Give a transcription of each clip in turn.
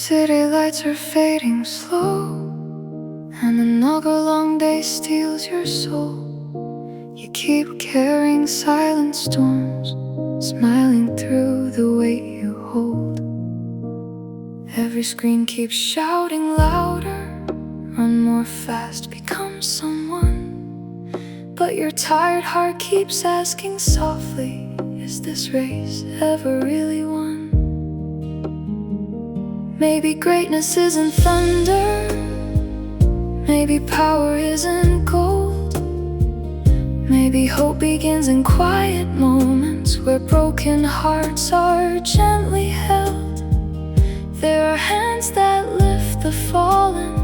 City lights are fading slow, and another long day steals your soul. You keep carrying silent storms, smiling through the weight you hold. Every screen keeps shouting louder, run more fast, become someone. But your tired heart keeps asking softly, is this race ever really won? Maybe greatness isn't thunder, maybe power isn't gold. Maybe hope begins in quiet moments where broken hearts are gently held. There are hands that lift the fallen,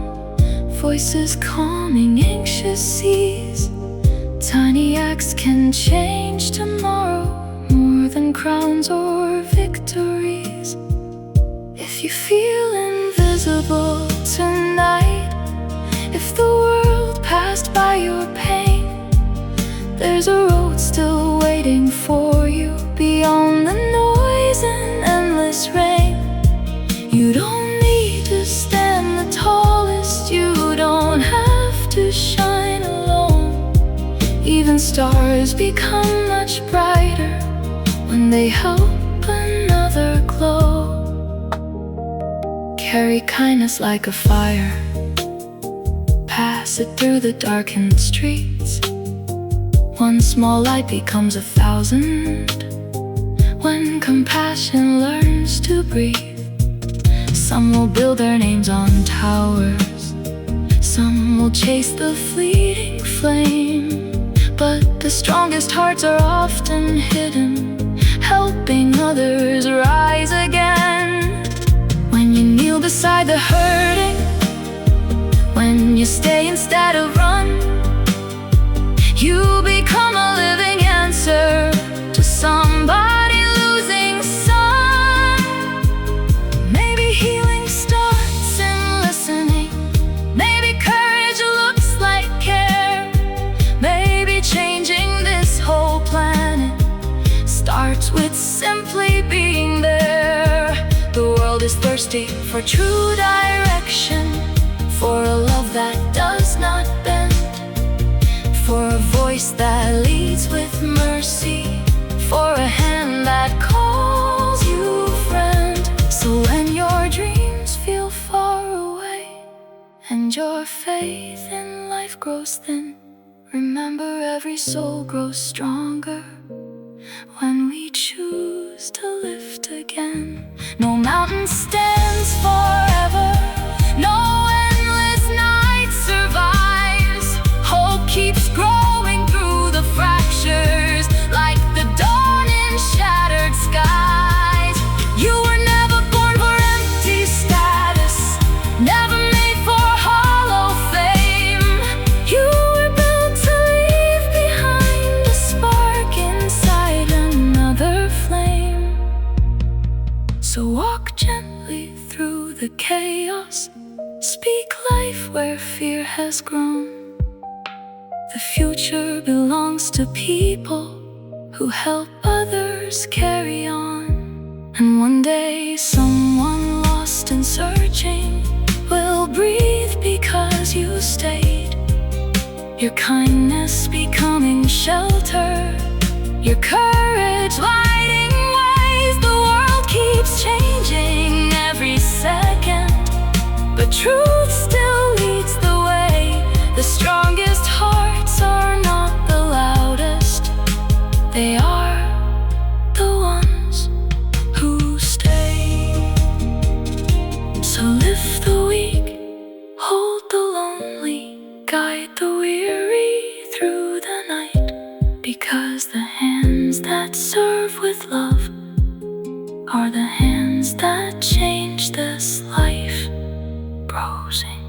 voices calming anxious seas. Tiny acts can change tomorrow more than crowns or victories. If you feel invisible tonight, if the world passed by your pain, there's a road still waiting for you beyond the noise and endless rain. You don't need to stand the tallest, you don't have to shine alone. Even stars become much brighter when they help another glow. Carry kindness like a fire, pass it through the darkened streets. One small light becomes 1,000 when compassion learns to breathe. Some will build their names on towers, some will chase the fleeting flame. But the strongest hearts are often hidden, helping others rise again. When you kneel beside the hurting, when you stay instead of run, you become a living answer to somebody losing sun. Maybe healing starts in listening, maybe courage looks like care. Maybe changing this whole planet starts with simply being there. The world is thirsty for true direction, for a love that does not bend, for a voice that leads with mercy, for a hand that calls you friend. So when your dreams feel far away and your faith in life grows thin, remember every soul grows stronger when we choose to lift again. No mountain stands forever, no endless night survives. Hope keeps growing through the fractures, like the dawn in shattered skies. You were never born for empty status, never made for hollow fame. You were built to leave behind a spark inside another flame. So walk gently through the chaos, speak life where fear has grown. The future belongs to people who help others carry on. And one day someone lost and searching will breathe because you stayed. Your kindness becoming shelter, your courage lighting ways. The world keeps changing every second, but truth still leads the way. The strongest hearts are not the loudest, they are the ones who stay. So lift the weak, hold the lonely, guide the weary through the night. Because the hands that serve with love are the hands that change this life browsing.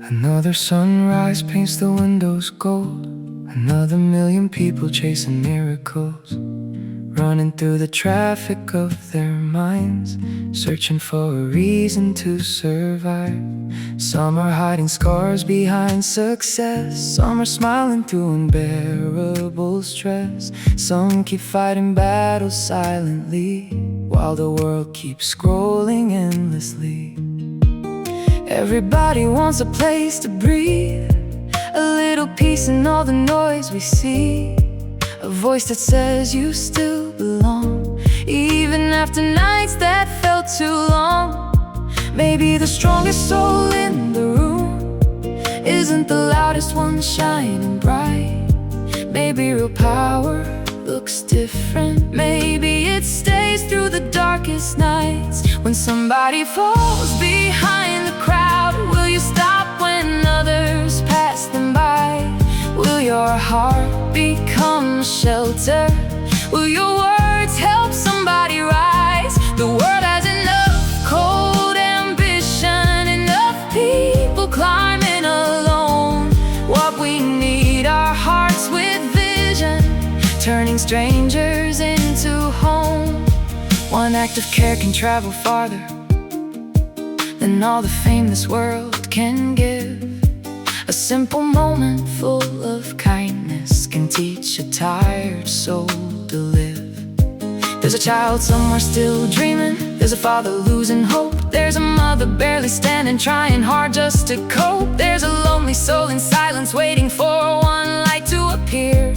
Another sunrise paints the windows gold, another million people chasing miracles. running through the traffic of their minds, searching for a reason to survive. Some are hiding scars behind success, some are smiling through unbearable stress. Some keep fighting battles silently, while the world keeps scrolling endlessly. Everybody wants a place to breathe, a little peace in all the noise we see, a voice that says you still belong, even after nights that felt too long. Maybe the strongest soul in the room isn't the loudest one shining bright. Maybe real power looks different. Maybe it stays through the darkest nights. When somebody falls behind the crowd, will you stop when others pass them by? Will your heart become shelter? Will your words help somebody rise? The world has enough cold ambition, enough people climbing alone. What we need are hearts with vision, turning strangers into home. One act of care can travel farther than all the fame this world can give. A simple moment full of kindness can teach a tired soul to live. There's a child somewhere still dreaming, there's a father losing hope, there's a mother barely standing, trying hard just to cope. There's a lonely soul in silence waiting for one light to appear.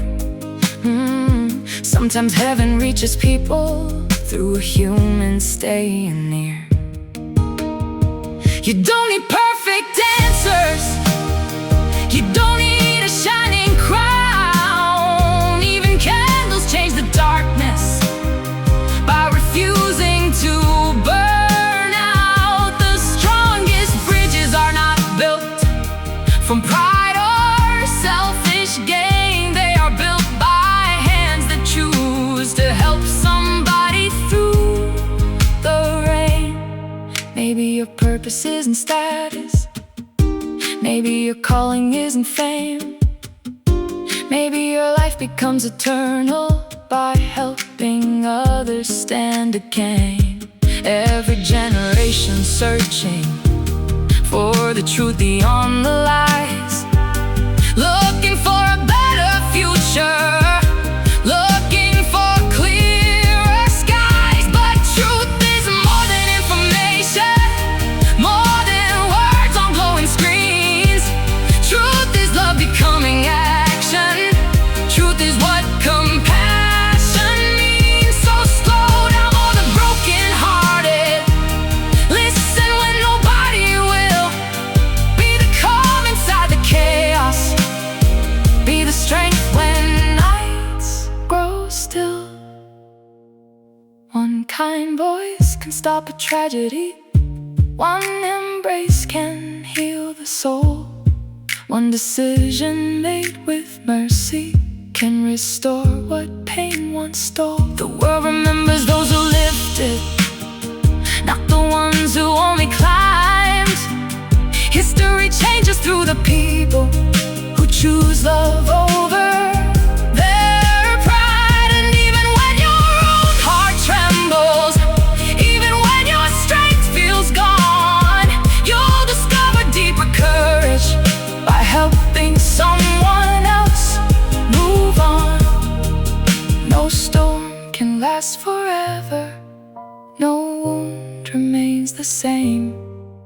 Sometimes heaven reaches people through a human staying near. You don't need perfect answers, you don't need a shining crown. Even candles change the darkness by refusing to burn out. The strongest bridges are not built from pride or selfish gain. They are built by hands that choose to help somebody through the rain. Maybe your purpose isn't status, maybe your calling isn't fame. Maybe your life becomes eternal by helping others stand again. Every generation searching for the truth beyond the lies, looking for a better future, looking for clearer skies. But truth is more than information, more than words on glowing screens. Truth is love becoming action. Truth is what compassion means. So slow down all the broken-hearted, listen when nobody will. Be the calm inside the chaos, be the strength when nights grow still. One kind voice can stop a tragedy, one embrace can heal the soul. One decision made with mercy can restore what pain once stole. The world remembers those who lifted, not the ones who only climbed. History changes through the people who choose love over their pride. And even when your own heart trembles, even when your strength feels gone, you'll discover deeper courage by helping someone else move on. No storm can last forever, no wound remains the same.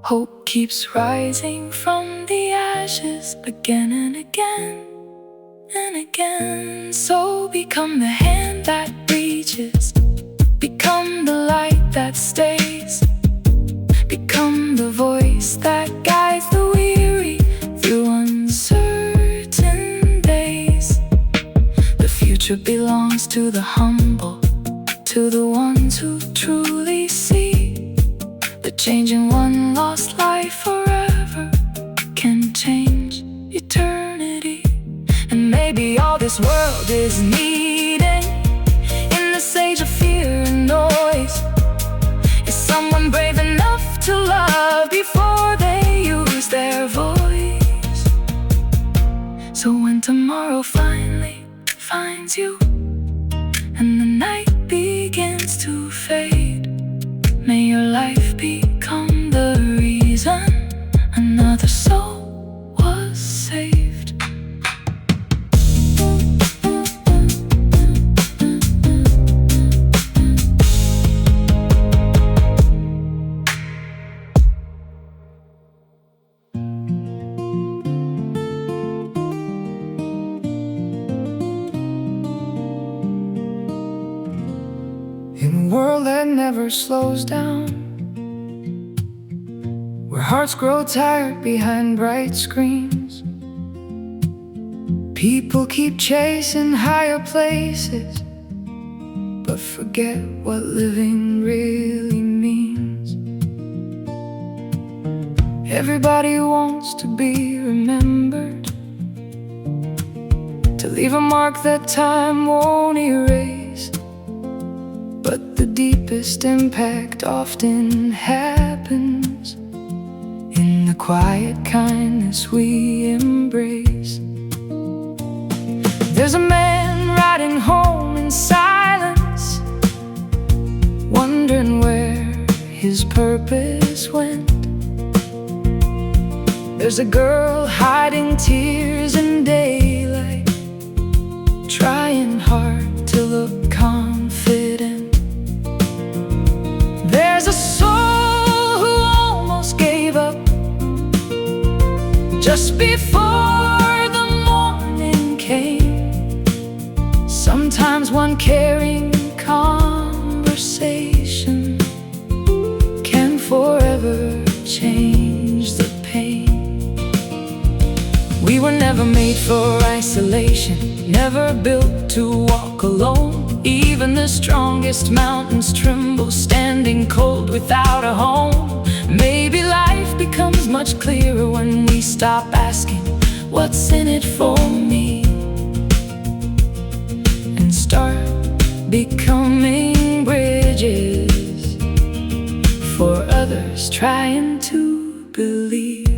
Hope keeps rising from the ashes again and again and again. So become the hand that reaches, become the light that stays, become the voice that guides the weary through uncertain days. The future belongs to the humble, to the ones who truly see. The changing one lost life forever can change eternity. And maybe all this world is needing in this age of fear and noise is someone brave enough to love before they use their voice. So when tomorrow finally finds you and the night never slows down, where hearts grow tired behind bright screens. People keep chasing higher places, but forget what living really means. Everybody wants to be remembered, to leave a mark that time won't erase. But the deepest impact often happens in the quiet kindness we embrace. There's a man riding home in silence, wondering where his purpose went. There's a girl hiding tears in daylight, trying hard to look confident. There's a soul who almost gave up just before the morning came. Sometimes one caring conversation can forever change the pain. We were never made for isolation, never built to walk alone. Even the strongest mountains tremble, standing cold without a home. Maybe life becomes much clearer when we stop asking, what's in it for me? And start becoming bridges for others trying to believe.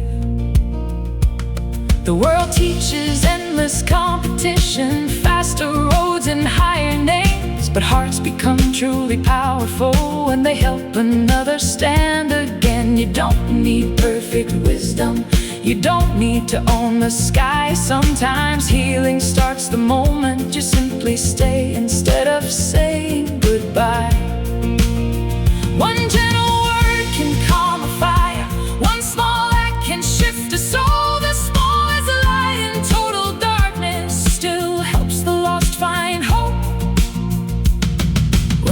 The world teaches endless competition, faster roads and higher names. But hearts become truly powerful when they help another stand again. You don't need perfect wisdom, you don't need to own the sky. Sometimes healing starts the moment you simply stay instead of saying goodbye. One gentle word can calm a fire, one small act can shift a soul.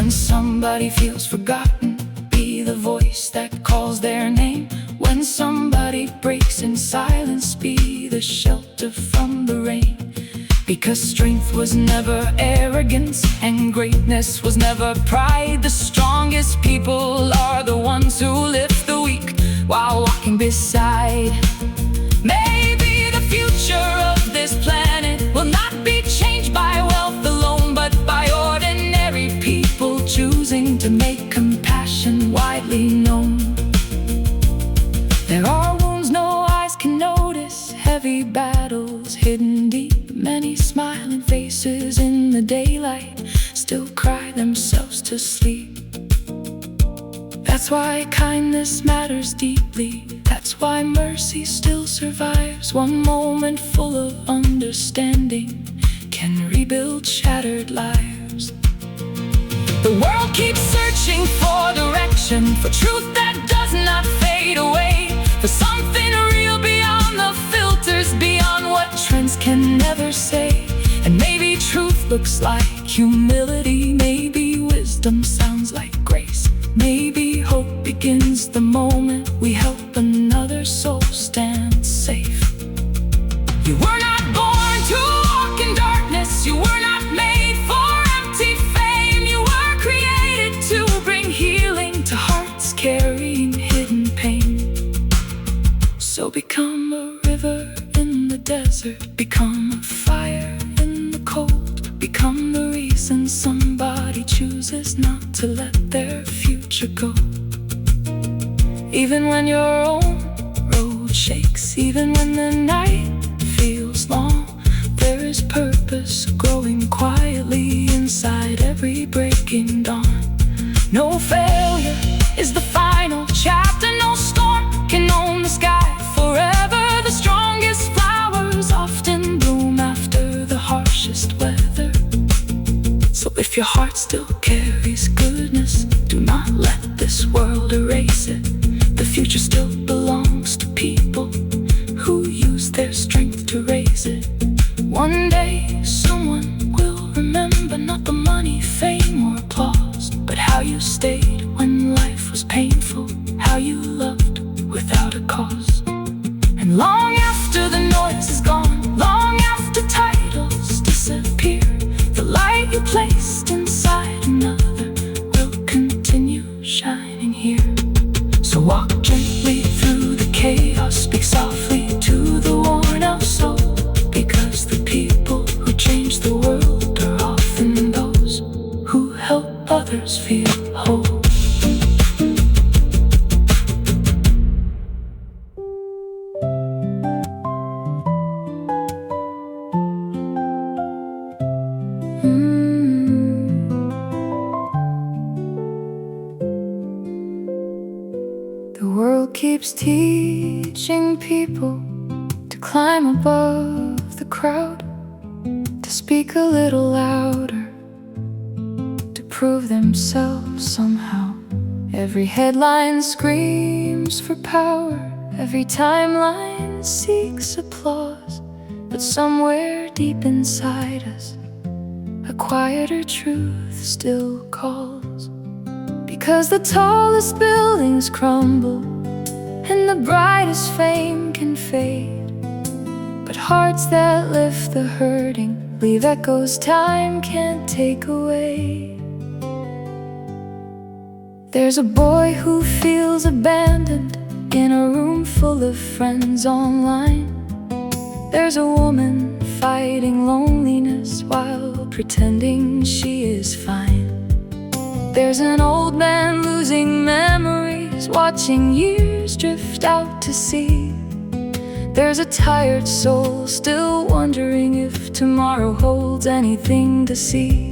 Somebody feels forgotten, be the voice that calls their name. When somebody breaks in silence, be the shelter from the rain. Because strength was never arrogance, and greatness was never pride. The strongest people are the ones who lift the weak while walking beside. Maybe the future of this planet will not be changed by wealth alone, but by ordinary people choosing to make compassion widely known. There are wounds no eyes can notice, heavy battles hidden deep. Many smiling faces in the daylight still cry themselves to sleep. That's why kindness matters deeply. That's why mercy still survives. One moment full of understanding can rebuild shattered lives. The world keeps searching for direction, for truth that does not fade away, for something real beyond the filters, beyond what trends can never say. And maybe truth looks like humility, maybe wisdom sounds like grace. Maybe hope begins the moment we help another soul stand safe. You were not born to walk in darkness, you were not made for empty fame. You were created to bring healing to hearts carrying hidden pain. So become a river in the desert, become a fire in the cold, become the reason somebody chooses not to let their future go. Even when your own road shakes, even when the night feels long, there is purpose growing quietly inside every breaking dawn. No failure is the final chapter, no storm can own the sky forever. The strongest flowers often bloom after the harshest weather. So if your heart still carries goodness, do not let this world erase it. The future still belongs to people who use their strength to raise it. One day someone will remember not the money, fame, or applause, but how you stayed when cause. And long after the noise is gone, long after titles disappear, the light you placed inside another will continue shining here. So walk gently through the chaos, speak softly to the worn out soul, because the people who change the world are often those who help others feel whole. The world keeps teaching people to climb above the crowd, to speak a little louder, to prove themselves somehow. Every headline screams for power, every timeline seeks applause, but somewhere deep inside us, a quieter truth still calls. Because the tallest buildings crumble and the brightest fame can fade, but hearts that lift the hurting leave echoes time can't take away. There's a boy who feels abandoned in a room full of friends online. There's a woman fighting loneliness while pretending she is fine. There's an old man losing memories, watching years drift out to sea. There's a tired soul still wondering if tomorrow holds anything to see.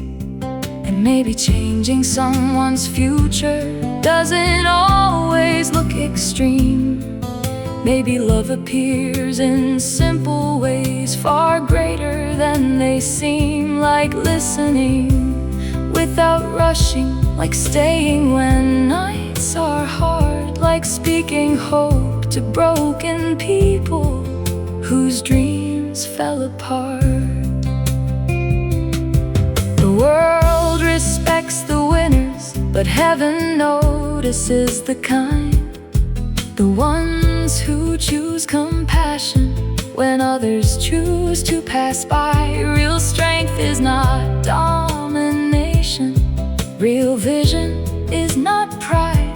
And maybe changing someone's future doesn't always look extreme. Maybe love appears in simple ways, far greater than they seem. Like listening without rushing, like staying when nights are hard, like speaking hope to broken people whose dreams fell apart. The world respects the winners, but heaven notices the kind, the ones who choose compassion when others choose to pass by. Real strength is not domination, real vision is not pride.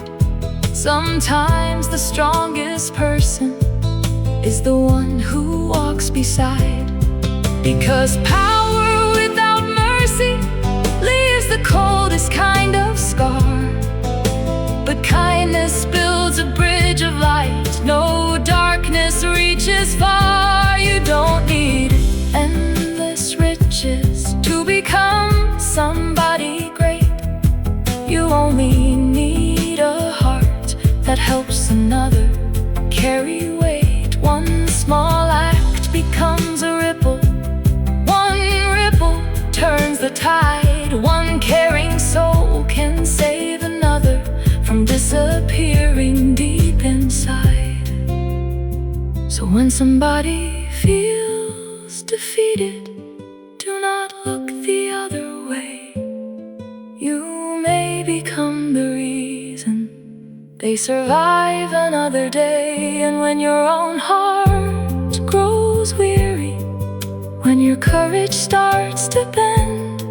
Sometimes the strongest person is the one who walks beside. Because power without mercy leaves the coldest kind of scar, but kindness builds a bridge of light. No darkness reaches far. You don't need endless riches to become somebody great. You only need a heart that helps another carry weight. One small act becomes a ripple, one ripple turns the tide. One caring soul can save another from disappearing deep inside. So when somebody feels defeated, do not look the other way. You may become the reason they survive another day. And when your own heart grows weary, when your courage starts to bend,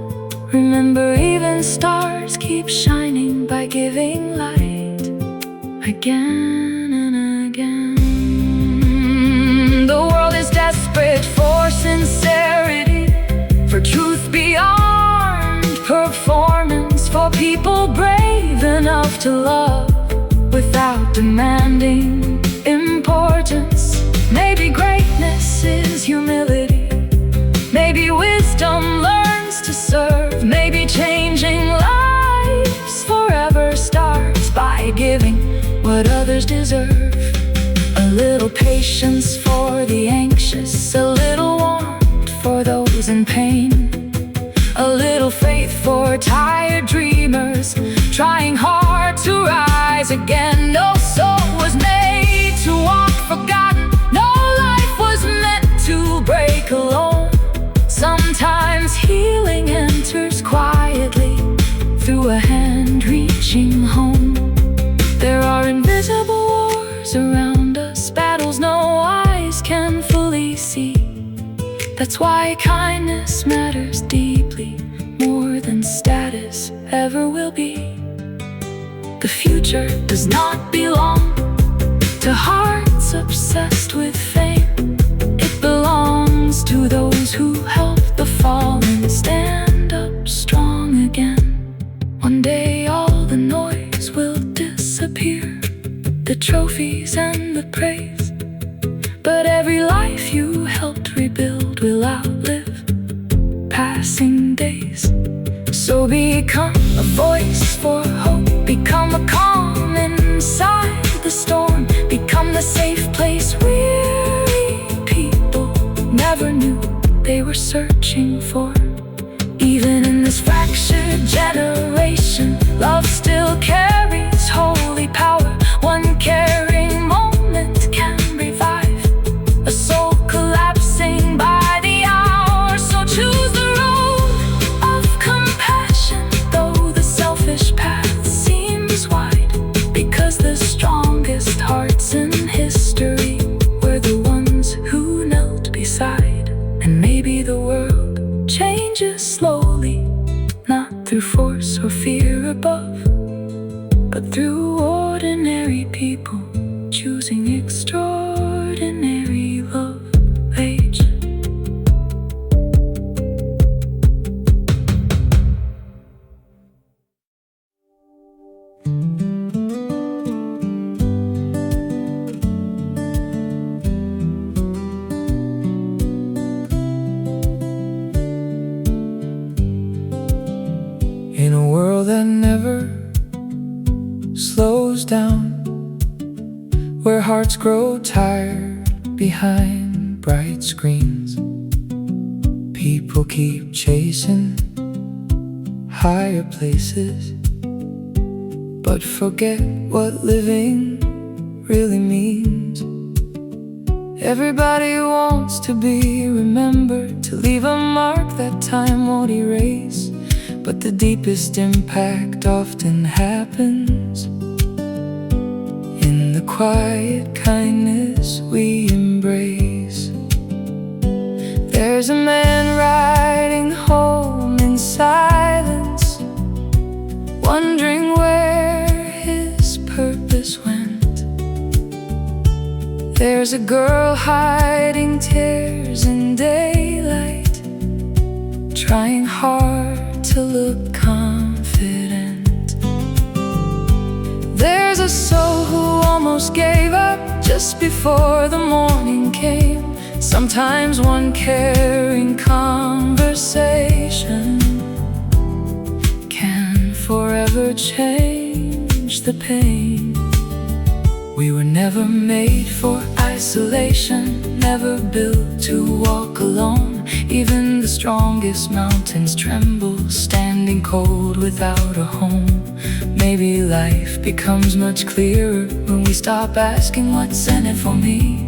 remember even stars keep shining by giving light again and again. The world is desperate for sincerity, for truth beyond performance, for people brave enough to love without demanding importance. Maybe greatness is humility, maybe wisdom learns to serve, maybe changing lives forever starts by giving what others deserve. A little patience for the anxious, a little warmth for those in pain, a little faith for tired dreamers trying hard to rise again. No soul was made to walk forgotten, no life was meant to break alone. Sometimes healing enters quietly through a hand reaching home. There are invisible wars around us, That's why kindness matters deeply, more than status ever will be. The future does not belong to hearts obsessed with fame. It belongs to those who help the fallen stand up strong again. One day all the noise will disappear, the trophies and the praise, but every life you helped rebuild will outlive passing days. So become a voice for hope, become a calm inside the storm, become the safe place weary people never knew they were searching for. Even in this fractured generation, love still carries holy power. One caring moment can revive a soul collapsing by the hour. So choose the road of compassion, though the selfish path seems wide, because the strongest hearts in history were the ones who knelt beside. And maybe the world changes slowly, not through force or fear above, but through ordinary people choosing extraordinary love. Age. In a world that never slows down, where hearts grow tired behind bright screens, people keep chasing higher places, but forget what living really means. Everybody wants to be remembered, to leave a mark that time won't erase, but the deepest impact often happens in the quiet kindness we embrace. There's a man riding home in silence, wondering where his purpose went. There's a girl hiding tears in daylight, trying hard to look confident. There's a soul who almost gave up just before the morning came. Sometimes one caring conversation can forever change the pain. We were never made for isolation, never built to walk alone. Even the strongest mountains tremble, standing cold without a home. Maybe life becomes much clearer when we stop asking what's in it for me,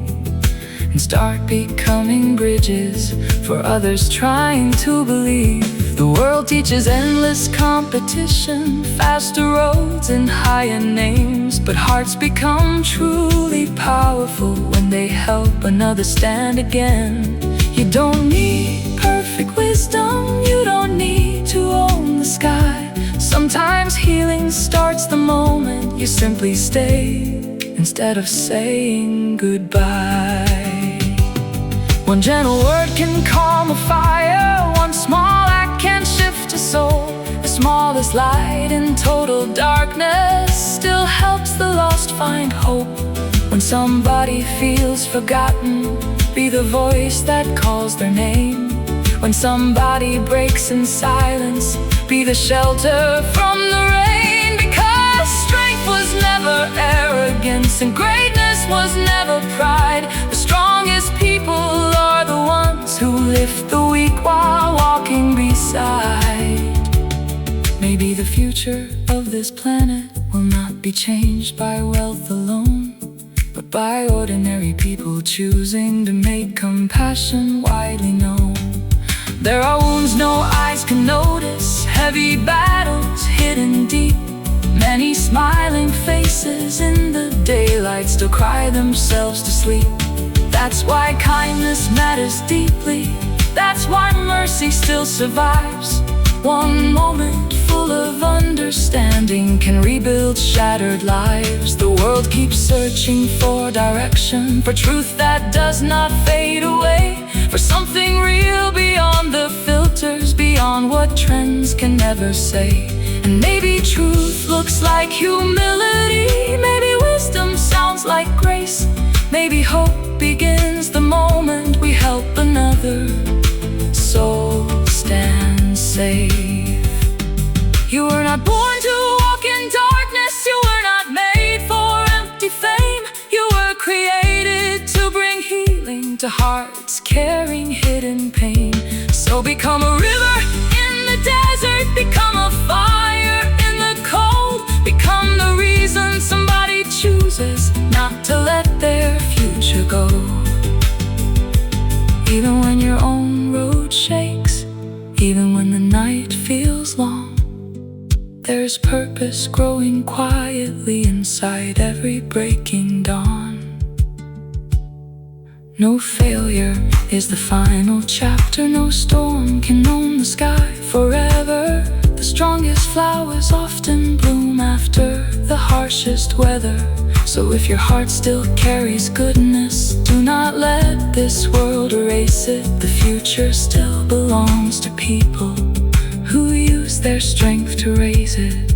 and start becoming bridges for others trying to believe. The world teaches endless competition, faster roads and higher names, but hearts become truly powerful when they help another stand again. You don't need perfect wisdom, you don't need to own the sky. Sometimes healing starts the moment you simply stay, instead of saying goodbye. One gentle word can calm a fire, one small act can shift a soul. The smallest light in total darkness still helps the lost find hope. When somebody feels forgotten, be the voice that calls their name. When somebody breaks in silence, be the shelter from the rain. Because strength was never arrogance, and greatness was never pride. The strongest people are the ones who lift the weak while walking beside. Maybe the future of this planet will not be changed by wealth alone, but by ordinary people choosing to make compassion widely known. There are wounds no eyes can notice, heavy battles hidden deep. Many smiling faces in the daylight still cry themselves to sleep. That's why kindness matters deeply, That's why mercy still survives. One moment full of understanding can rebuild shattered lives. The world keeps searching for direction, for truth that does not fade away, for something real beyond the filters, beyond what trends can never say. And maybe truth looks like humility, maybe wisdom sounds like grace, maybe hope begins the moment we help another soul stand safe. You were not born to walk in darkness, you were not made for empty fame. You were created to bring healing to hearts carrying hidden pain. So become a river in the desert, become a fire in the cold, become the reason somebody chooses not to let their future go. Even when your own road shakes, even when the night feels long, there's purpose growing quietly inside every breaking dawn. No failure is the final chapter, no storm can own the sky forever. The strongest flowers often bloom after the harshest weather. So if your heart still carries goodness, do not let this world erase it. The future still belongs to people who use their strength to raise it.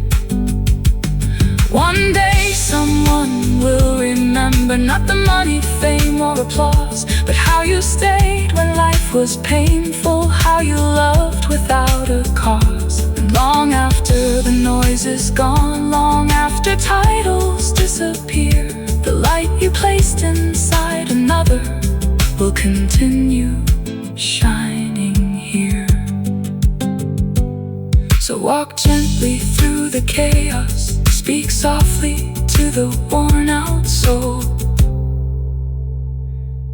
One day someone will remember not the money, fame, or applause, but how you stayed when life was painful, how you loved without a cause. And long after the noise is gone, long after titles disappear, the light you placed inside another will continue shining here. So walk gently through the chaos, speak softly to the worn-out soul,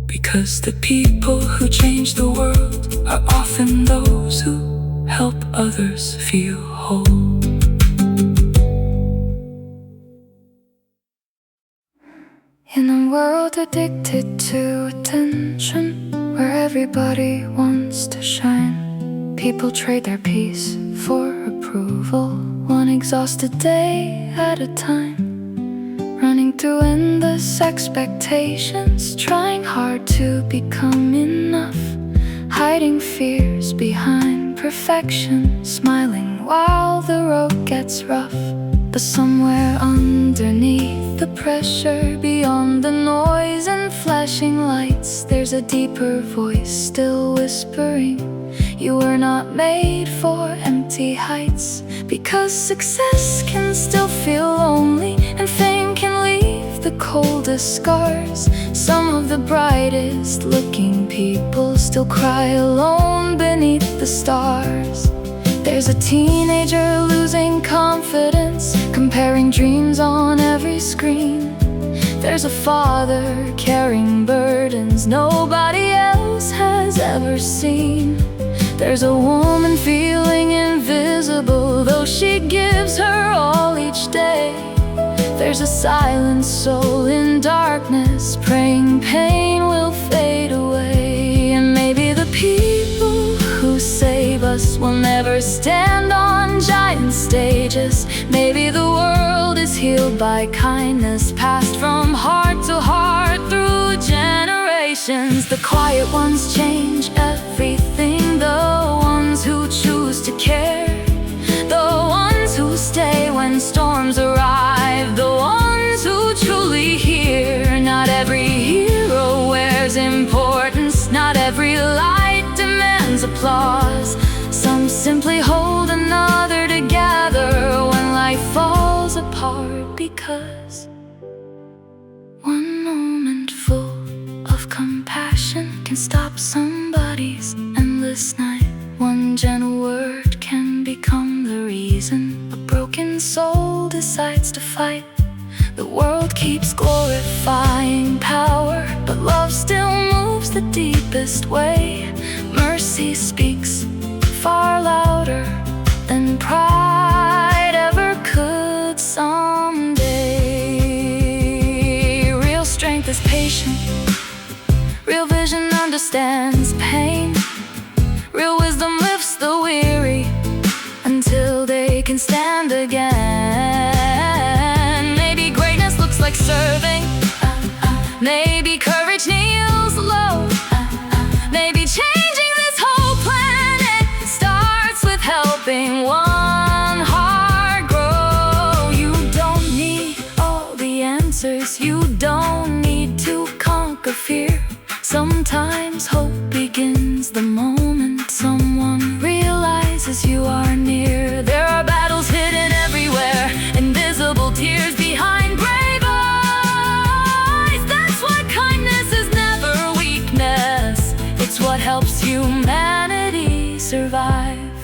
because the people who change the world are often those who help others feel whole. In a world addicted to attention, where everybody wants to shine, people trade their peace for approval, one exhausted day at a time, running through endless expectations, trying hard to become enough, hiding fears behind perfection, smiling while the road gets rough. But somewhere underneath the pressure, beyond the noise and flashing lights, there's a deeper voice still whispering, you were not made for empty heights. Because success can still feel lonely, and fame can leave the coldest scars. Some of the brightest looking people still cry alone beneath the stars. There's a teenager losing confidence, comparing dreams on every screen. There's a father carrying burdens nobody else has ever seen. There's a woman feeling invisible, though she gives her all each day. There's a silent soul in darkness, praying pain will fade away. And maybe the people who save us will never stand on giant stages. Maybe the world is healed by kindness, passed from heart to heart through generations. The quiet ones change everything, the ones who choose to care, the ones who stay when storms arrive, the ones who truly hear. Not every hero wears importance, not every light demands applause. Some simply hold another together when life falls apart, because one moment full of compassion can stop somebody's endless night. One gentle word can become the reason a broken soul decides to fight. The world keeps glorifying power, but love still moves the deepest way. Mercy speaks far louder than pride ever could someday. Real strength is patient, real vision understands pain. Real wisdom lifts the weary until they can stand again. Maybe greatness looks like serving. Maybe courage kneels low. Maybe changing this whole planet starts with helping one heart grow. You don't need all the answers. You don't need to conquer fear. Sometimes hope begins the moment someone realizes you are near. There are battles hidden everywhere, invisible tears behind brave eyes. That's why kindness is never weakness. It's what helps humanity survive.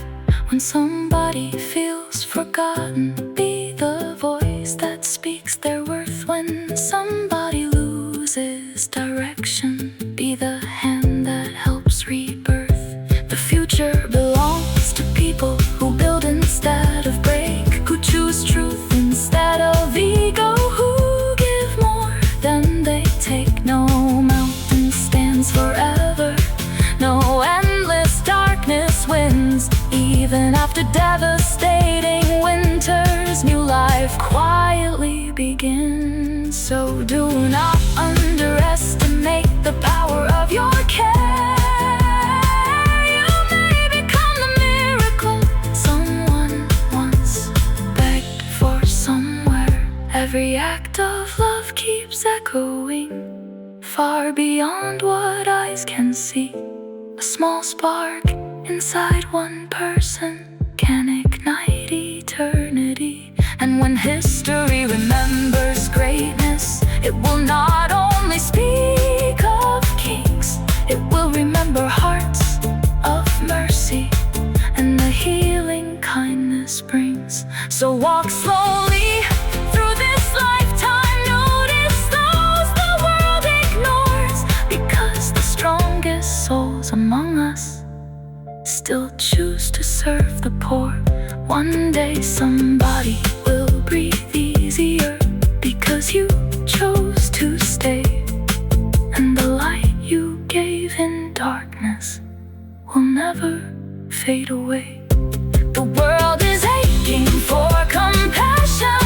When somebody feels forgotten, be the voice that speaks their worth. When somebody loses direction, be the hand that helps rebirth. The future belongs to people who build instead of break, who choose truth instead of ego, who give more than they take. No mountain stands forever, no endless darkness wins. Even after devastating winters, new life quietly begins. So do not underestimate the power of your care. You may become the miracle someone once begged for somewhere. Every act of love keeps echoing far beyond what eyes can see. A small spark inside one person can ignite eternity. And when history remembers greatness, it will not only speak of kings, it will remember hearts of mercy and the healing kindness brings. So walk slowly through this lifetime, notice those the world ignores, because the strongest souls among us still choose to serve the poor. One day somebody will breathe easier because you chose to stay, and the light you gave in darkness will never fade away. The world is aching for compassion,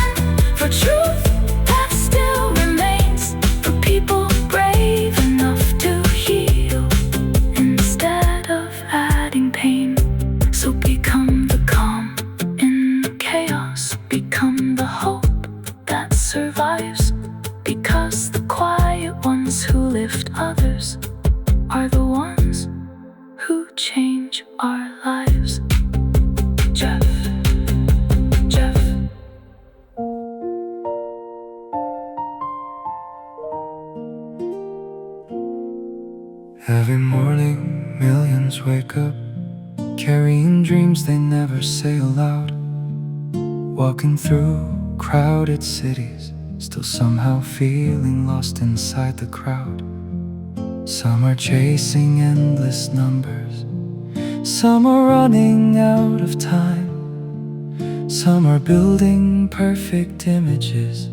for truth that still remains, for people brave enough to heal instead of adding pain. So become the calm in the chaos, become the hope that survives, because the quiet ones who lift others are the ones who change our lives. Jeff. Every morning, millions wake up, carrying dreams they never say aloud. Walking through crowded cities, still somehow feeling lost inside the crowd. Some are chasing endless numbers, some are running out of time, some are building perfect images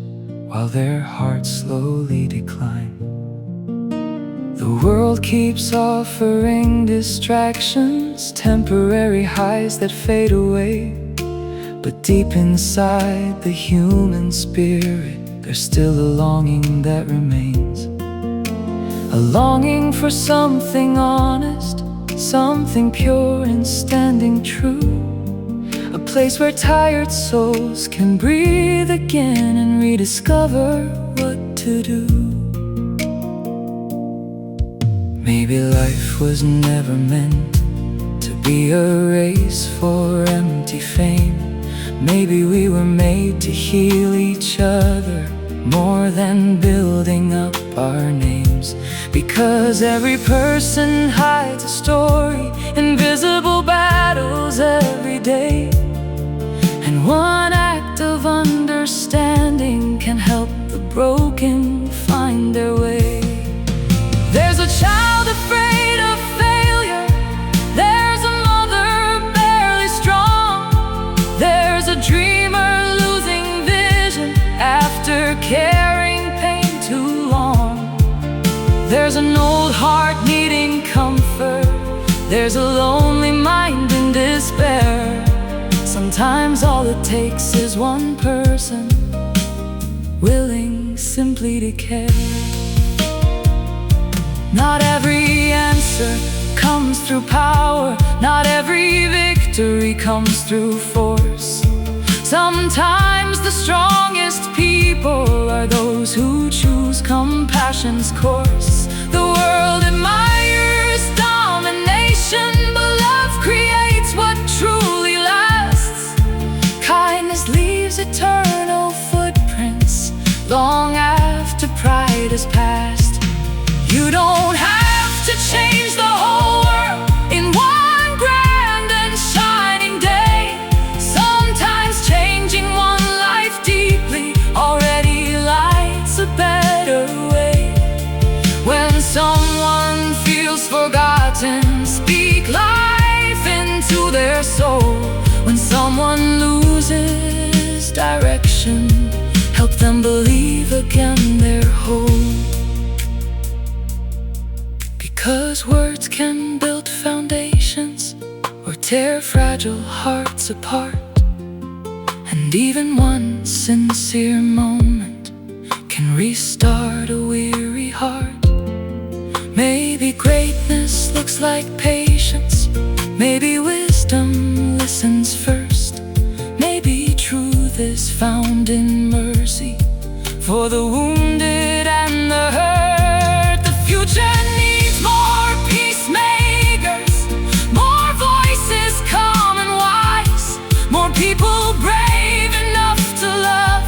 while their hearts slowly decline. The world keeps offering distractions, temporary highs that fade away, but deep inside the human spirit, there's still a longing that remains. A longing for something honest, something pure and standing true. A place where tired souls can breathe again and rediscover what to do. Maybe life was never meant to be a race for empty fame. Maybe we were made to heal each other more than building up our names. Because every person hides a story, invisible battles every day, and one act of understanding can help the broken find their way. There's a child afraid of failure, there's a mother barely strong, there's a dreamer losing vision after carrying pain too long. There's an old heart needing comfort, There's a lonely mind in despair. Sometimes all it takes is one person willing simply to care. Not every answer comes through power. Not every victory comes through force. Sometimes the strongest people are those who choose compassion's course. The world admires domination, but love creates what truly lasts. Kindness leaves eternal footprints long after pride has passed. You don't have to change the whole world in one grand and shining day. Sometimes changing one life deeply already lights a better way. When someone feels forgotten, speak life into their soul. When someone loses direction, help them believe again their hope. Because words can build foundations or tear fragile hearts apart. And even one sincere moment can restart a weary heart. Maybe greatness looks like patience. Maybe wisdom listens first. Maybe truth is found in mercy for the wounded and the hurt. The future needs more peacemakers, more voices calm and wise, more people brave enough to love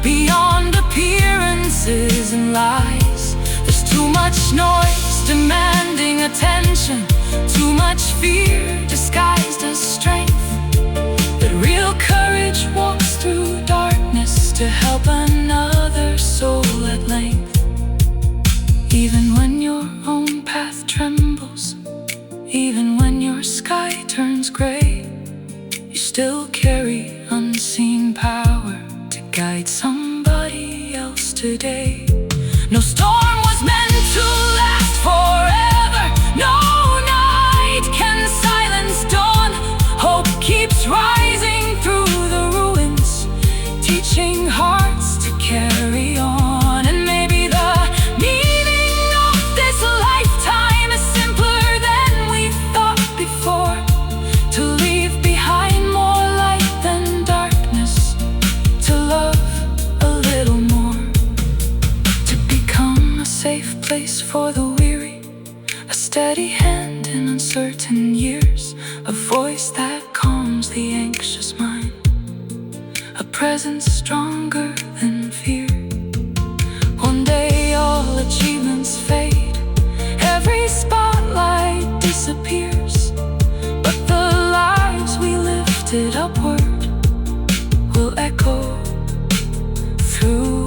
beyond appearances and lies. There's too much noise demanding attention, too much fear disguised as strength. But real courage walks through darkness to help another soul at length. Even when your own path trembles, even when your sky turns gray, you still carry unseen power to guide somebody else today. No storm was meant to last forever. No night can silence dawn. Hope keeps rising through the ruins, teaching hearts to carry on. And maybe the meaning of this lifetime is simpler than we thought before. To leave behind more light than darkness, to love a little more, to become a safe place for the weary, a steady hand in uncertain years, a voice that calms the anxious mind, a presence stronger than fear. One day all achievements fade, every spotlight disappears, but the lives we lifted upward will echo through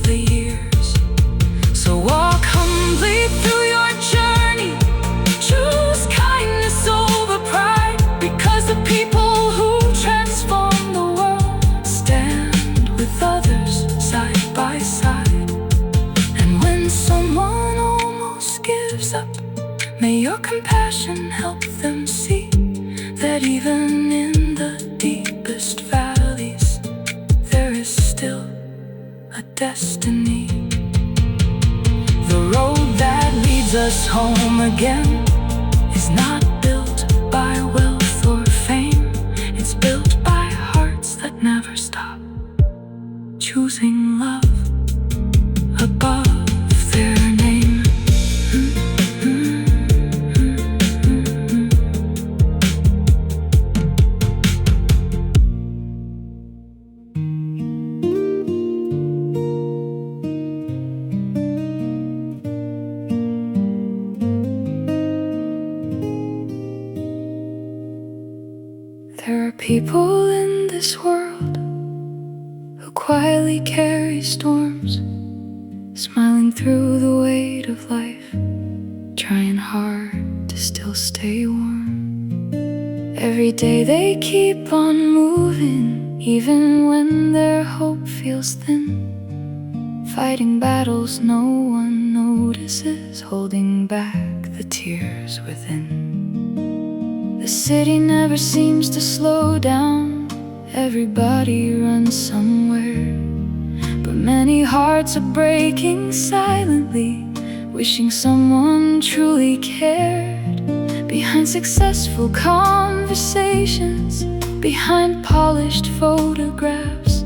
the years. So walk humbly through your journey, choose kindness over pride, because the people who transform the world stand with others side by side. And when someone almost gives up, may your compassion help them see that even in the deepest valleys there is still a destiny. The road that leads us home again is not built by wealth or fame. It's built by hearts that never stop choosing love above their name. There are people in this world who quietly carry storms, smiling through the weight of life, trying hard to still stay warm. Every day they keep on moving, even when their hope feels thin, fighting battles no one notices, holding back the tears within. city never seems to slow down. Everybody runs somewhere, but many hearts are breaking silently, wishing someone truly cared. Behind successful conversations, behind polished photographs,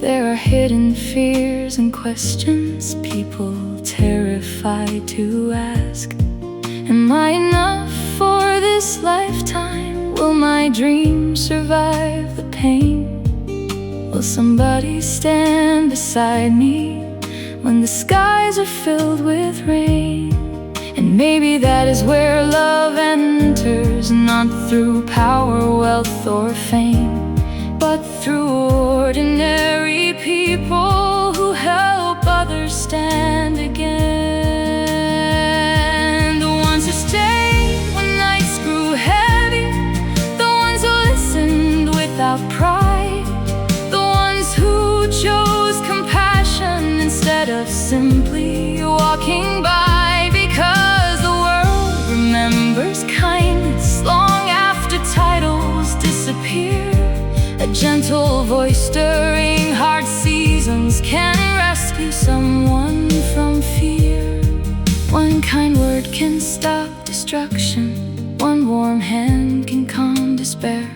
there are hidden fears and questions, people terrified to ask. Am I enough for this lifetime? Will my dreams survive the pain? Will somebody stand beside me when the skies are filled with rain? And maybe that is where love enters, not through power, wealth, or fame, but through ordinary people who help others stand again. The ones who stayed when nights grew heavy, the ones who listened without pride, the ones who chose compassion instead of simply walking by, because the world remembers kindness long after titles disappear. A gentle voice during hard seasons can rescue someone from fear. One kind word can stop destruction, one warm hand can calm despair.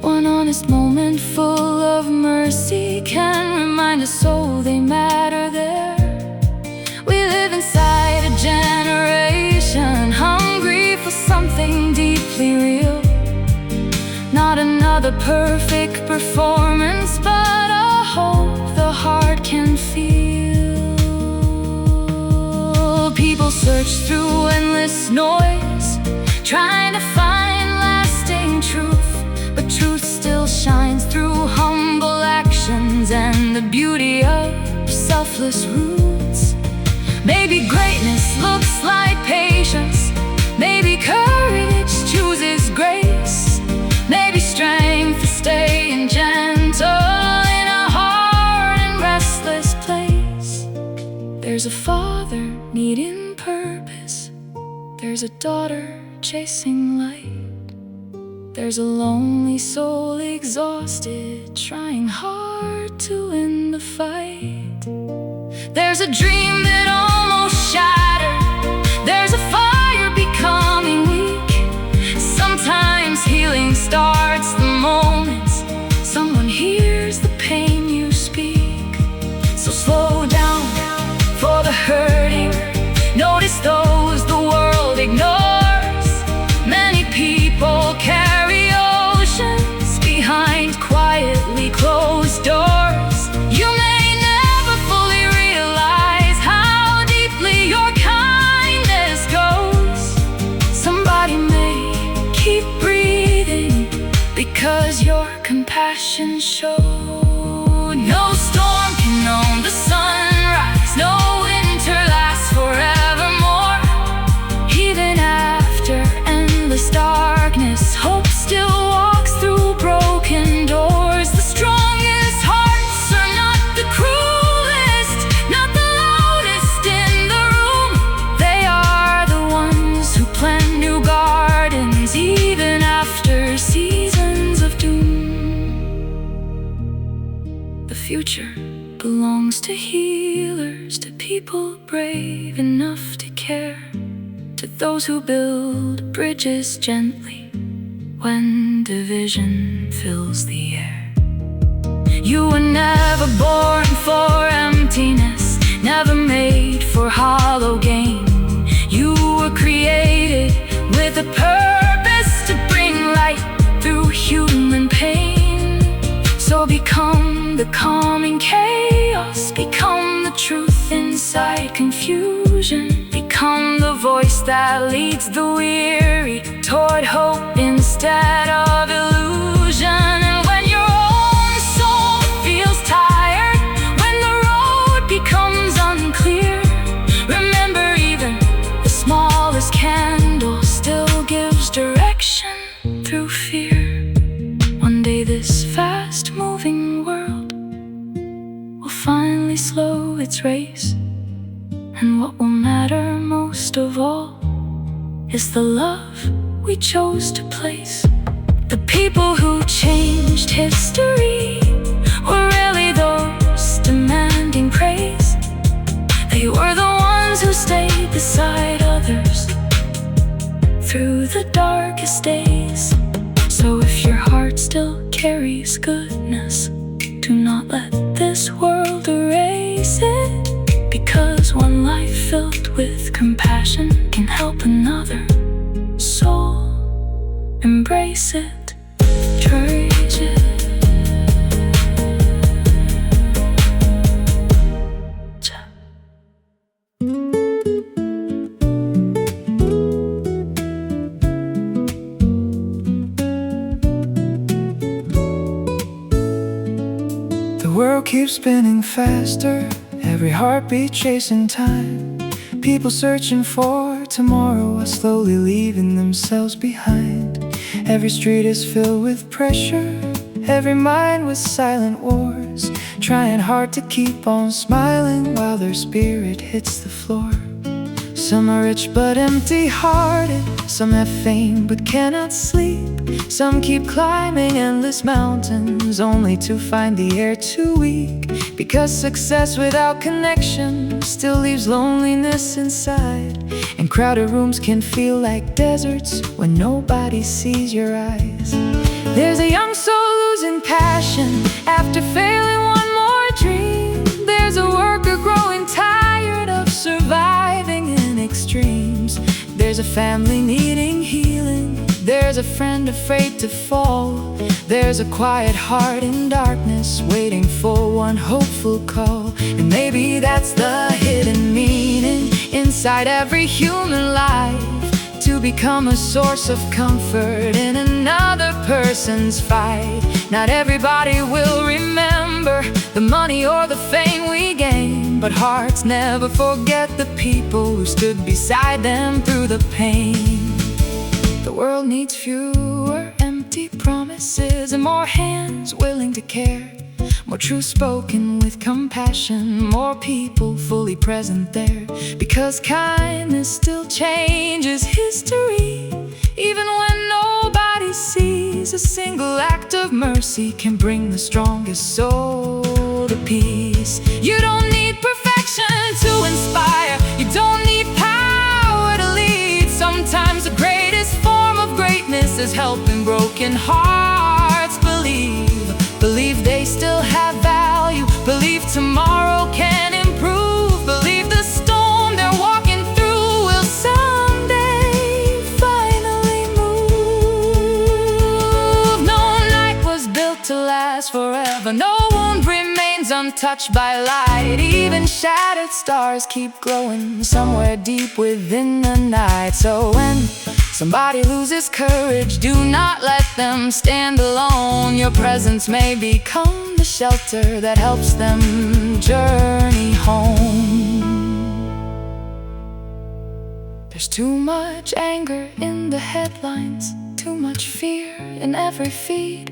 One honest moment full of mercy can remind a soul they matter there. We live inside a generation hungry for something deeply real. Not another perfect performance, but a hope the heart can feel. People search through endless noise, trying to find lasting truth, but truth still shines through humble actions and the beauty of selfless roots. Maybe greatness looks like patience, maybe courage chooses grace, maybe strength is staying gentle in a hard and restless place. There's a father needing purpose, there's a daughter chasing light, there's a lonely soul exhausted, trying hard to win the fight. There's a dream that almost shattered, there's a fire becoming weak. Sometimes healing starts the moment someone hears the pain you speak. So slow down for the hurting, notice those the world ignores. Many people carry oceans behind quietly closed doors. You may never fully realize how deeply your kindness goes. Somebody may keep breathing because your compassion showed. No storm can own the sunrise, no winter lasts forevermore. Even after endless darkness, hope still walks through broken doors. The strongest hearts are not the cruelest, not the loudest in the room. They are the ones who plant new gardens even after seasons of doom. The future belongs to healers, to people brave enough to care, to those who build bridges gently when division fills the air. You were never born for emptiness, never made for hollow gain. You were created with a purpose to bring light through human pain. So become the calm in chaos, become the truth inside confusion, become the voice that leads the weary toward hope instead of illusion. And when your own soul feels tired, when the road becomes unclear, remember even the smallest candle still gives direction through fear. One day this fast-moving world will finally slow its race, and what will matter most of all is the love we chose to place. The people who changed history were really those demanding praise. They were the ones who stayed beside others through the darkest days. So if your heart still carries goodness, do not let this world erase it, because one life filled with compassion can help another. So embrace it, cherish it. The world keeps spinning faster, every heartbeat chasing time. People searching for tomorrow are slowly leaving themselves behind. Every street is filled with pressure, every mind with silent wars, trying hard to keep on smiling while their spirit hits the floor. Some are rich but empty-hearted, some have fame but cannot sleep. Some keep climbing endless mountains only to find the air too weak. Because success without connection still leaves loneliness inside, and crowded rooms can feel like deserts when nobody sees your eyes. There's a young soul losing passion after failing one more dream. There's a worker growing tired of surviving in extremes. There's a family needing healing, there's a friend afraid to fall. There's a quiet heart in darkness waiting for one hopeful call. And maybe that's the hidden meaning inside every human life, to become a source of comfort in another person's fight. Not everybody will remember the money or the fame we gain, but hearts never forget the people who stood beside them through the pain. The world needs fewer empty promises and more hands willing to care, more truth spoken with compassion, more people fully present there. Because kindness still changes history, even when nobody sees. A single act of mercy can bring the strongest soul to peace. You don't need perfection to inspire, you don't need power to lead. Sometimes the greatest form of greatness is helping broken hearts believe they still have value, believe tomorrow can improve, believe the storm they're walking through will someday finally move. No night was built to last forever, no wound remains untouched by light. Even shattered stars keep glowing somewhere deep within the night. So when somebody loses courage, do not let them stand alone. Your presence may become the shelter that helps them journey home. There's too much anger in the headlines, too much fear in every feed,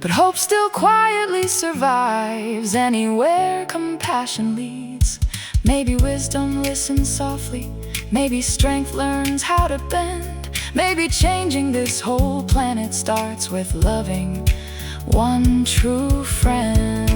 but hope still quietly survives anywhere compassion leads. Maybe wisdom listens softly, maybe strength learns how to bend. Maybe changing this whole planet starts with loving one true friend.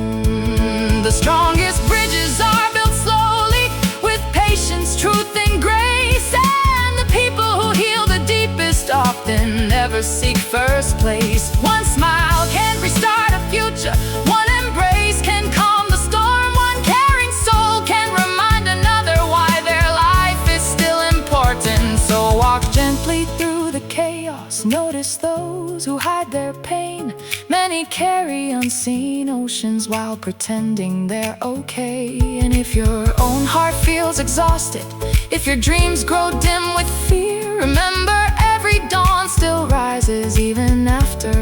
The strongest bridges are built slowly with patience, truth, and grace. And the people who heal the deepest often never seek first place. One smile can restart a future, one embrace can calm the storm, one caring soul can remind another why their life is still important. So walk gently through the chaos, notice those who hide their pain. Many carry unseen oceans while pretending they're okay. And if your own heart feels exhausted, if your dreams grow dim with fear, remember every dawn still rises even after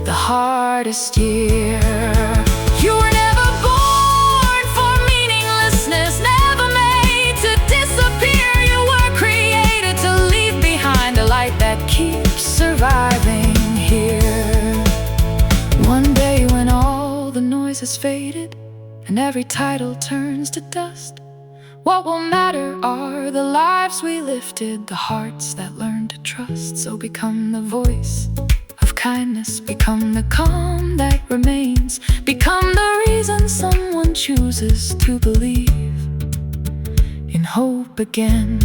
the hardest year. You were never born for meaninglessness, never made to disappear. You were created to leave behind a light that keeps surviving here. One day when all the noise has faded and every title turns to dust, what will matter are the lives lives we lifted, the hearts that learned to trust. So become the voice of kindness, become the calm that remains, become the reason someone chooses to believe in hope again.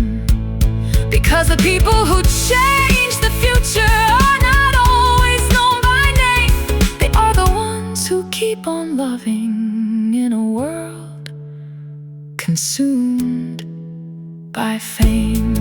Because the people who change the future are not always known by name. They are the ones who keep on loving in a world consumed by fame.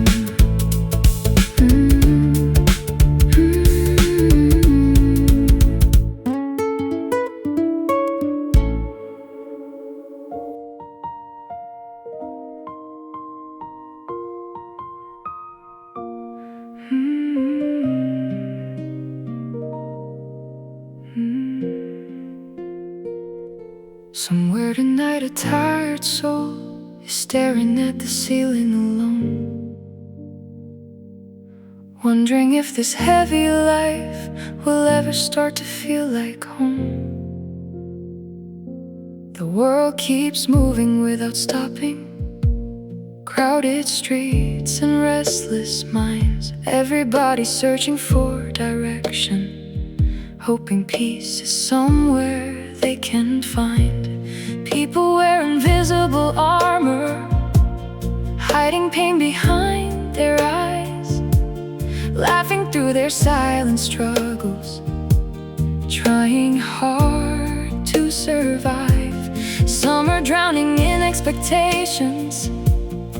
Somewhere tonight a tired soul is staring at the ceiling alone, wondering if this heavy life will ever start to feel like home. The world keeps moving without stopping, crowded streets and restless minds. Everybody searching for direction, hoping peace is somewhere they can find. People wear invisible armor, hiding pain behind their eyes, laughing through their silent struggles, trying hard to survive. Some are drowning in expectations,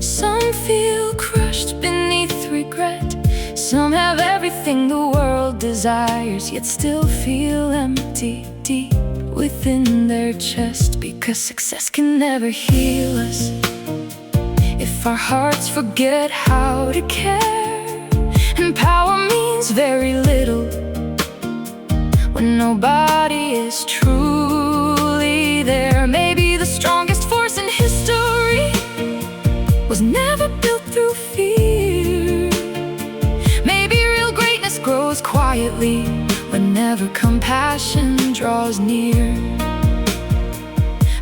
some feel crushed beneath regret. Some have everything the world desires, yet still feel empty deep within their chest. Because success can never heal us if our hearts forget how to care. And power means very little when nobody is truly there. Maybe the strongest force in history was never built through fear. Maybe real greatness grows quietly whenever compassion draws near.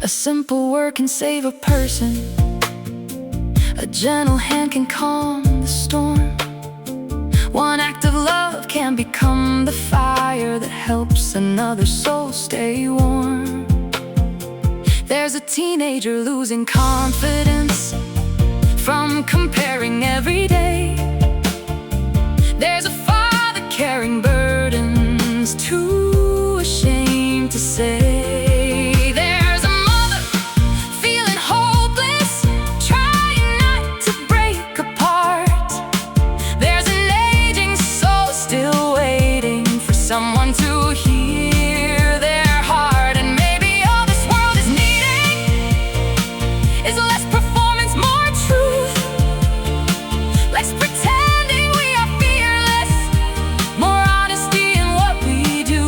A simple word can save a person, a gentle hand can calm the storm. One act of love can become the fire that helps another soul stay warm. There's a teenager losing confidence from comparing every day. There's a father carrying burdens too ashamed to say. There's a mother feeling hopeless, trying not to break apart. There's an aging soul still waiting for someone to hear their heart. And maybe all this world is needing is less performance, more truth. Less pretending we are fearless, more honesty in what we do.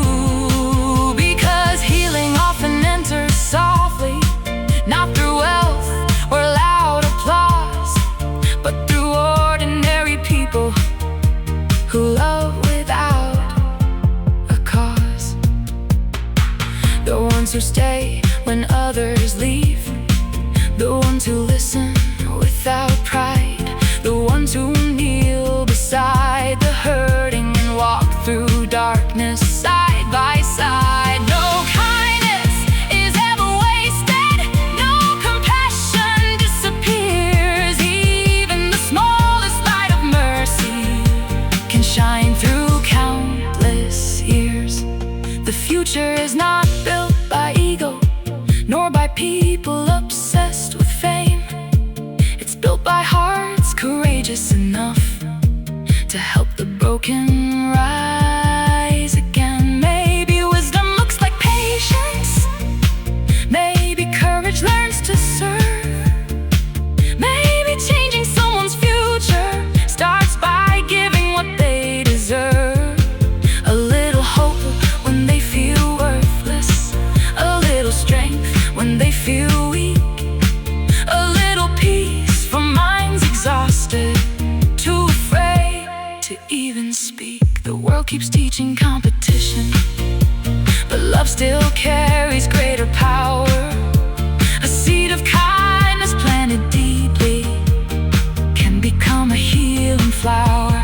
flower.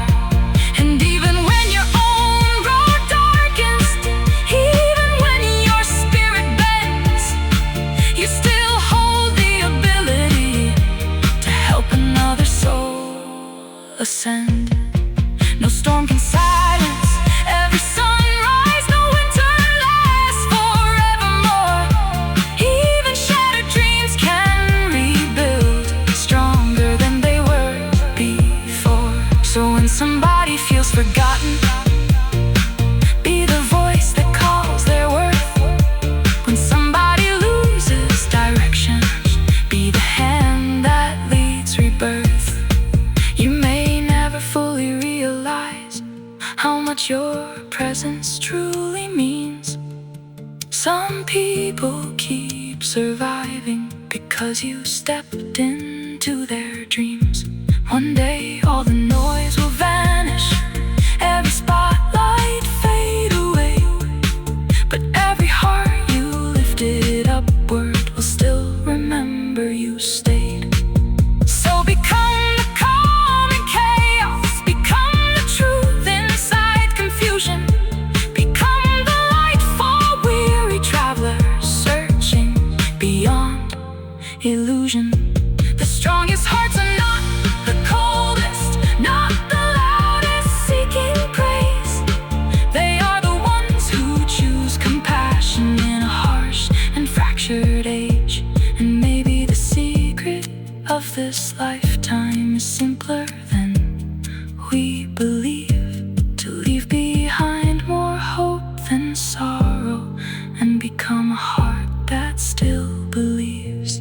And even when your own road darkens, even when your spirit bends, you still hold the ability to help another soul ascend. No storm can silence every sunrise, no winter lasts forevermore. Even shattered dreams can rebuild stronger than they were before. So when somebody feels forgotten, be the voice that calls their worth. When somebody loses direction, be the hand that leads rebirth. You may never fully realize how much your presence truly means. Some people keep surviving because you stepped into their dreams. One day all the noise will vanish, every spotlight fade away, but every heart you lifted upward will still remember you stayed. So become the calm in chaos, become the truth inside confusion, become the light for weary travelers searching beyond illusion. The strongest hearts are not the coldest, not the loudest seeking praise. They are the ones who choose compassion in a harsh and fractured age. And maybe the secret of this lifetime is simpler than we believe, to leave behind more hope than sorrow and become a heart that still believes.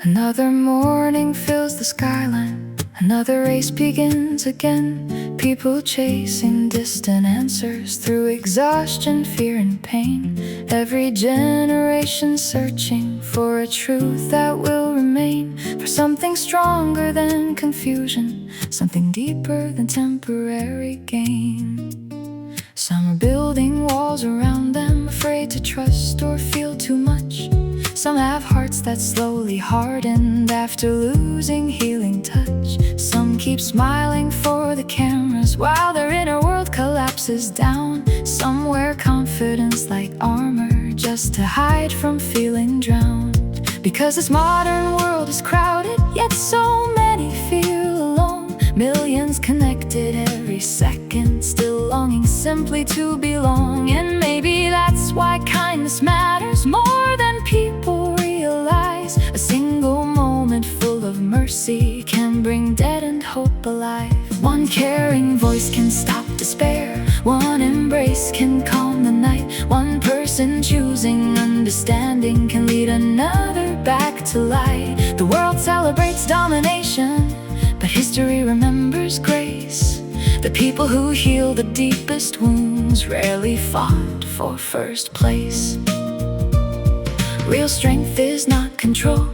Another morning fills the skyline, another race begins again. People chasing distant answers through exhaustion, fear and pain. Every generation searching for a truth that will remain, for something stronger than confusion, something deeper than temporary gain. Some are building walls around them, afraid to trust or feel too much. Some have hearts that slowly hardened after losing healing touch. Some keep smiling for the cameras while their inner world collapses down. Some wear confidence like armor just to hide from feeling drowned. Because this modern world is crowded, yet so many feel alone. Millions connected every second, still longing simply to belong. And maybe that's why kindness matters more than people realize. A single moment full of mercy can bring deadened hope alive. One caring voice can stop despair, one embrace can calm the night. One person choosing understanding can lead another back to light. The world celebrates domination, but history remembers grace. The people who heal the deepest wounds rarely fought for first place. Real strength is not control,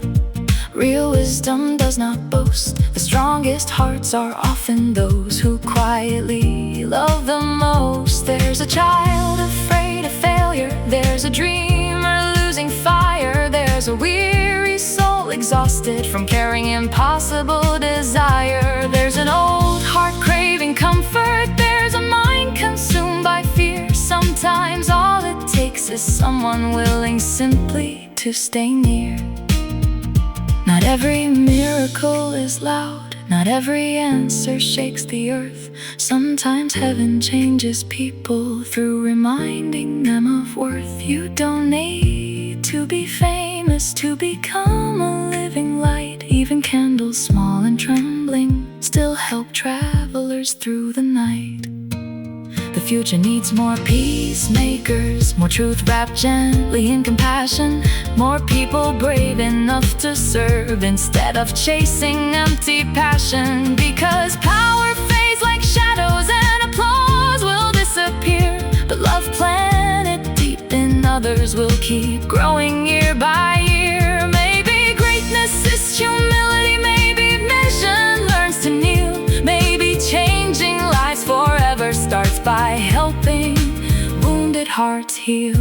real wisdom does not boast. The strongest hearts are often those who quietly love the most. There's a child afraid of failure, there's a dreamer losing fire, there's a weary soul exhausted from carrying impossible desire. There's an old heart craving comfort, there's a mind consumed by fear. Sometimes all it takes is someone willing simply to stay near. Not every miracle is loud, not every answer shakes the earth. Sometimes heaven changes people through reminding them of worth. You don't need to be famous to become a living light. Even candles small and trembling still help travelers through the night. The future needs more peacemakers, more truth wrapped gently in compassion, more people brave enough to serve instead of chasing empty passion. Because power fades like shadows and applause will disappear, but love planted deep in others will keep growing year by year. Maybe greatness is humility, maybe vision learns to kneel, maybe changing lives forever starts by helping hearts heal.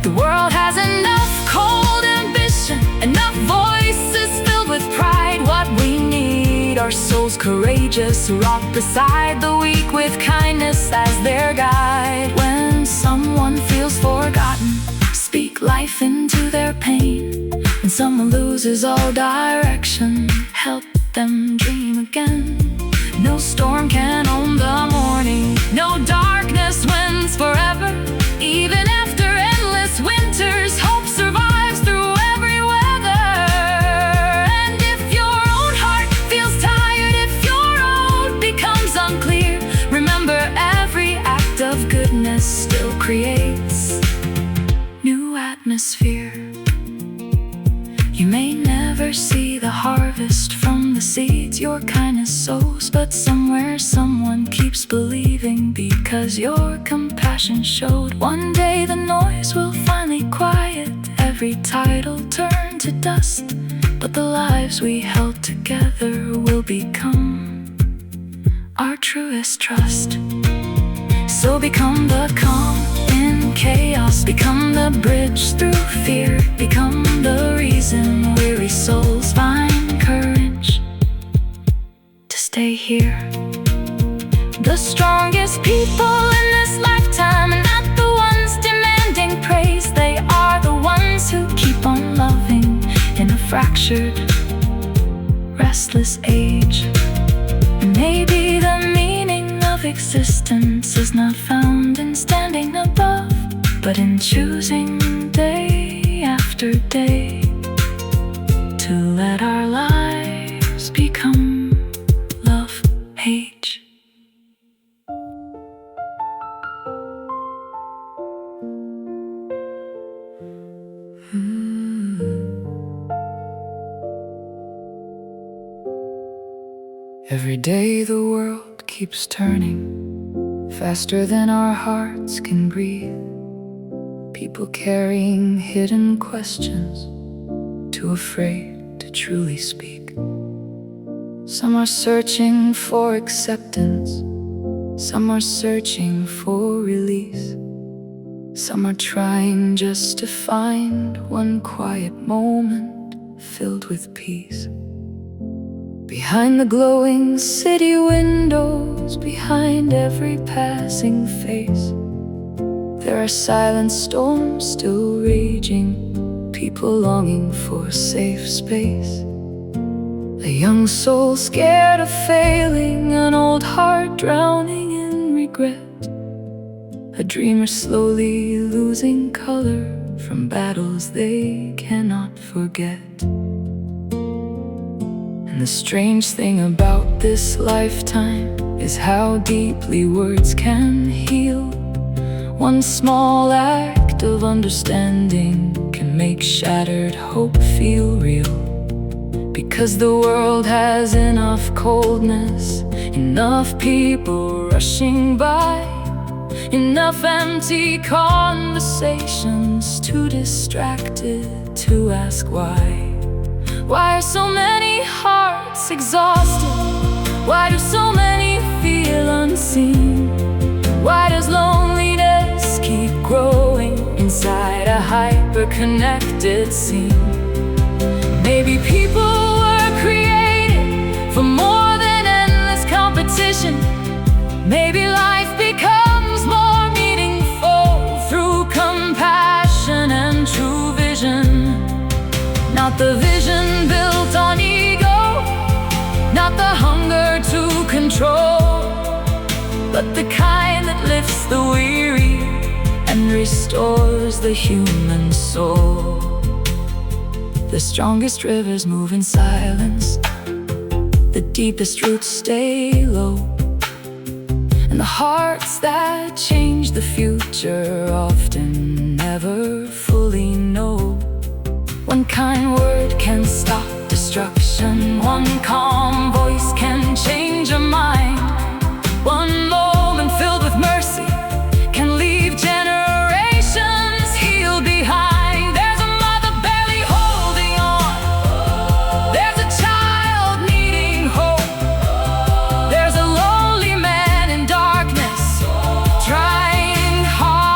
The world has enough cold ambition, enough voices filled with pride. What we need are souls courageous who rock beside the weak with kindness as their guide. When someone feels forgotten, speak life into their pain. When someone loses all direction, help them dream again. No storm can own the morning, no darkness wins forever. Even after endless winters, hope survives through every weather. And if your own heart feels tired, if your road becomes unclear, remember every act of goodness still creates new atmosphere. You may never see the harvest from the seeds your kindness sows, but somewhere someone keeps believing because your compassion showed. One day the noise will finally quiet, every title turn to dust, but the lives we held together will become our truest trust. So become the calm in chaos, become the bridge through fear, become the reason weary souls find courage to stay here. The strongest people in this lifetime are not the ones demanding praise. They are the ones who keep on loving in a fractured, restless age. Maybe the meaning of existence is not found in standing above, but in choosing day after day to let our lives become love, hate. Every day the world keeps turning faster than our hearts can breathe. People carrying hidden questions, too afraid to truly speak. Some are searching for acceptance, some are searching for release. Some are trying just to find one quiet moment filled with peace. Behind the glowing city windows, behind every passing face, there are silent storms still raging, people longing for safe space. A young soul scared of failing, an old heart drowning in regret, a dreamer slowly losing color from battles they cannot forget. And the strange thing about this lifetime is how deeply words can heal. One small act of understanding can make shattered hope feel real. Because the world has enough coldness, enough people rushing by, enough empty conversations, too distracted to ask why. Why are so many hearts exhausted? Why do so many feel unseen? Why does loneliness keep growing inside a hyper-connected scene? Maybe people were created for more than endless competition. Maybe life becomes more meaningful through compassion and true vision. Not the vision built on ego, not the hunger to control, but the kind that lifts the weary and restores the human soul. The strongest rivers move in silence, the deepest roots stay low, and the hearts that change the future often never fully know. One kind word can stop destruction, one calm voice can change a mind. One moment filled with mercy can leave generations healed behind. There's a mother barely holding on, there's a child needing hope, there's a lonely man in darkness trying hard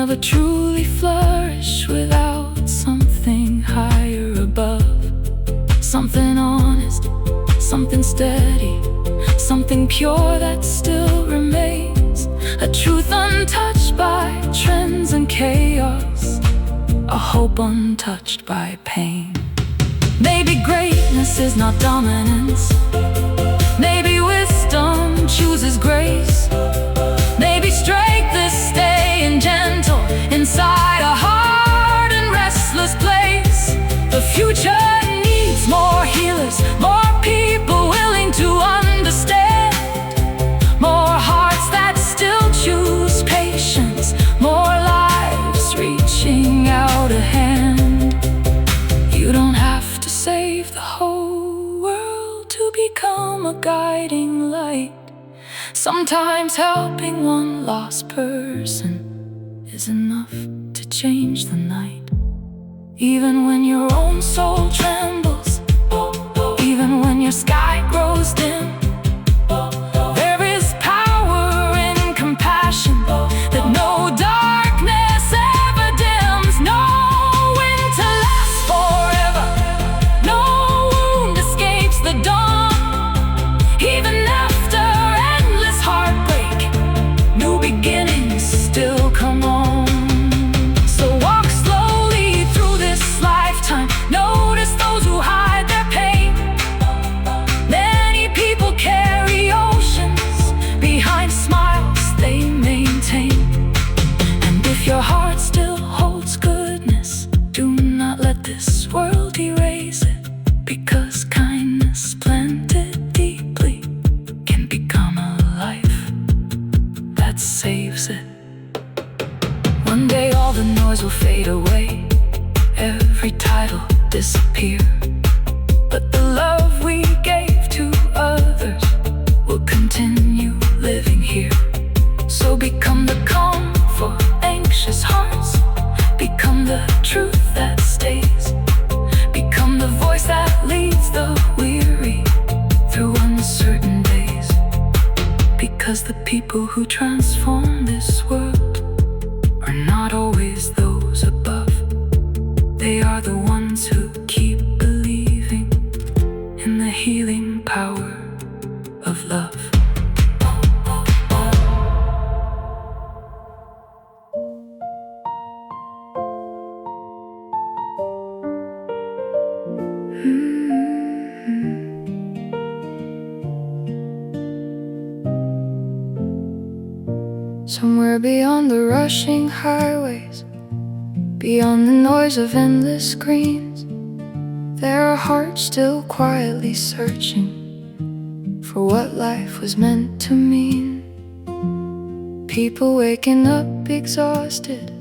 never truly flourish without something higher above. Something honest, something steady, something pure that still remains. A truth untouched by trends and chaos, a hope untouched by pain. Maybe greatness is not dominance, maybe wisdom chooses grace. Maybe strength is staying gentle inside a hard and restless place. The future needs more healers, more people willing to understand, more hearts that still choose patience, more lives reaching out a hand. You don't have to save the whole world to become a guiding light. Sometimes helping one lost person is enough to change the night. Even when your own soul trembles, even when your sky grows dim, there is power in compassion that no darkness ever dims. No winter lasts forever, no wound escapes the dawn. Even after endless heartbreak, new beginnings still come on. So walk slowly through this lifetime, notice those who hide their pain. Many people carry oceans behind smiles they maintain. And if your heart still holds goodness, do not let this world erase it, because kindness planted deeply can become a life that saves it. One day all the noise will fade away, every title disappear, but the love we gave to others will continue living here. So become the calm for anxious hearts, become the truth that stays, become the voice that leads the weary through uncertain days. Because the people who transform this world are not always those above, they are the ones who keep believing in the healing power of love. Somewhere beyond the rushing highways, beyond the noise of endless screens, there are hearts still quietly searching for what life was meant to mean. People waking up exhausted,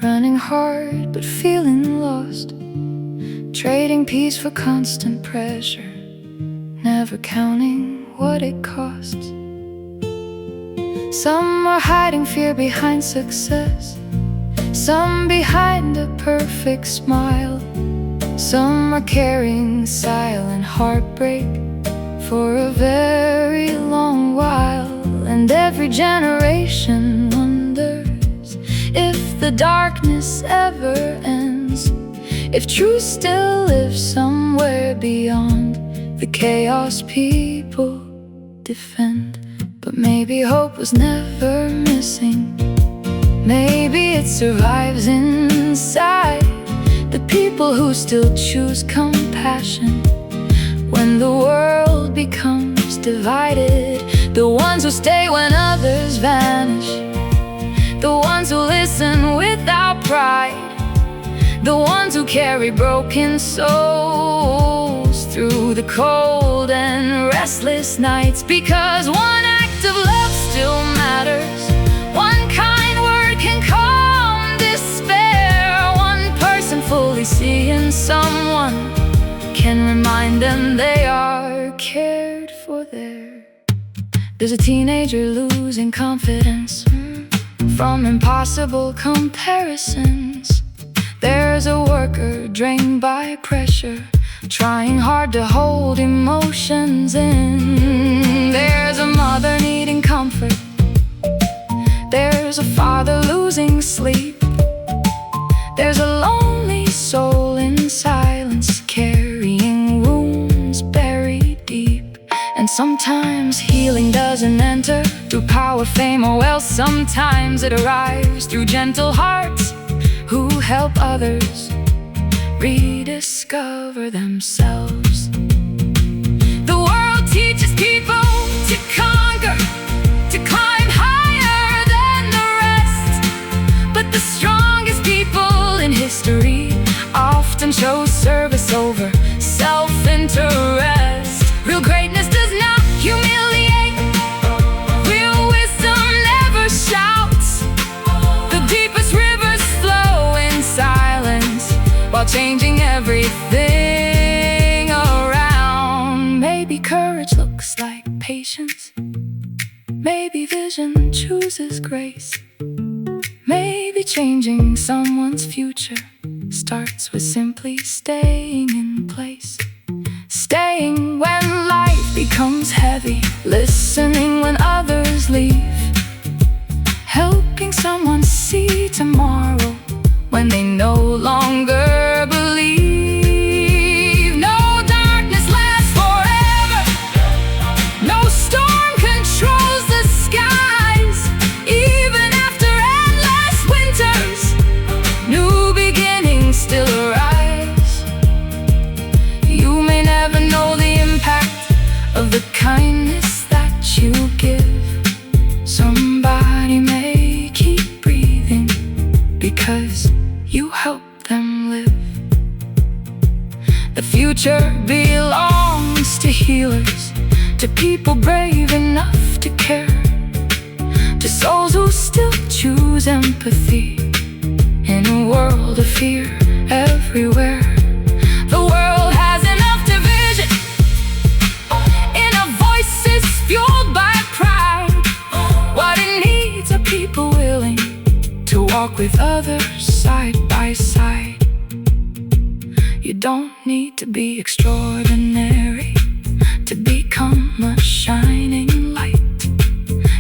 running hard but feeling lost, trading peace for constant pressure, never counting what it costs. Some are hiding fear behind success, some behind a perfect smile, some are carrying silent heartbreak for a very long while. And every generation wonders if the darkness ever ends, if truth still lives somewhere beyond the chaos people defend. But maybe hope was never missing, maybe it survives inside the people who still choose compassion when the world becomes divided. The ones who stay when others vanish, the ones who listen without pride, the ones who carry broken souls through the cold and restless nights. Because one act of love still matters, one kind word can calm despair, one person fully seeing someone can remind them they are cared for there. There's a teenager losing confidence from impossible comparisons. There's a worker drained by pressure, trying hard to hold emotions in. There's a mother needing comfort, there's There's a father losing sleep. There's a lonely soul in silence, carrying wounds buried deep. And sometimes healing doesn't enter through power, fame, or wealth. Sometimes it arrives through gentle hearts who help others rediscover themselves. The world teaches people to conquer, to climb higher than the rest. But the strongest people in history often chose service over self-interest. Real greatness does not humiliate. Real wisdom never shouts. The deepest rivers flow in silence while changing everything around. Maybe courage looks like patience. Maybe vision chooses grace. Maybe changing someone's future starts with simply staying in place. Staying when life becomes heavy, listening when others leave, helping someone see tomorrow when they no longer believe. No darkness lasts forever. No storm controls the skies. Even after endless winters, new beginnings still arise. You may never know the impact of the kindness that you give. Somebody may keep breathing because you help them live. The future belongs to healers, to people brave enough to care, to souls who still choose empathy in a world of fear everywhere. The world has enough division, enough voices fueled by pride. What it needs are people willing to walk with others side by side. You don't need to be extraordinary to become a shining light.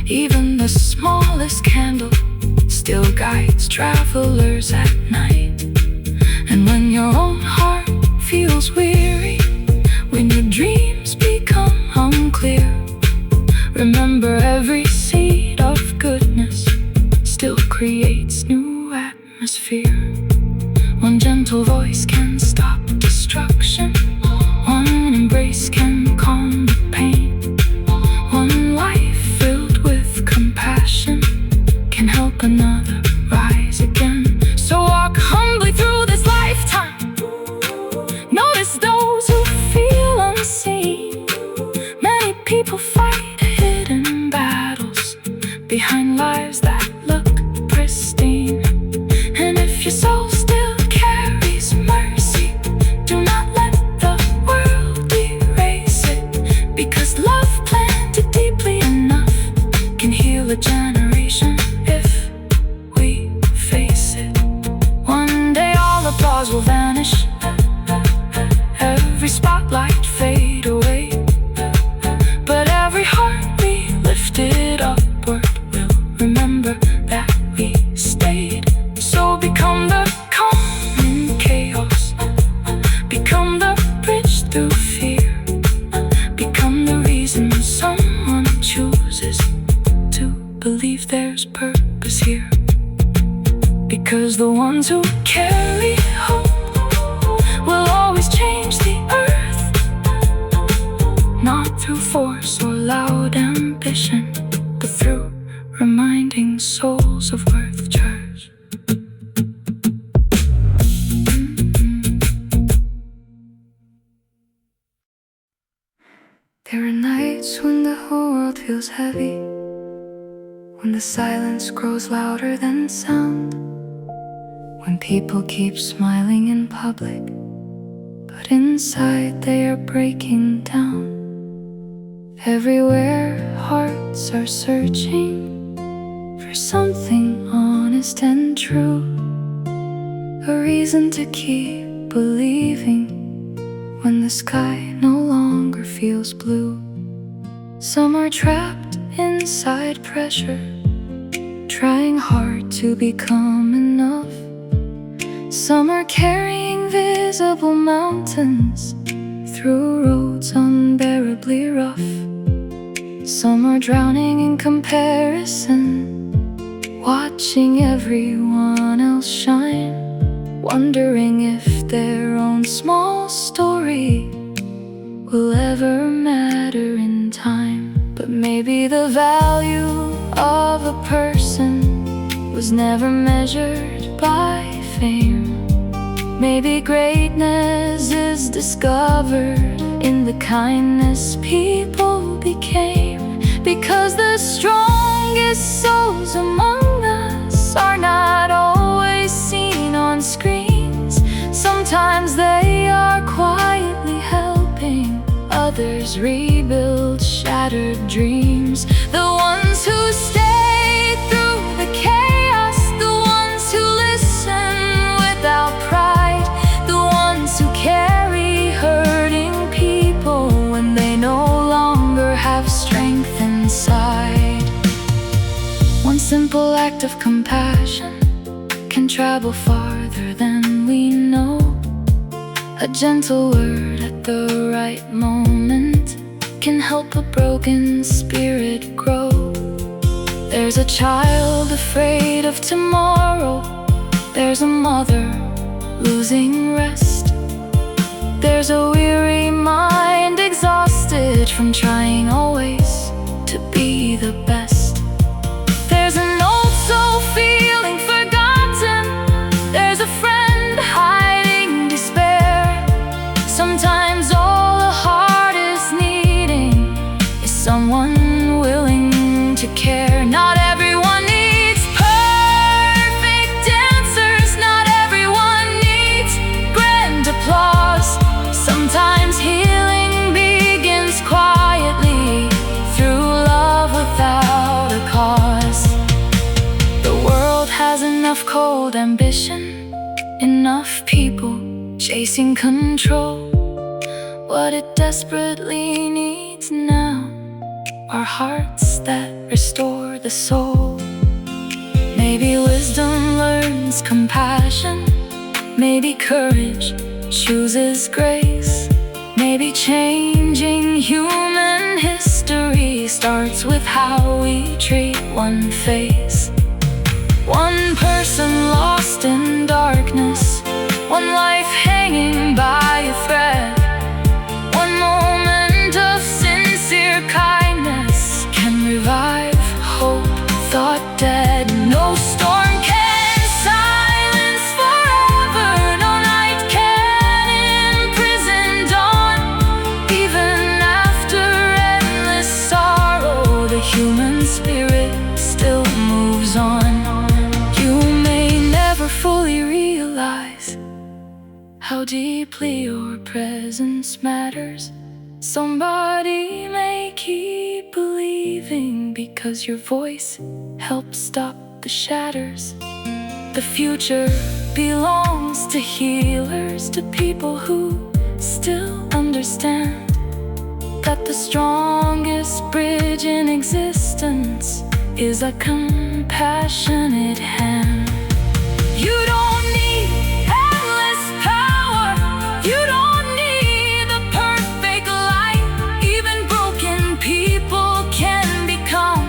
Even the smallest candle still guides travelers at night. And when your own heart feels weary, when your dreams become unclear, remember every seed of goodness still creates new atmosphere. One gentle voice can stop destruction. One embrace can calm the pain. One life filled with compassion can help another rise again. So walk humbly through this lifetime. Notice those who feel unseen. Many people fight hidden battles behind lives that look pristine. And if your soul still carries mercy, do not let the world erase it. Because love planted deeply enough can heal a generation if we face it. One day all applause will vanish, every spotlight fade away, but every heart we lifted upward will remember that we stayed. So become the calm in chaos, become the bridge through fear, become the reason someone chooses to believe there's purpose here. Because the ones who carry hope will always change the earth, not through force or loud ambition, but through reminding souls of worth. Church. There are nights when the whole world feels heavy, when the silence grows louder than sound, when people keep smiling in public, but inside they are breaking down. Everywhere hearts are searching for something honest and true, a reason to keep believing when the sky no longer feels blue. Some are trapped inside pressure, trying hard to become enough. Some are carrying visible mountains through roads unbearably rough. Some are drowning in comparison, watching everyone else shine, wondering if their own small story will ever matter in time. But maybe the value of a person was never measured by fame. Maybe greatness is discovered in the kindness people became. Because the strongest souls among us are not always seen on screens. Sometimes they are quietly helping others rebuild shattered dreams. The ones who stay through the chaos, the ones who listen without pride, the ones who carry hurting people when they no longer have strength inside. One simple act of compassion can travel farther than we know. A gentle word at the right moment can help a broken spirit grow. There's a child afraid of tomorrow. There's a mother losing rest. There's a weary mind exhausted from trying always to be the best. There's an old soul feeling forgotten. There's a friend hiding despair. Sometimes all a heart is needing is someone willing to care. Not everyone needs perfect answers. Not everyone needs grand applause. Sometimes healing begins quietly through love without a cause. The world has enough cold ambition, enough people chasing control. What it desperately needs now are hearts that restore the soul. Maybe wisdom learns compassion. Maybe courage chooses grace. Maybe changing human history starts with how we treat one face. One person lost in darkness, one life hanging by a thread. One moment of sincere kindness can revive hope thought dead. No storm can silence forever. No night can imprison dawn. Even after endless sorrow, the human spirit still moves on. You may never fully realize how deeply your presence matters. Somebody may keep believing because your voice helps stop the shatters. The future belongs to healers, to people who still understand that the strongest bridge in existence is a compassionate hand. You don't need endless power. You don't need the perfect light. Even broken people can become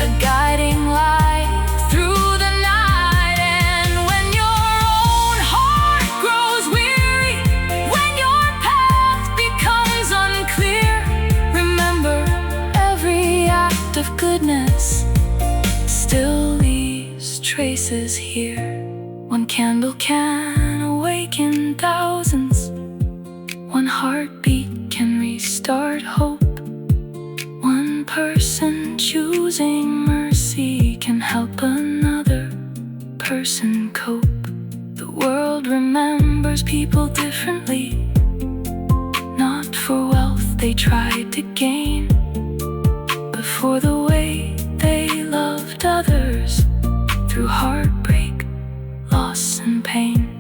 a guiding light through the night. And when your own heart grows weary, when your path becomes unclear, remember every act of goodness still leaves traces here. One candle can awaken thousands. One heartbeat can restart hope. One person choosing mercy can help another person cope. The world remembers people differently, not for wealth they tried to gain, but for the way they loved others through heartbreak, loss and pain.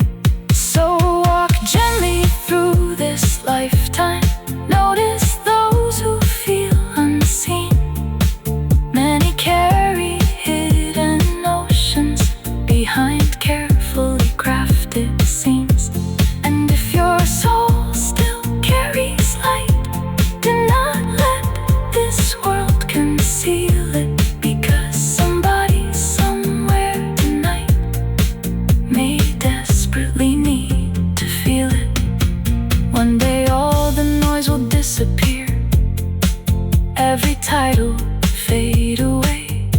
So walk gently through this lifetime. Notice those who feel unseen. Many carry hidden it seems. And if your soul still carries light, do not let this world conceal it, because somebody somewhere tonight may desperately need to feel it. One day all the noise will disappear, every title fade away,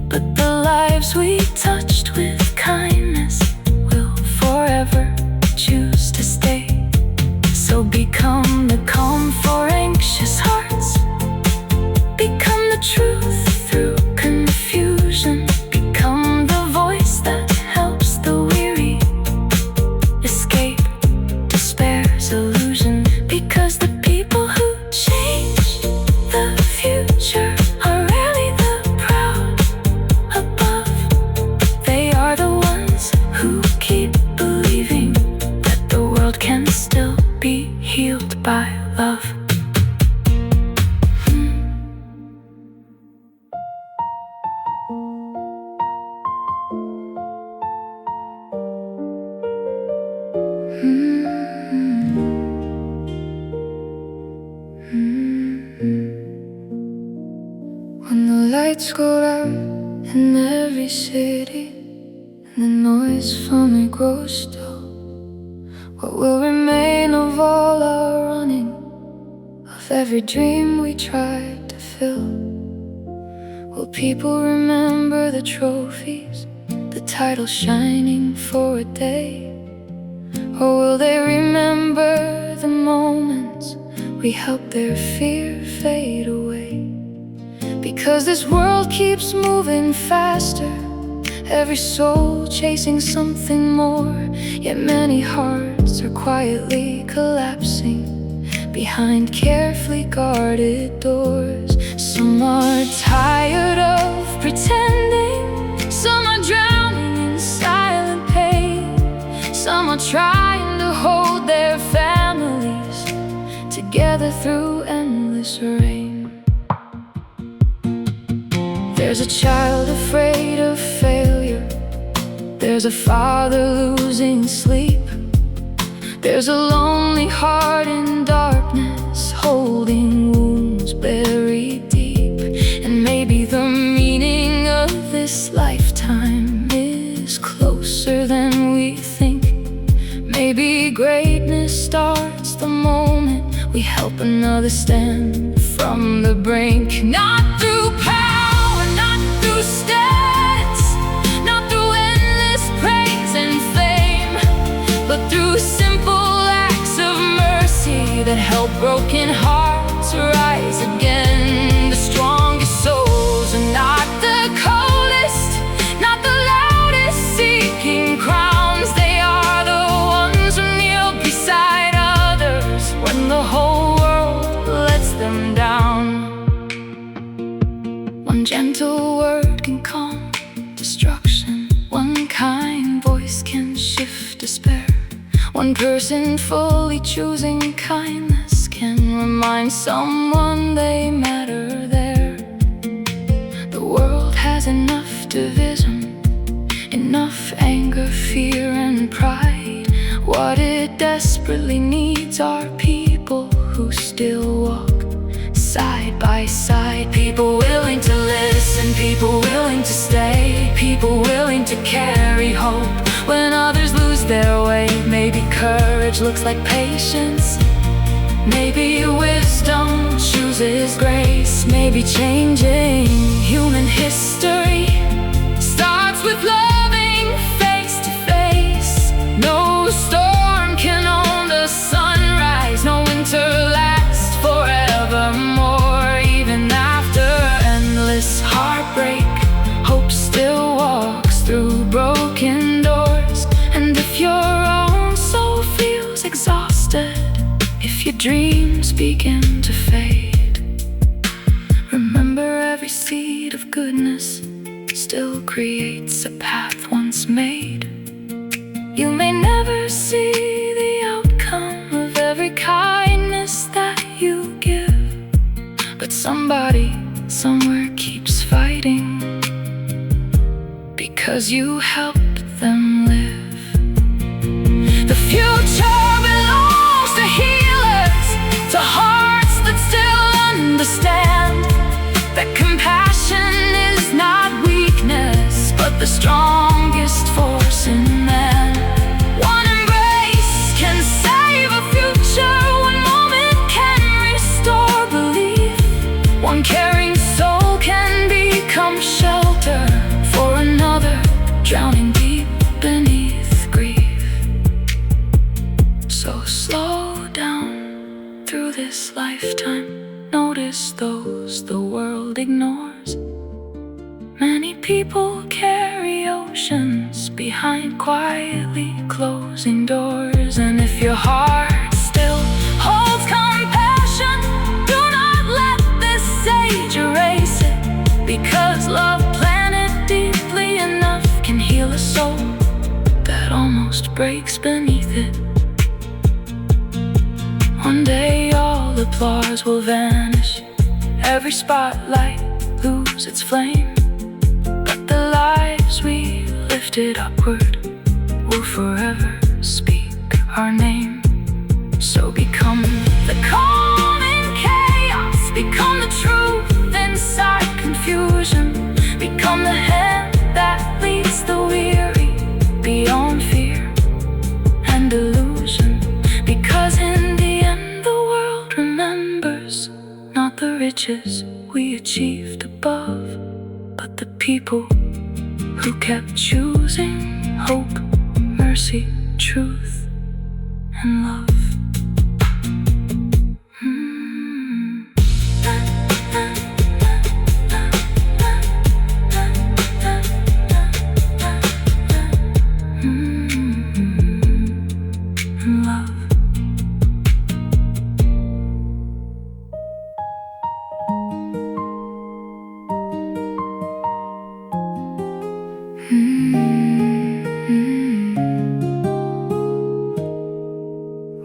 but the lives we touched with kindness will forever choose to stay. So become the calm for anxious hearts, become the truth through confusion, become the voice that helps the weary escape despair's illusion. Because the people who change the future are rarely the proud above. They are the ones who keep believing that the world can still be healed by love. When the lights go out in every city and the noise finally grows still, what will remain of all our running, of every dream we tried to fill? Will people remember the trophies, the titles shining for a day? Or will they remember the moments we helped their fear fade away? Because this world keeps moving faster, every soul chasing something more, yet many hearts are quietly collapsing behind carefully guarded doors. Some are tired of pretending, some are drowning in silent pain, some are trying to hold their families together through endless rain. There's a child afraid of failure, there's a father losing sleep, there's a lonely heart in darkness holding wounds buried deep. And maybe the meaning of this lifetime is closer than we think. Maybe greatness starts the moment we help another stand from the brink. Not through power, not through stats, not through endless praise and fame, but through simple acts of mercy that help broken hearts rise again. The strongest souls are not the coldest, not the loudest seeking crowns. They are the ones who kneel beside others when the whole world lets them down. One gentle word can calm destruction, one kind voice can shift despair, one person fully choosing kindness can remind someone they matter there. The world has enough division, enough anger, fear and pride. What it desperately needs are people who still walk side by side. People willing to listen, people willing to stay, people willing to carry hope when others lose their way. Maybe courage looks like patience, maybe wisdom chooses grace. Maybe changing human history starts with loving face to face. No storm can own the sunrise, no winter lasts forevermore. Even after endless heartbreak, hope still walks through broken doors. And if your own soul feels exhausted, if your dreams begin to fade, remember every seed of goodness still creates a path once made. You may never see the outcome of every kindness that you give, but somebody somewhere keeps fighting because you helped them live. those the world ignores. Many people carry oceans behind quietly closing doors. And if your heart still holds compassion, do not let this sage erase it, because love planted deeply enough can heal a soul that almost breaks beneath it. One day all applause will vanish, every spotlight lose its flame, but the lives we lifted upward will forever speak our name. So become the calm in chaos, become the truth inside confusion, become the hand that leads the weary beyond fear and illusion. Because in the end the world remembers not the riches we achieved above, but the people who kept choosing hope, mercy, truth, and love.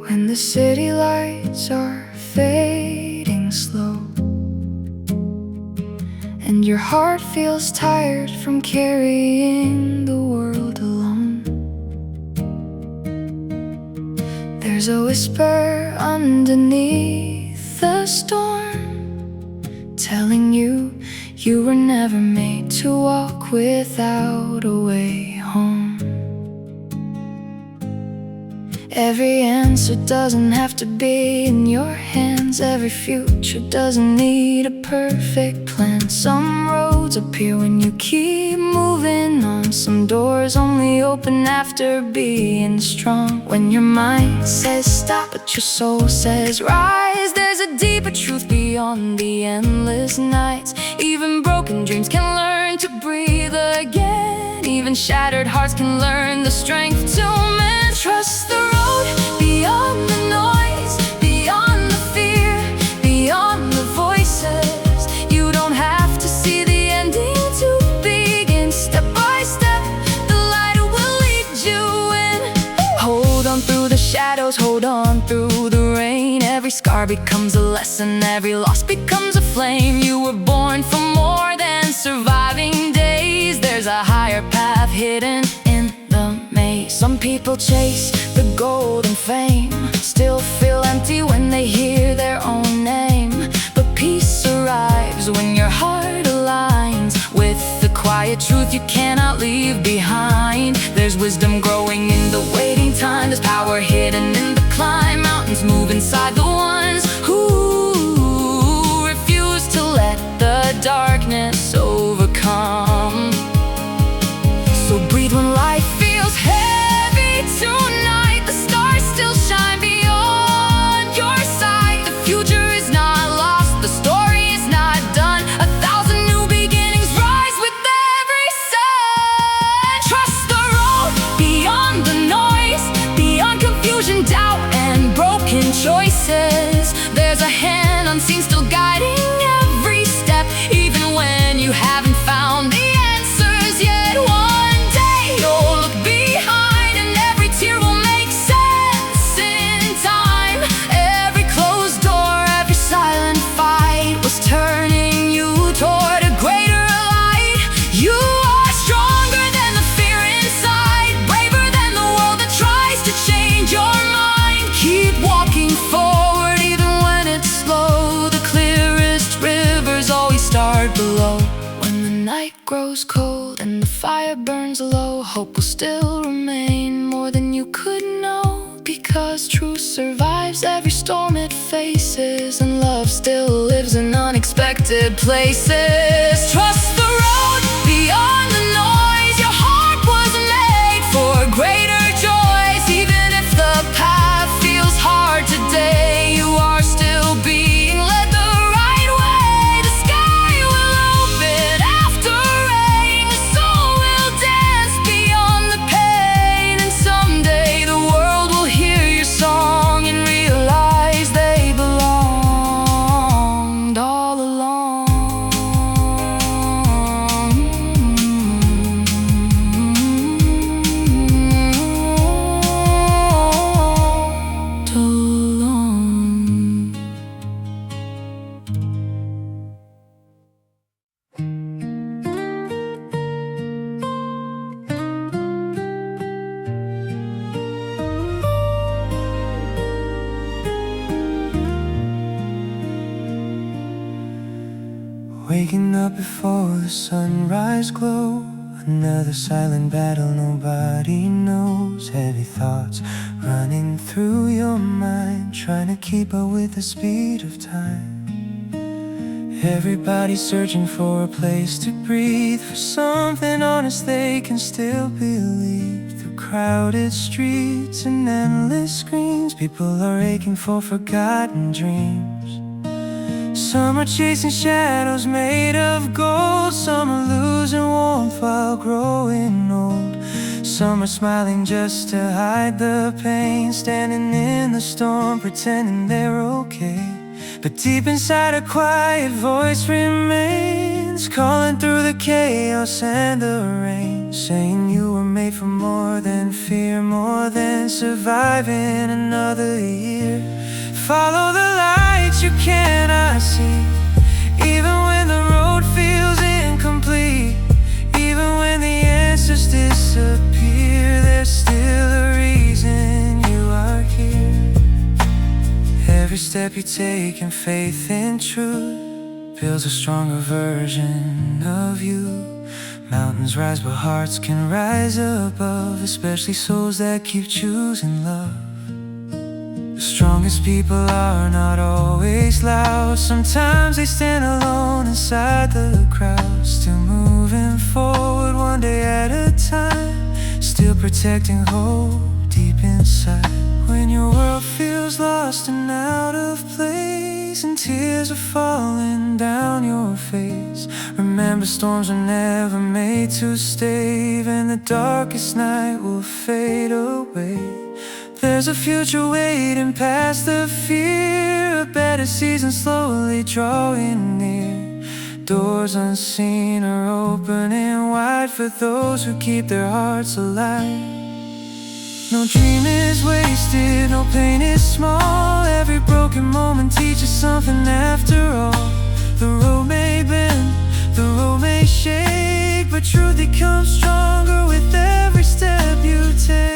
When the city lights are fading slow, and your heart feels tired from carrying the world alone, there's a whisper underneath the storm, telling you you were never made to walk without a way home. Every answer doesn't have to be in your hands. Every future doesn't need a perfect plan. Some roads appear when you keep moving on. Some doors only open after being strong. When your mind says stop but your soul says rise, there's a deeper truth beyond the endless nights. Even broken dreams can learn to breathe again. Even shattered hearts can learn the strength to mend. Trust the road beyond the noise, beyond the fear, beyond the voices. You don't have to see the ending to begin. Step by step, the light will lead you in. Hold on through the shadows, hold on through the rain. Every scar becomes a lesson, every loss becomes a flame. You were born for more than surviving days. There's a higher path hidden in the maze. Some people chase the gold and fame, still feel empty when they hear their own name. But peace arrives when your heart aligns with the quiet truth you cannot leave behind. There's wisdom growing in the waiting time. There's power hidden in the climb. Mountains move inside the ones who refuse to let the darkness overcome. So breathe when life feels heavy tonight. The stars still shine beyond your sight. The future is not lost, the story is not done. 1,000 new beginnings rise with every sun. Trust the road beyond the noise, beyond confusion, doubt, and broken choices. There's a hand unseen still guiding every step, even when you haven't found the answers yet. One day you'll look behind and every tear will make sense in time. Every closed door, every silent fight was turning you toward a greater light. You are stronger than the fear inside, braver than the world that tries to change your mind. Keep walking forward even when it's slow. The clearest rivers always start below. When the night grows cold and the fire burns low, hope will still remain more than you could know. Because truth survives every storm it faces, and love still lives in unexpected places. Trust the road beyond the noise. Your heart was made for greater joys. Even if the path feels hard today, you are still being led the right way. up before the sunrise glow. Another silent battle nobody knows. Heavy thoughts running through your mind, trying to keep up with the speed of time. Everybody's searching for a place to breathe, for something honest they can still believe. Through crowded streets and endless screens, people are aching for forgotten dreams. Some are chasing shadows made of gold, some are losing warmth while growing old. Some are smiling just to hide the pain, standing in the storm pretending they're okay. But deep inside a quiet voice remains, calling through the chaos and the rain, saying you were made for more than fear, more than surviving another year. Follow the lights you cannot see, even when the road feels incomplete. Even when the answers disappear, there's still a reason you are here. Every step you take in faith and truth builds a stronger version of you. Mountains rise but hearts can rise above, especially souls that keep choosing love. The strongest people are not always loud. Sometimes they stand alone inside the crowd, still moving forward one day at a time, still protecting hope deep inside. When your world feels lost and out of place, and tears are falling down your face, remember storms are never made to stay, and the darkest night will fade away. There's a future waiting past the fear, a better season slowly drawing near. Doors unseen are opening wide for those who keep their hearts alive. No dream is wasted, no pain is small. Every broken moment teaches something after all. The road may bend, the road may shake, but truth becomes stronger with every step you take.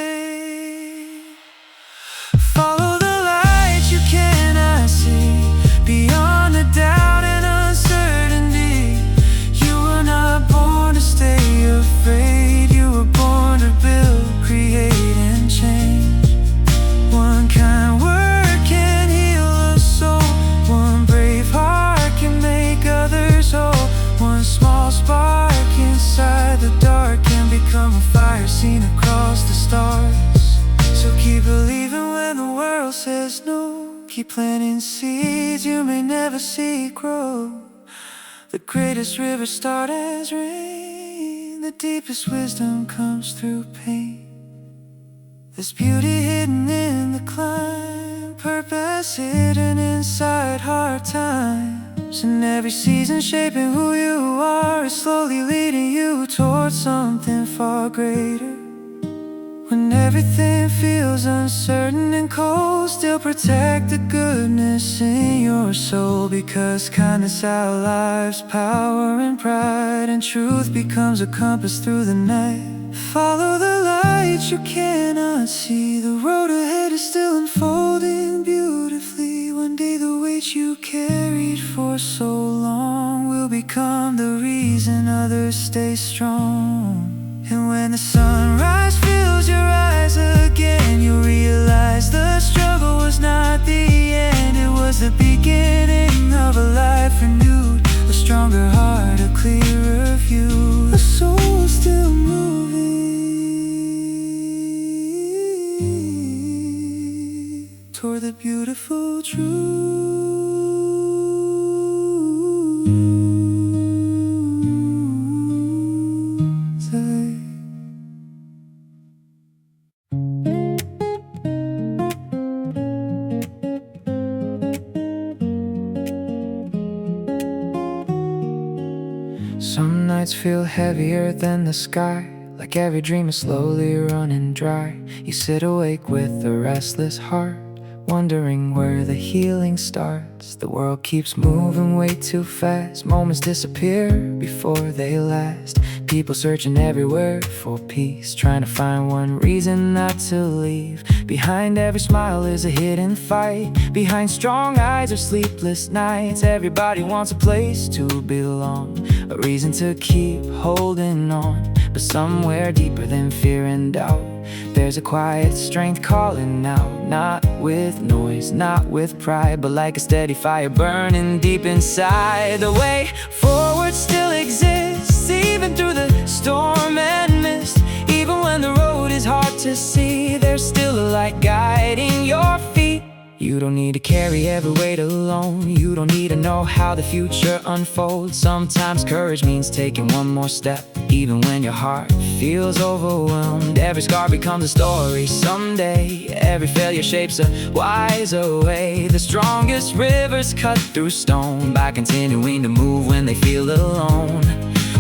Follow the light you cannot see, beyond the doubt and uncertainty. You were not born to stay afraid, you were born to build, create and change. One kind word can heal a soul, one brave heart can make others whole. One small spark inside the dark can become a fire seen across the stars. So keep believing when the world says no, keep planting seeds you may never see grow. The greatest rivers start as rain, the deepest wisdom comes through pain. There's beauty hidden in the climb, purpose hidden inside hard times, and every season shaping who you are is slowly leading you towards something far greater. When everything feels uncertain and cold, still protect the goodness in your soul, because kindness outlives power and pride, and truth becomes a compass through the night. Follow the light you cannot see, the road ahead is still unfolding beautifully. One day the weight you carried for so long will become the reason others stay strong. And when the sunrise fills your eyes again, you'll realize the struggle was not the end, it was the beginning of a life renewed. A stronger heart, a clearer view, a soul still moving toward the beautiful truth. Some nights feel heavier than the sky, like every dream is slowly running dry. You sit awake with a restless heart, wondering where the healing starts. The world keeps moving way too fast, moments disappear before they last. People searching everywhere for peace, trying to find one reason not to leave. Behind every smile is a hidden fight. Behind strong eyes are sleepless nights. Everybody wants a place to belong, a reason to keep holding on. But somewhere deeper than fear and doubt, there's a quiet strength calling out. Not with noise, not with pride, but like a steady fire burning deep inside. The way forward still exists, even through the storm and mist. Even when the road is hard to see, there's still a light guiding your feet. You don't need to carry every weight alone. You don't need to know how the future unfolds. Sometimes courage means taking one more step, even when your heart feels overwhelmed. Every scar becomes a story someday. Every failure shapes a wiser way. The strongest rivers cut through stone by continuing to move when they feel alone.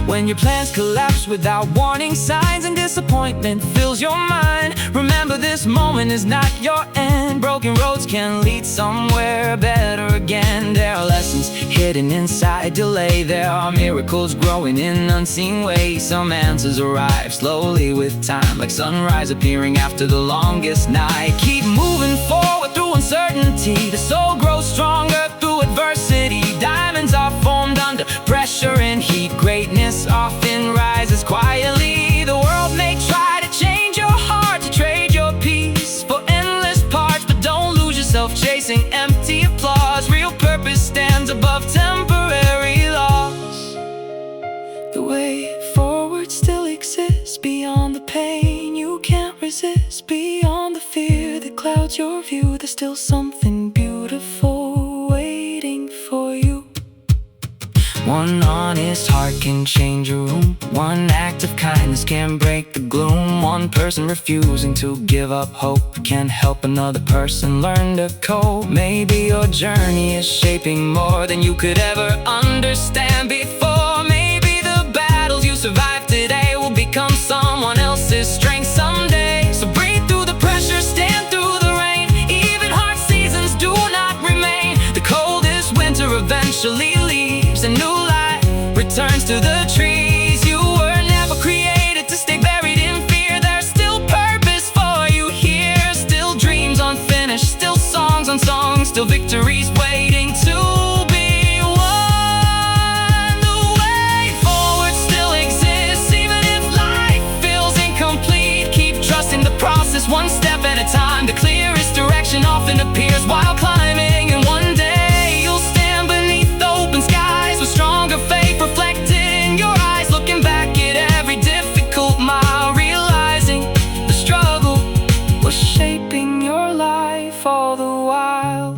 When your plans collapse without warning signs and disappointment fills your mind, remember this moment is not your end. Broken roads can lead somewhere better again. There are lessons hidden inside delay. There are miracles growing in unseen ways. Some answers arrive slowly with time, like sunrise appearing after the longest night. Keep moving forward through uncertainty. The soul grows stronger through adversity. Diamonds are formed under pressure and heat. Greatness often rises quietly. The world may try to change your heart, to trade your peace for endless parts, but don't lose yourself chasing empty applause. Real purpose stands above temporary loss. The way forward still exists beyond the pain you can't resist. Beyond the fear that clouds your view, there's still something beautiful waiting for you. One honest heart can change a room. One act of kindness can break the gloom. One person refusing to give up hope can help another person learn to cope. Maybe your journey is shaping more than you could ever understand before. Maybe the battles you survive today will become someone else's strength someday. So breathe through the pressure, stand through the rain. Even hard seasons do not remain. The coldest winter eventually leaves. A new light returns to the trees. You were never created to stay buried in fear. There's still purpose for you here. Still dreams unfinished, still songs unsung, still victories waiting to be won. The way forward still exists, even if life feels incomplete. Keep trusting the process, one step at a time. The clearest direction often appears while climbing, and one day you'll stand beneath the open skies with stronger faith reflected in your eyes. Looking back at every difficult mile, realizing the struggle was shaping your life all the while.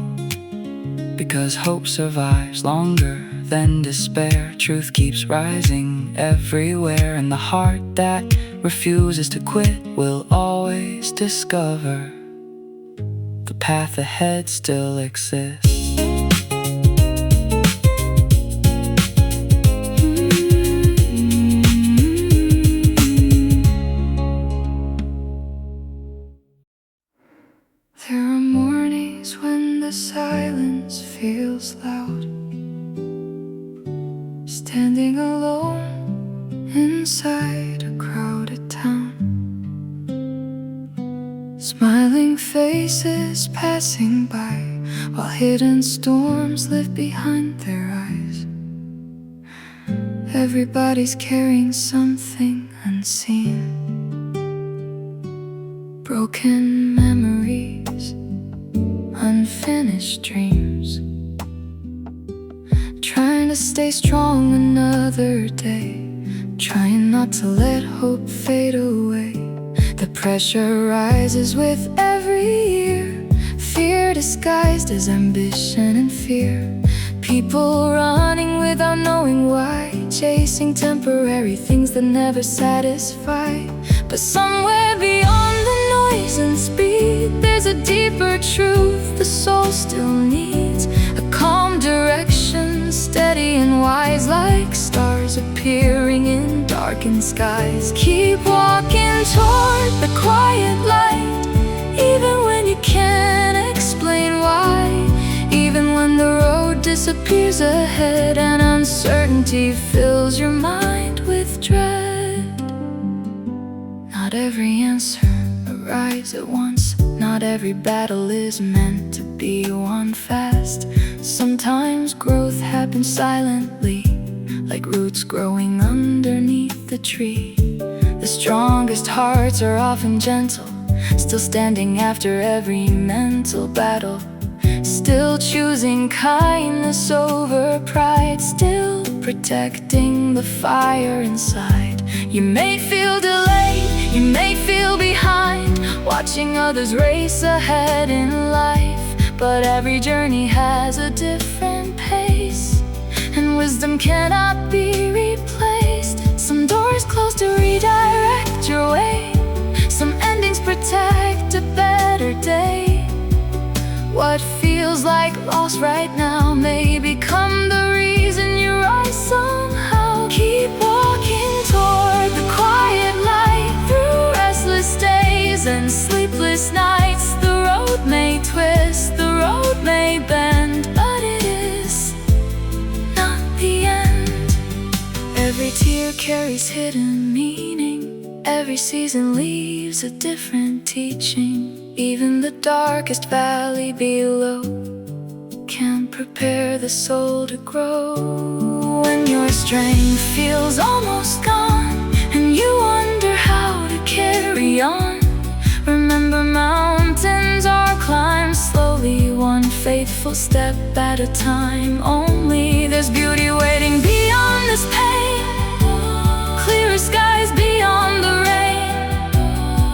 Because hope survives longer than despair. Truth keeps rising everywhere, and the heart that refuses to quit will always discover the path ahead still exists. There are mornings when the silence feels loud, standing alone inside a crowded town. Smiling faces passing by, while hidden storms live behind their eyes. Everybody's carrying something unseen. Broken memories, unfinished dreams. Trying to stay strong another day, trying not to let hope fade away. The pressure rises with every year, fear disguised as ambition and fear. People running without knowing why, chasing temporary things that never satisfy. But somewhere beyond the noise and speed, there's a deeper truth the soul still needs. A calm direction, steady and wise, like stars appearing in darkened skies. Keep walking toward the quiet light, even when you can't explain why. Even when the road disappears ahead and uncertainty fills your mind with dread. Not every answer arrives at once. Not every battle is meant to be won fast. Sometimes growth happens silently, like roots growing underneath the tree. The strongest hearts are often gentle, still standing after every mental battle, still choosing kindness over pride, still protecting the fire inside. You may feel delayed, you may feel behind, watching others race ahead in life. But every journey has a different pace, and wisdom cannot be replaced. Some doors close to redirect your way, some endings protect a better day. What feels like loss right now may become the reason you rise somehow. Keep walking toward the quiet light, through restless days and sleepless nights. The road may twist, the road may bend, but it is not the end. Every tear carries hidden meaning, every season leaves a different teaching. Even the darkest valley below can prepare the soul to grow. When your strength feels almost gone and you wonder how to carry on, remember mountains are climbed slowly, one faithful step at a time. Only there's beauty waiting beyond this pain, clearer skies beyond the rain.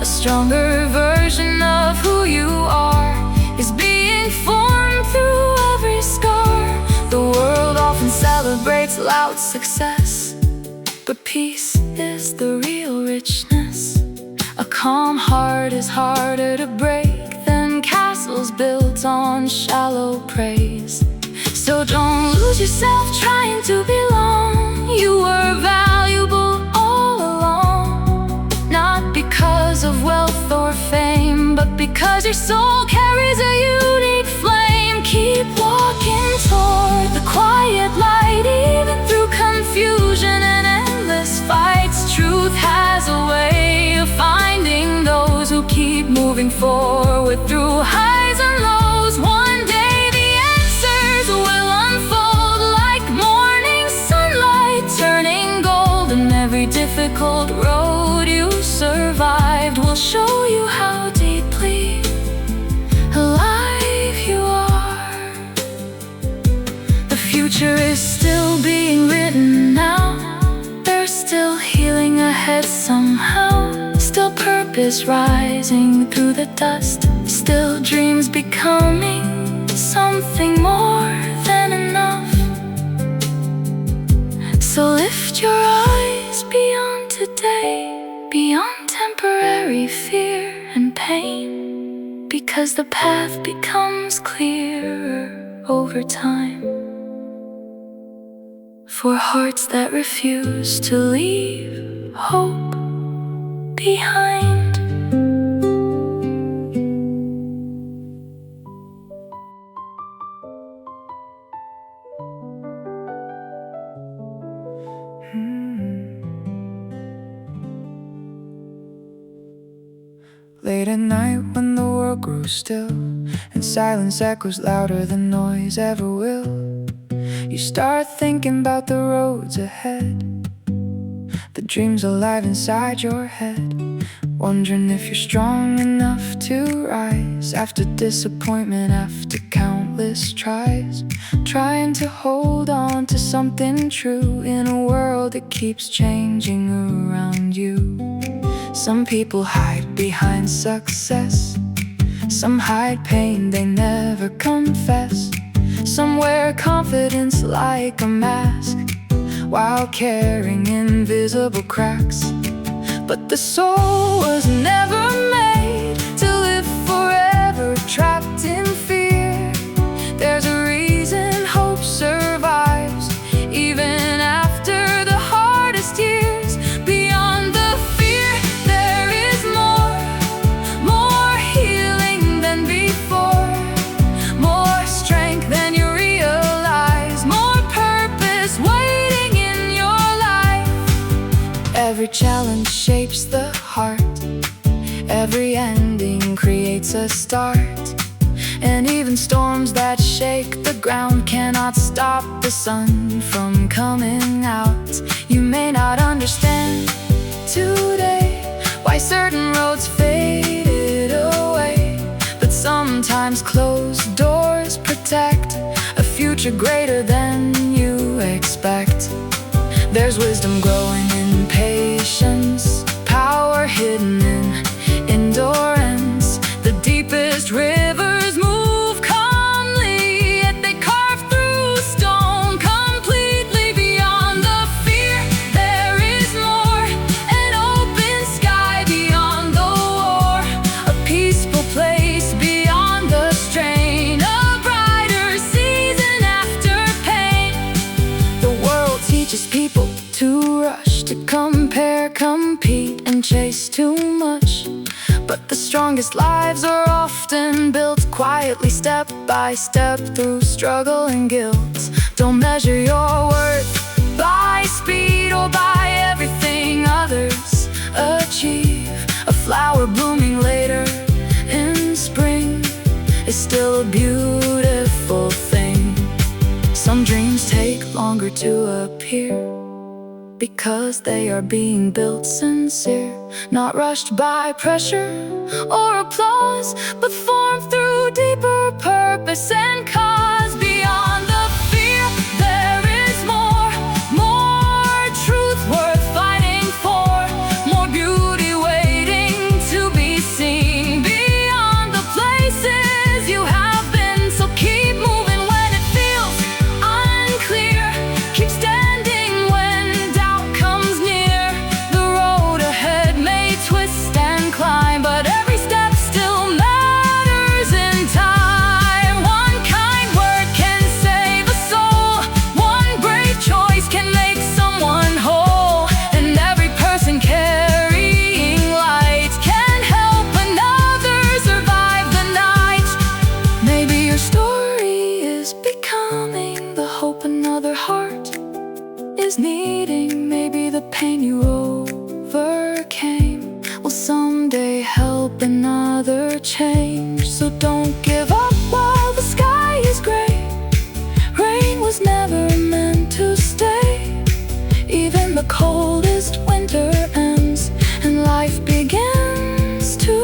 A stronger version of who you are is being formed through every scar. The world often celebrates loud success, but peace is the real richness. A calm heart is harder to break than castles built on shallow praise. So don't lose yourself trying to belong. You were valuable all along, not because of wealth or fame, but because your soul carries a unique flame. Keep walking toward the quiet light, even through confusion and endless fights. Truth has a way of finding those who keep moving forward through highs and lows. One day the answers will unfold like morning sunlight, turning gold. And every difficult road you survived will show you how deeply alive you are. The future is still being written now, there's still healing ahead somehow, still purpose rising through the dust, still dreams becoming something more than enough. So lift your eyes beyond today, beyond temporary fear and pain, because the path becomes clearer over time for hearts that refuse to leave hope behind. Late at night when the world grows still and silence echoes louder than noise ever will, you start thinking about the roads ahead, the dreams alive inside your head, wondering if you're strong enough to rise after disappointment, after countless tries, trying to hold on to something true in a world that keeps changing around you. Some people hide behind success, some hide pain they never confess, some wear confidence like a mask while carrying invisible cracks. But the soul was never made to live forever trapped in fear. There's a reason hope survives even after the hardest years. Beyond the fear there is more healing than before, more strength than you realize, more purpose waiting in your life. Every challenge shapes the heart, Every ending creates a start, and even storms that shake the ground cannot stop the sun from coming out. You may not understand today why certain roads faded away, but sometimes closed doors protect a future greater than you expect. There's wisdom growing in patience, power hidden in endurance. The deepest rivers move calmly, yet they carve through stone completely. Beyond the fear, there is more. An open sky beyond the war, a peaceful place beyond the strain, a brighter season after pain. The world teaches people to rush, to compare, compete, and chase too much. But the strongest lives are often built quietly, step by step, through struggle and guilt. Don't measure your worth by speed or by everything others achieve. A flower blooming later in spring is still a beautiful thing. Some dreams take longer to appear, because they are being built sincere, not rushed by pressure or applause, but formed through deeper purpose and cause. Beyond the fear, there is more, more truth worth fighting for, more beauty waiting to be seen beyond the places you have been. So keep moving when it feels unclear, keep standing when doubt comes near. The road ahead may twist and climb, but every step still matters in time. One kind word can save a soul, one brave choice can make someone whole, and every person carrying light can help another survive the night. Maybe your story is becoming the hope another heart is needing. Maybe the pain you overcame will someday help another change. So don't give up while the sky is gray. Rain was never meant to stay. Even the coldest winter ends, and life begins to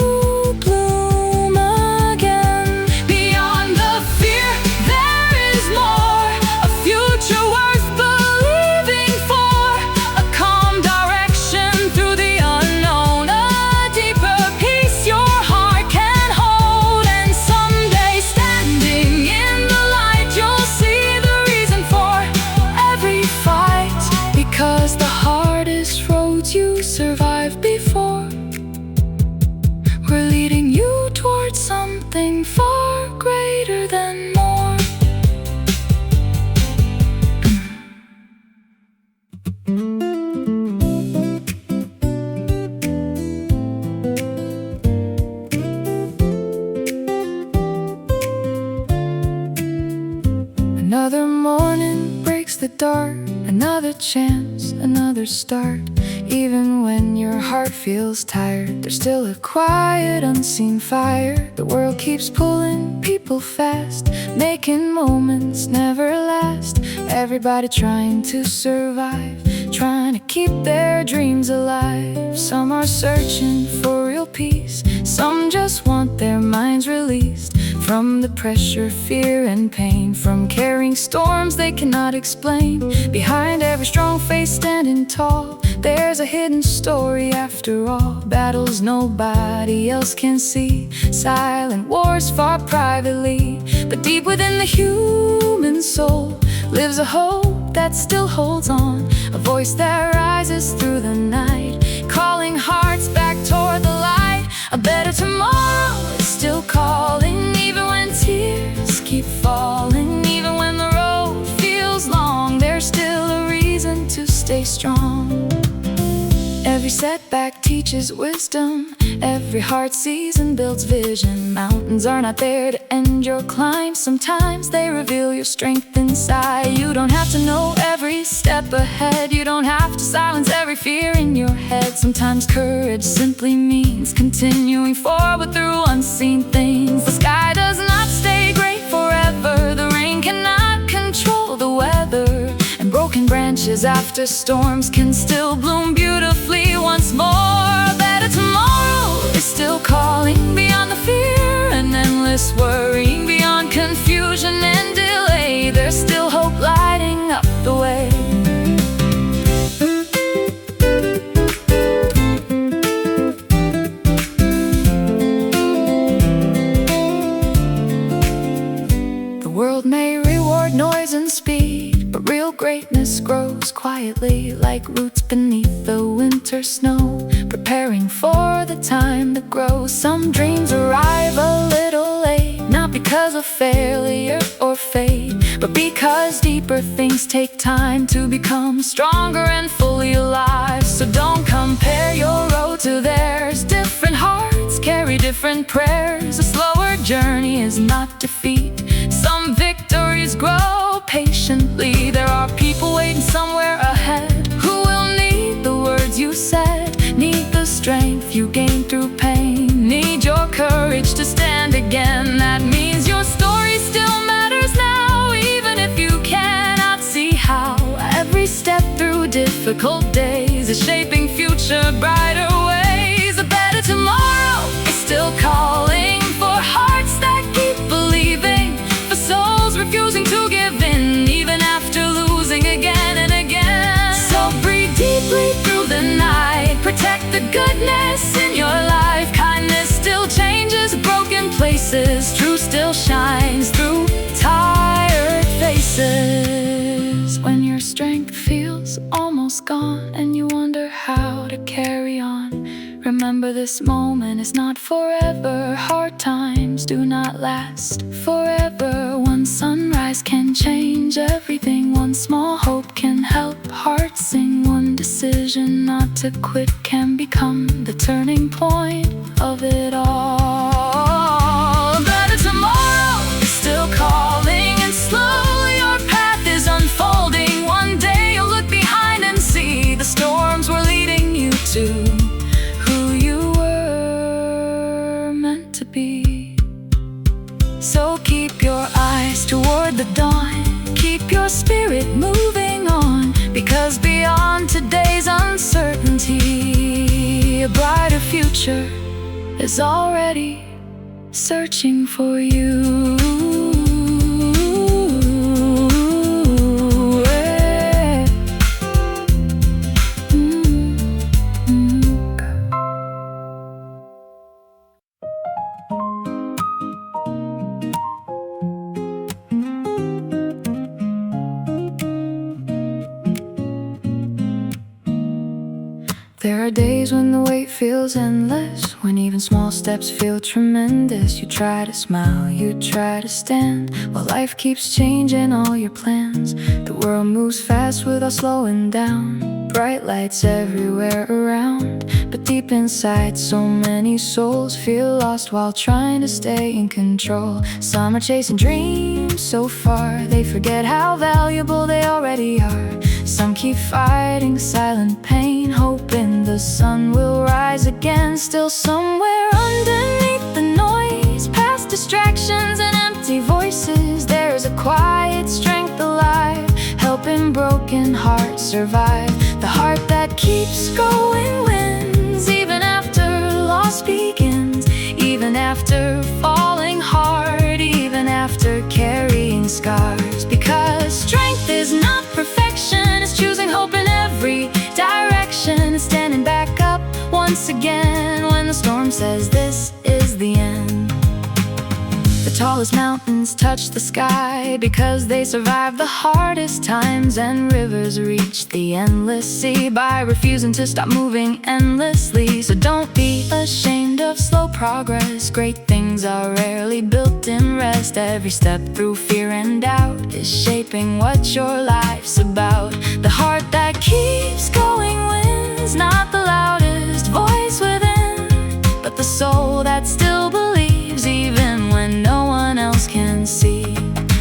bloom again. Beyond the fear, there is more, a future worth believing for, a calm direction through the unknown, a deeper peace your heart can hold. And someday, standing in the light, you'll see the reason for every fight, because the hardest roads you survived before were leading you towards something far greater than more. Another morning breaks the dark, another chance, another start. Even when your heart feels tired, there's still a quiet, unseen fire. The world keeps pulling people fast, making moments never last. Everybody trying to survive, trying to keep their dreams alive. Some are searching for real peace, some just want their minds released from the pressure, fear, and pain, from carrying storms they cannot explain. Behind every strong face standing tall, there's a hidden story after all. Battles nobody else can see, silent wars fought privately. But deep within the human soul lives a hope that still holds on, a voice that rises through the night, calling hearts back toward the light. A better tomorrow is still calling, even when tears keep falling. Even when the road feels stay strong. Every setback teaches wisdom. Every heart sees and builds vision. Mountains are not there to end your climb. Sometimes they reveal your strength inside. You don't have to know every step ahead. You don't have to silence every fear in your head. Sometimes courage simply means continuing forward through unseen things. The sky does not stay gray forever. The rain cannot control the weather. And broken branches after storms can still bloom beautifully once more. A better tomorrow is still calling, beyond the fear and endless worrying, beyond confusion and delay. There's still hope lighting up the way. The world may reward noise and speed, but real greatness grows quietly, like roots beneath the winter snow, preparing for the time to grow. Some dreams arrive a little late, not because of failure or fate, but because deeper things take time to become stronger and fully alive. So don't compare your road to theirs. Different hearts carry different prayers. A slower journey is not defeat. Some victories grow patiently. There are people waiting somewhere ahead who will need the words you said, need the strength you gained through pain, need your courage to stand again. That means your story still matters now, even if you cannot see how. Every step through difficult days is shaping future brighter ways. A better tomorrow is still calling for hearts that keep believing, for souls refusing to give in, even after losing again and again. So breathe deeply through the night, protect the goodness in your life. Kindness still changes broken places, truth still shines through tired faces. When your strength feels almost gone and you wonder how to carry on, remember this moment is not forever. Hard times do not last forever. One sunrise can change everything. One small hope can help hearts sing. One decision not to quit can become the turning point of it all. A better tomorrow is still calling, and slowly your path is unfolding. One day you'll look behind and see the storms were leading you to who you were meant to be. So keep your eyes toward the dawn, keep your spirit moving on, because beyond today's uncertainty, a brighter future is already searching for you. There are days when the wait feels endless, when even small steps feel tremendous. You try to smile, you try to stand, while life keeps changing all your plans. The world moves fast without slowing down, bright lights everywhere around, but deep inside so many souls feel lost while trying to stay in control. Some are chasing dreams so far, they forget how valuable they already are. Some keep fighting silent pain, hoping the sun will rise again. Still somewhere underneath the noise, past distractions and empty voices, there's a quiet strength alive, helping broken hearts survive. The heart that keeps going wins, even after loss begins, even after falling hard, even after carrying scars. Because strength is not perfection, it's choosing hope in every direction, standing back up once again when the storm says this is the end. The tallest mountains touch the sky because they survive the hardest times, and rivers reach the endless sea by refusing to stop moving endlessly. So don't be ashamed of slow progress, great things are rarely built in rest. Every step through fear and doubt is shaping what your life's about. The heart that keeps going wins, not the loudest voice soul that still believes, even when no one else can see.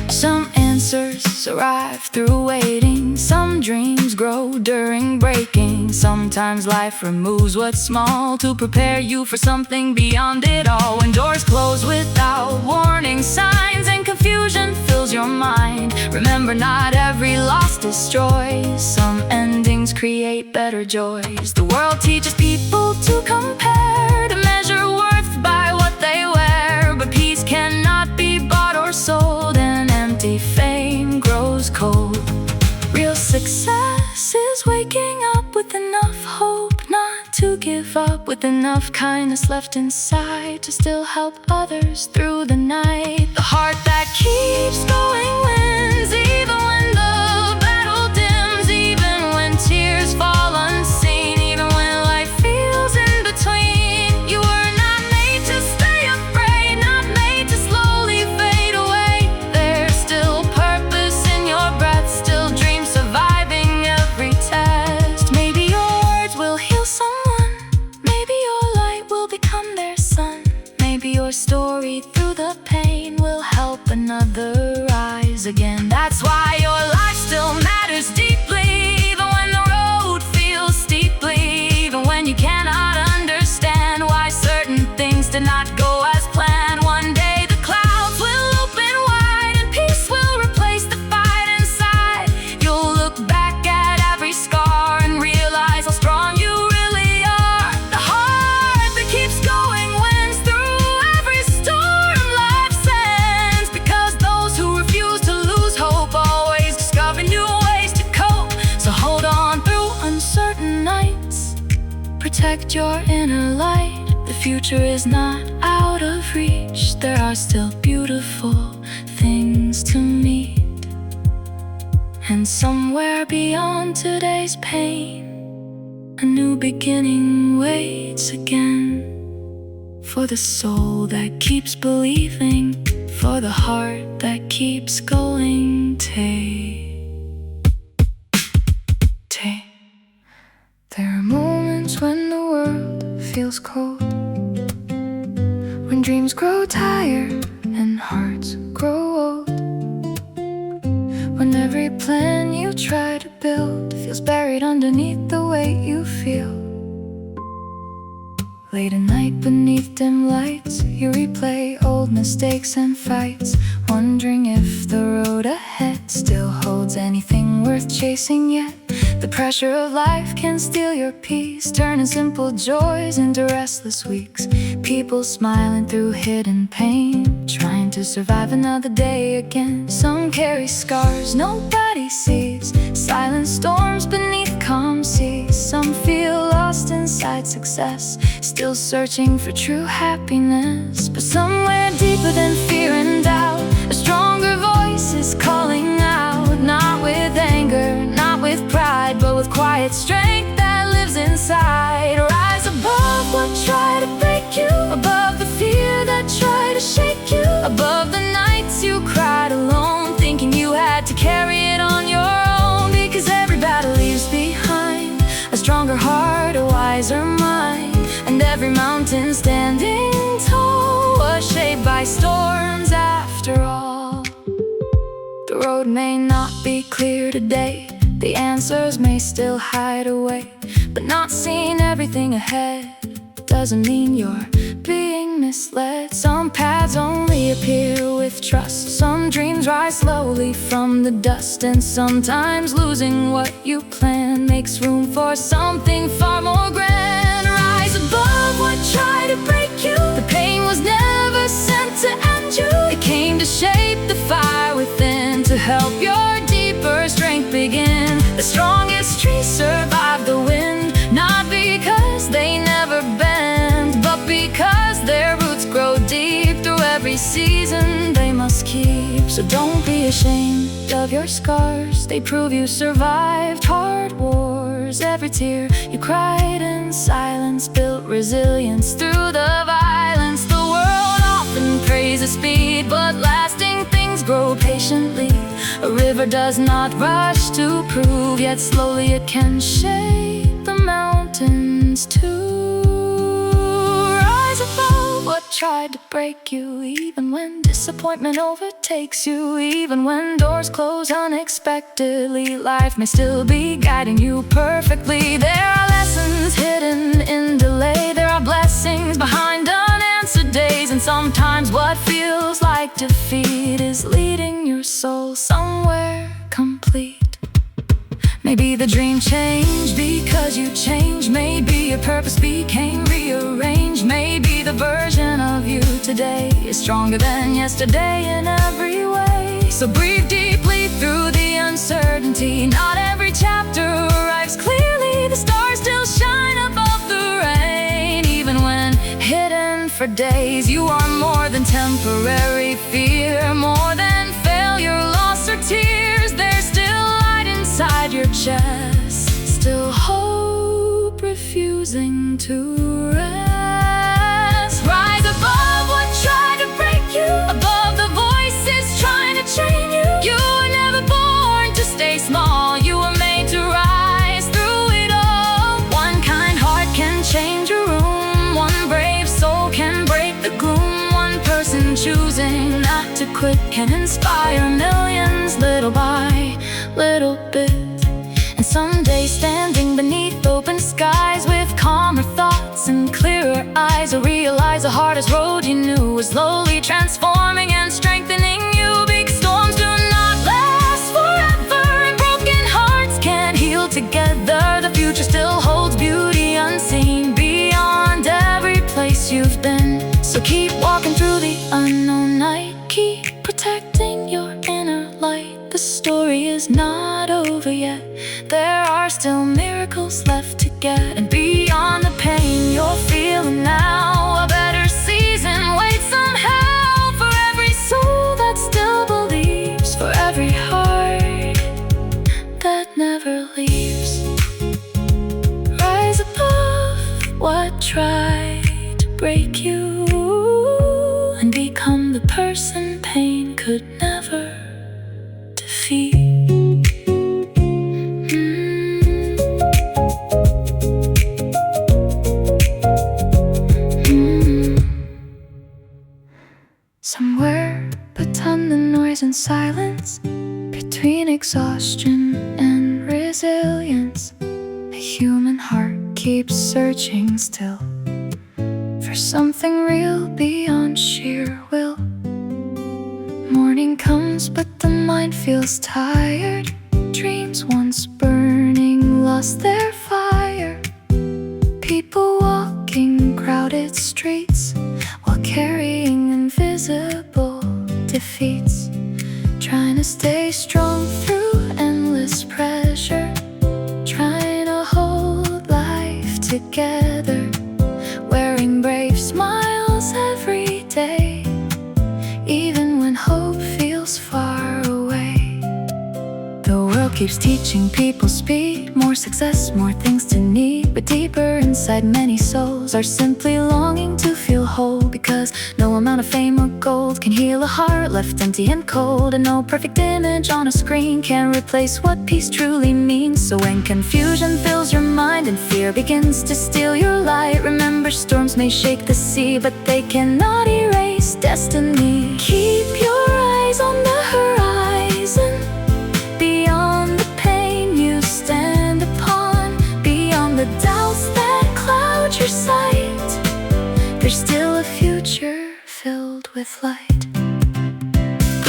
Some answers arrive through waiting, some dreams grow during breaking. Sometimes life removes what's small to prepare you for something beyond it all. When doors close without warning signs and confusion fills your mind, remember not every loss destroys. Some endings create better joys. The world teaches people to compare, to measure worth by what they wear, but peace cannot be bought or sold, and empty fame grows cold. Real success is waking up with enough hope not to give up, with enough kindness left inside to still help others through the night. The heart that keeps going wins, even when the battle dims, even when tears fall unseen, even when life feels in between. You were not made to stay afraid, not made to slowly fade away. There's still purpose in your breath, still dreams surviving every test. Maybe your words will heal someone, maybe your light will become their sun. Maybe your story through the pain will help another rise again. That's why your life still matters deeply, even when the road feels steeply, even when you cannot understand why certain things did not go as planned. One day the clouds will open wide and peace will replace the fight inside. You'll look back at every scar and realize how strong you really are. The heart that keeps going wins through every storm life sends, because those who refuse to lose hope always discover new ways to cope. So hold on through uncertain nights, protect your inner light. The future is not out of reach, there are still beautiful things to meet. And somewhere beyond today's pain, a new beginning waits again. For the soul that keeps believing, for the heart that keeps going. There are moments when the world feels cold, when dreams grow tired and hearts grow old, when every plan you try to build feels buried underneath the weight you feel. Late at night beneath dim lights, you replay old mistakes and fights, wondering if the road ahead still holds anything worth chasing yet. The pressure of life can steal your peace, turning simple joys into restless weeks. People smiling through hidden pain, trying to survive another day again. Some carry scars nobody sees, silent storms beneath calm seas. Some feel lost inside success, still searching for true happiness. But somewhere deeper than fear and doubt, a stronger voice is calling out. Not with anger, not with pride, but with quiet strength that lives inside. Rise above what tried to break you, above the fear that tried to shake you, above the nights you cried alone, thinking you had to carry it on your own. Because every battle leaves behind a stronger heart, a wiser mind, and every mountain standing tall was shaped by storms after all. The road may not be clear today, the answers may still hide away, but not seeing everything ahead doesn't mean you're being misled. Some paths only appear with trust, some dreams rise slowly from the dust, and sometimes losing what you plan makes room for something far more grand. Rise above what tried to break you, the pain was never sent to end you. It came to shape the fire within, to help your deeper strength begin. The strongest trees survive the wind, not because they never bend, but because their roots grow deep through every season they must keep. So don't be ashamed of your scars, they prove you survived hard wars. Every tear you cried in silence built resilience through the violence. The world often praises speed, but lasting things grow patiently. A river does not rush to prove, yet slowly it can shape the mountains too. Rise above tried to break you, even when disappointment overtakes you, even when doors close unexpectedly, life may still be guiding you perfectly. There are lessons hidden in delay, there are blessings behind unanswered days, and sometimes what feels like defeat is leading your soul somewhere complete. Maybe the dream changed because you changed. Maybe your purpose became rearranged. Maybe the version of you today is stronger than yesterday in every way. So breathe deeply through the uncertainty. Not every chapter arrives clearly. The stars still shine above the rain. Even when hidden for days, you are more than temporary fear, more than failure, loss, or tears. There's still light inside your chest, still hope refusing to rest. Rise above what tried to break you, above the voices trying to chain you. You were never born to stay small, you were made to rise through it all. One kind heart can change a room, one brave soul can break the gloom. One person choosing not to quit can inspire millions, little by little bit. And someday, standing beneath open skies with calmer thoughts and clearer eyes, you'll realize the hardest road you knew was slowly transforming and strengthening you. Big storms do not last forever, and broken hearts can't heal together. The future still holds beauty unseen beyond every place you've been. So keep walking through the unknown night, keep protecting your inner light. The story is not over yet, there are still miracles left to get. And beyond the pain you're feeling now, a better season waits somehow. For every soul that still believes, for every heart that never leaves. Rise above what tried to break you, and become the person pain could never defeat. Somewhere between the noise and silence, between exhaustion and resilience, a human heart keeps searching still for something real beyond sheer will. Morning comes but the mind feels tired. Dreams once burning lost their fire. People walking crowded streets while carrying invisible defeats, trying to stay strong through endless pressure, trying to hold life together, wearing brave smiles every day, even when hope feels far away. The world keeps teaching people speed, more success, more things to need, but deeper inside many souls are simply longing to feel whole. Because no amount of fame or gold can heal a heart left empty and cold, and no perfect image on a screen can replace what peace truly means. So when confusion fills your mind and fear begins to steal your light, remember storms may shake the sea, but they cannot erase destiny. Keep your eyes on the horizon, beyond the pain you stand upon, beyond the doubts that cloud your sight. There's still a future filled with light.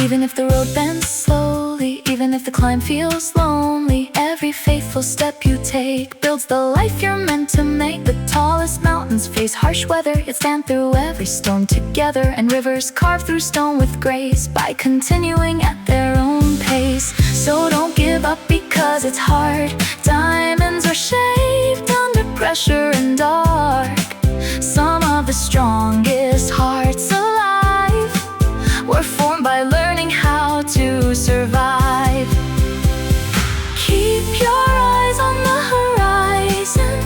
Even if the road bends slowly, even if the climb feels lonely, every faithful step you take builds the life you're meant to make. The tallest mountains face harsh weather, yet stand through every storm together, and rivers carve through stone with grace by continuing at their own pace. So don't give up because it's hard. Diamonds are shaped under pressure and dark. Some of the strongest hearts alive were formed by learning how to survive. Keep your eyes on the horizon,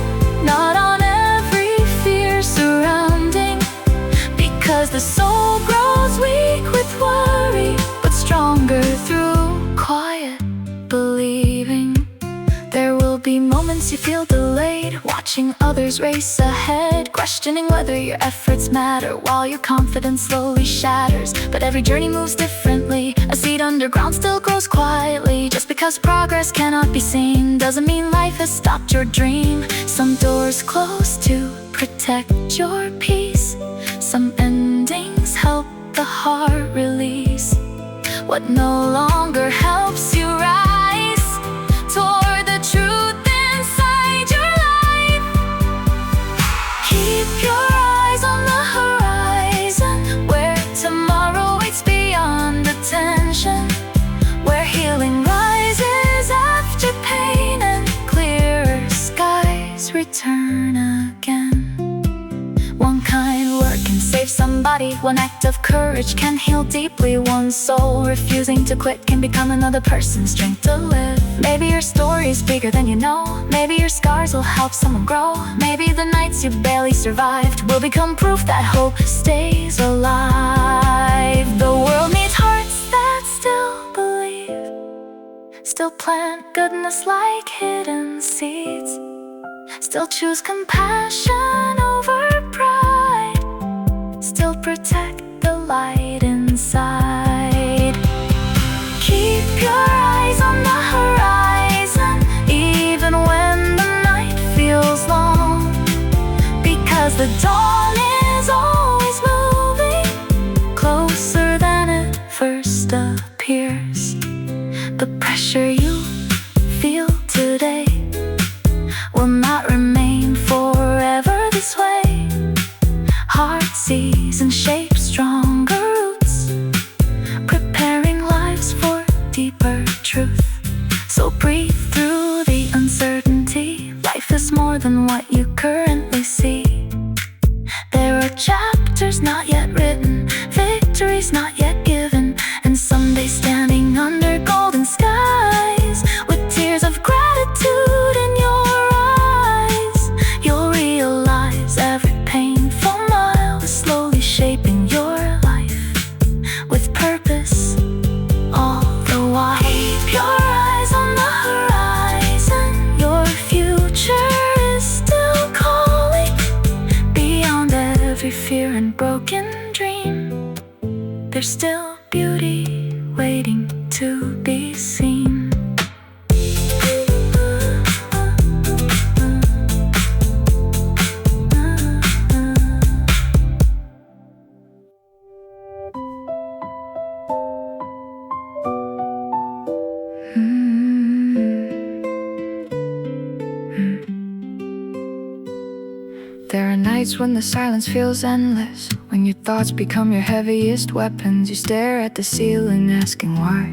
not on every fear surrounding, because the soul grows weak with worry, but stronger through quiet believing. There will be moments you feel delayed, watching watching others race ahead, questioning whether your efforts matter while your confidence slowly shatters. But every journey moves differently. A seed underground still grows quietly. Just because progress cannot be seen doesn't mean life has stopped your dream. Some doors close to protect your peace. Some endings help the heart release what no longer helps you rise toward the truth inside your life. Keep your eyes on the horizon, where tomorrow waits beyond attention, where healing rises after pain and clearer skies return again. One kind word can save somebody. One act of courage can heal deeply one's soul. Refusing to quit can become another person's strength to live. Maybe your story's bigger than you know. Maybe your scars will help someone grow. Maybe the nights you barely survived will become proof that hope stays alive. The world needs hearts that still believe, still plant goodness like hidden seeds, still choose compassion over pride, still protect the light inside. Keep your eyes on the horizon, even when the night feels long, because the dawn is always moving closer than it first appears. The pressure you feel today will not remain forever this way. Heart sees and shapes stronger roots, preparing lives for deeper truth. So breathe through the uncertainty. Life is more than what you currently see. There are chapters not yet written, victories not yet given, and someday standing under golden skies with tears of gratitude in your eyes, you'll realize every painful mile is slowly shaping your life with purpose all the while. Keep your eyes on the horizon, your future is still calling. Beyond every fear and broken dream, there's still beauty waiting to be seen. There are nights when the silence feels endless, when your thoughts become your heaviest weapons. You stare at the ceiling asking why.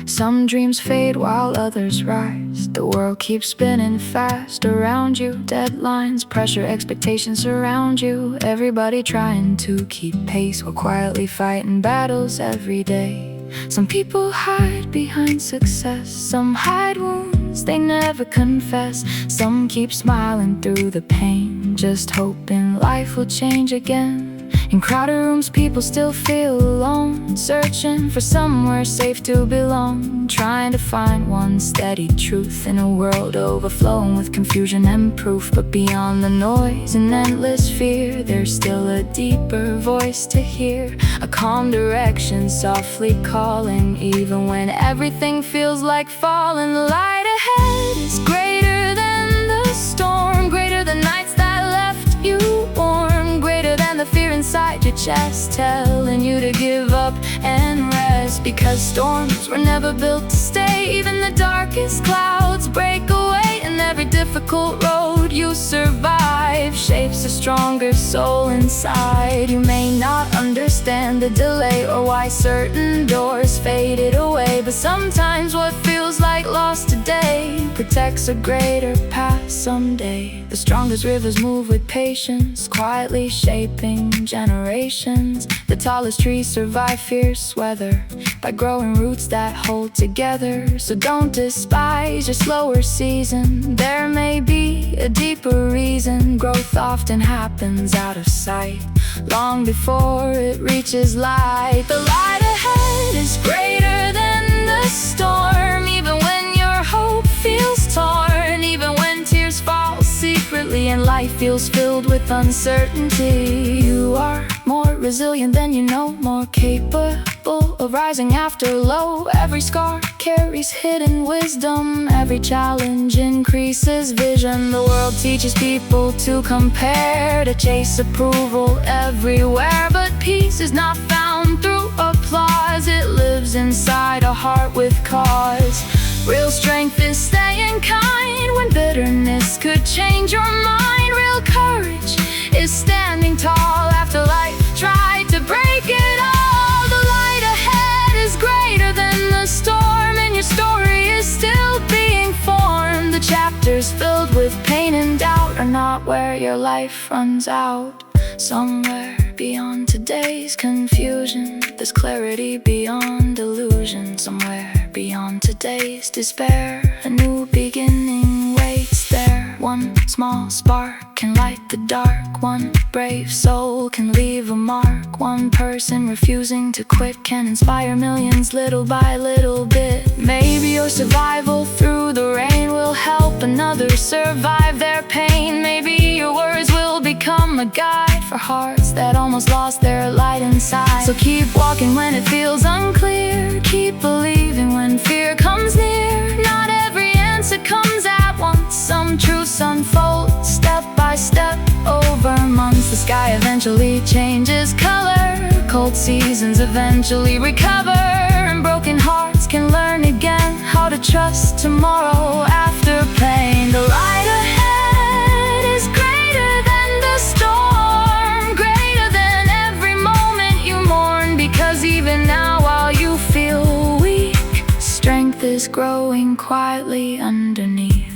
Some dreams fade while others rise. The world keeps spinning fast around you. Deadlines, pressure, expectations surround you. Everybody trying to keep pace while quietly fighting battles every day. Some people hide behind success, some hide wounds they never confess. Some keep smiling through the pain, just hoping life will change again. In crowded rooms, people still feel alone, searching for somewhere safe to belong, trying to find one steady truth in a world overflowing with confusion and proof. But beyond the noise and endless fear, there's still a deeper voice to hear, a calm direction softly calling. Even when everything feels like falling, the light ahead is greater than the storm, greater than nights that left you warm, greater than the fear inside your chest telling you to give up and rest. Because storms were never built to stay. Even the darkest clouds break away, and every difficult road you survive shapes a stronger soul inside. You may not understand the delay or why certain doors faded away, but sometimes what feels like lost today protects a greater path someday. The strongest rivers move with patience, quietly shaping generations. The tallest trees survive fierce weather by growing roots that hold together. So don't despise your slower season. There may be a deeper reason. Growth often happens out of sight, long before it reaches light. The light ahead is greater than the storm. Even when your hope feels torn, even when tears fall secretly and light feels filled with uncertainty. You are more resilient than you know, more capable of rising after low. Every scar carries hidden wisdom, every challenge increases vision. The world teaches people to compare, to chase approval everywhere, but peace is not found through applause. It lives inside a heart with cause. Real strength is staying kind when bitterness could change your mind. Real courage is standing tall after life tried to break it all. The light ahead is greater than the storm, and your story is still being formed. The chapters filled with pain and doubt are not where your life runs out. Somewhere beyond today's confusion, there's clarity beyond illusion. Somewhere beyond today's despair, a new beginning waits there. One small spark can light the dark, one brave soul can leave a mark. One person refusing to quit can inspire millions little by little bit. Maybe your survival through the rain will help another survive their pain. Maybe your words will become a guide for hearts that almost lost their light inside. So keep walking when it feels unclear, keep believing when fear comes near. Not every answer comes at once, some truths unfold step by step over months. The sky eventually changes color, cold seasons eventually recover, and broken hearts can learn again how to trust tomorrow after pain. The light ahead is greater than the storm, greater than every moment you mourn, because even now while you feel weak, strength is growing quietly underneath.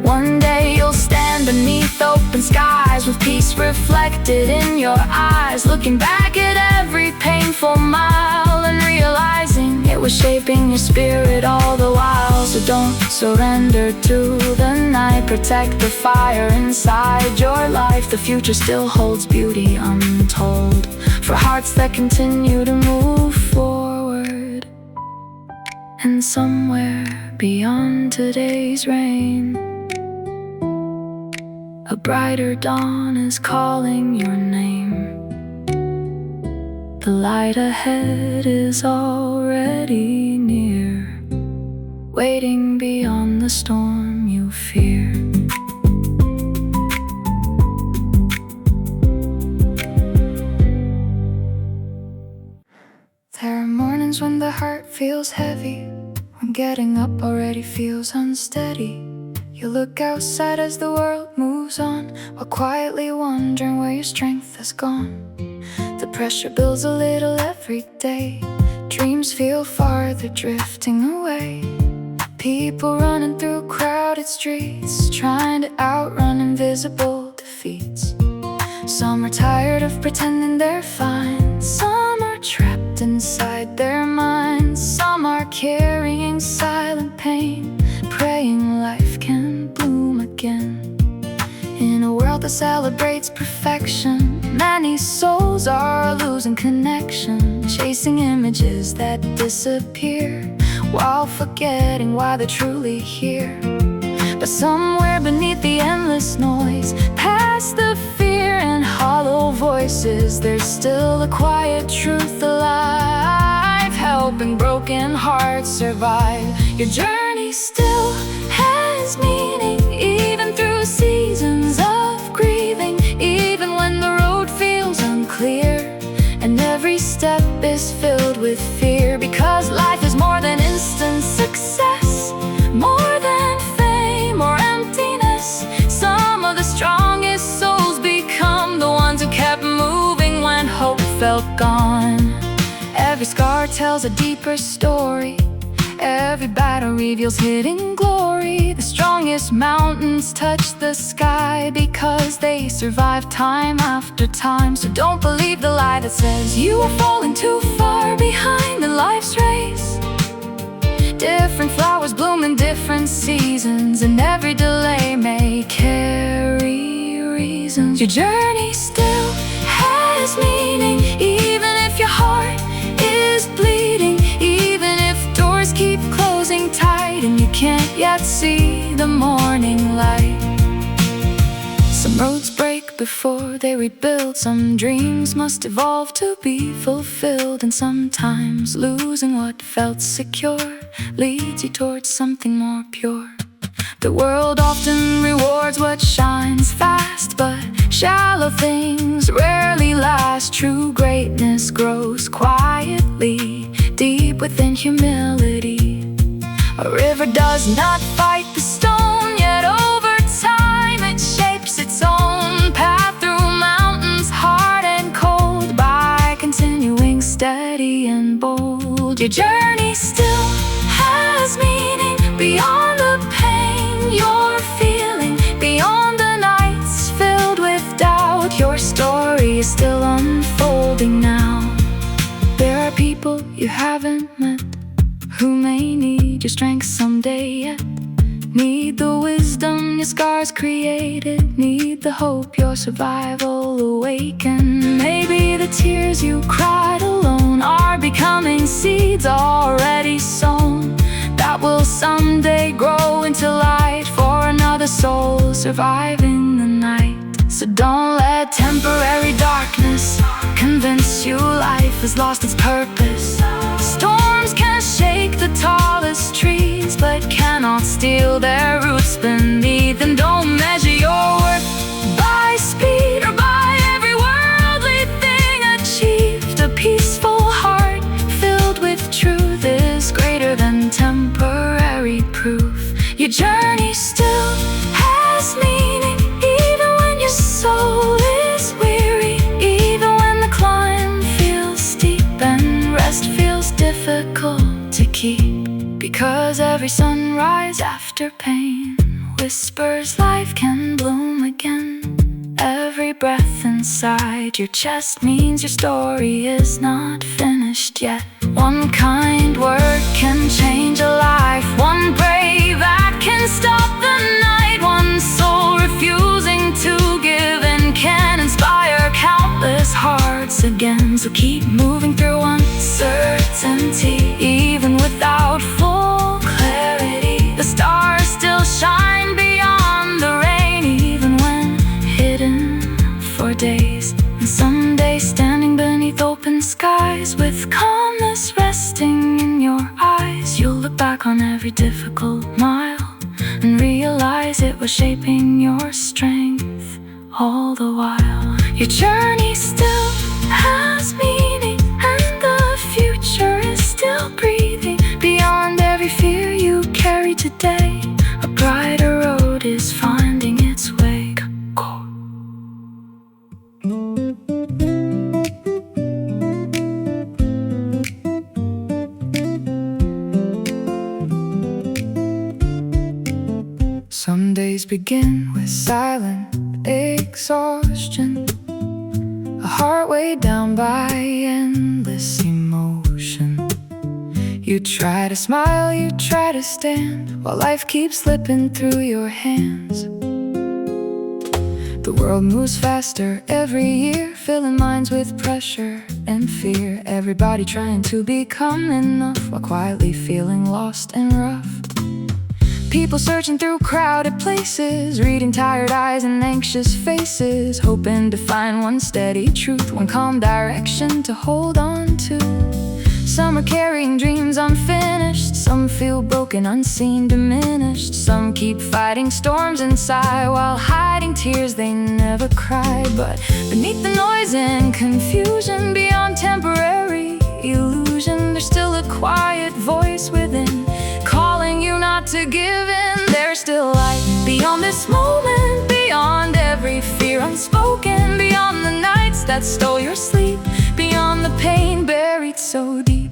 One day you'll stand beneath open skies with peace reflected in your eyes, looking back at every painful mile and realizing it was shaping your spirit all the while. So don't surrender to the night, protect the fire inside your life. The future still holds beauty untold for hearts that continue to move forward. And somewhere beyond today's rain, a brighter dawn is calling your name. The light ahead is already near, waiting beyond the storm you fear. There are mornings when the heart feels heavy, when getting up already feels unsteady. You look outside as the world moves on, while quietly wondering where your strength has gone. The pressure builds a little every day, dreams feel farther drifting away. People running through crowded streets, trying to outrun invisible defeats. Some are tired of pretending they're fine, some are trapped inside their minds. Some are carrying silent pain, praying life can bloom again. In a world that celebrates perfection, many souls are losing connection, chasing images that disappear, while forgetting why they're truly here. But somewhere beneath the endless noise, past the fear and hollow voices, there's still a quiet truth alive, helping broken hearts survive. Your journey still has meaning, even through seasons of grieving, even when the road feels unclear, and every step is filled with fear. Because life is more than instant success, more than fame or emptiness. Some of the strongest souls become the ones who kept moving when hope felt gone. Every scar tells a deeper story, every battle reveals hidden glory. The strongest mountains touch the sky because they survive time after time. So don't believe the lie that says you are falling too far behind in life's race. Different flowers bloom in different seasons, and every delay may carry reasons. Your journey still has meaning, even if your heart is bleeding, even if doors keep closing tight and you can't yet see the morning light. Roads break before they rebuild. Some dreams must evolve to be fulfilled. And sometimes losing what felt secure leads you towards something more pure. The world often rewards what shines fast, but shallow things rarely last. True greatness grows quietly, deep within humility. A river does not fight the stone, yet over time it shapes its own path through mountains hard and cold. By continuing steady and bold, your journey still has meaning beyond the pain you're feeling, beyond the nights filled with doubt. Your story is still unfolding now. There are people you haven't met who may need your strength someday yet. Need the wisdom your scars created, need the hope your survival awakened. Maybe the tears you cried alone are becoming seeds already sown, that will someday grow into light for another soul surviving the night. So don't let temporary darkness convince you life has lost its purpose. Storms can shake the tallest trees, but cannot steal their roots beneath. And don't measure your worth by speed or by every worldly thing achieved. A peaceful heart filled with truth is greater than temporary proof. Your journey still has meaning, even when your soul is weary, even when the climb feels steep and rest feels difficult to keep. Because every sunrise after pain whispers life can bloom again. Every breath inside your chest means your story is not finished yet. One kind word can change a life, one brave act can stop the night. One soul refusing to give in can inspire countless hearts again. So keep moving through uncertainty, even without full clarity. The stars still shine beyond the rain, even when hidden for days. And someday standing beneath open skies, with calmness resting in your eyes, you'll look back on every difficult mile and realize it was shaping your strength all the while. Your journey still has meaning, and the future is still breathing. Beyond every fear you carry today, a brighter road is finding its way. Go. Some days begin with silent exhaustion, a heart weighed down by endless emotion. You try to smile, you try to stand, while life keeps slipping through your hands. The world moves faster every year, filling minds with pressure and fear. Everybody trying to become enough, while quietly feeling lost and rough. People searching through crowded places, reading tired eyes and anxious faces, hoping to find one steady truth, one calm direction to hold on to. Some are carrying dreams unfinished, some feel broken, unseen, diminished. Some keep fighting storms inside while hiding tears they never cried. But beneath the noise and confusion, beyond temporary illusion, there's still a quiet voice within, calling you not to give in. There's still light beyond this moment, beyond every fear unspoken, beyond the nights that stole your sleep, beyond the pain buried so deep.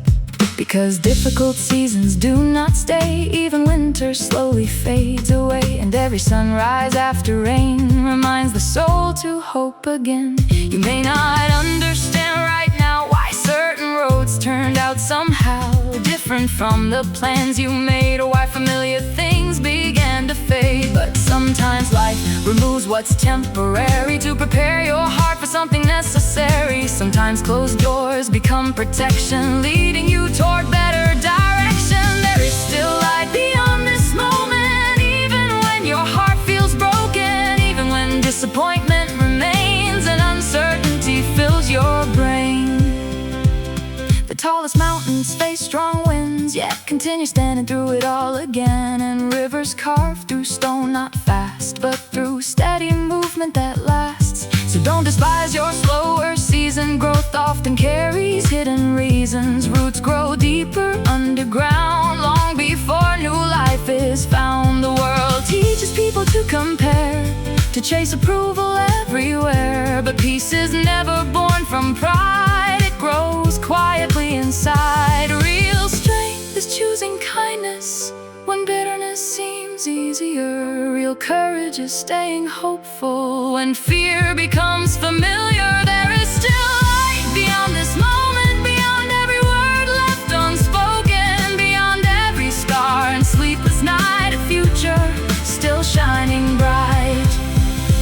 Because difficult seasons do not stay, even winter slowly fades away, and every sunrise after rain reminds the soul to hope again. You may not understand right now why certain roads turned out somehow different from the plans you made, or why familiar things began to fade. But sometimes life removes what's temporary to prepare your heart for something necessary. Sometimes closed doors become protection, leading you toward better direction. There is still light beyond this moment, even when your heart feels broken, even when disappointment tallest mountains face strong winds, yet continue standing through it all again. And rivers carved through stone, not fast, but through steady movement that lasts. So don't despise your slower season. Growth often carries hidden reasons. Roots grow deeper underground, long before new life is found. The world teaches people to compare, to chase approval everywhere. But peace is never born from pride, it grows quietly inside. Real strength is choosing kindness when bitterness seems easier. Real courage is staying hopeful when fear becomes familiar. There is still light beyond this moment, beyond every word left unspoken, beyond every scar and sleepless night. A future still shining bright.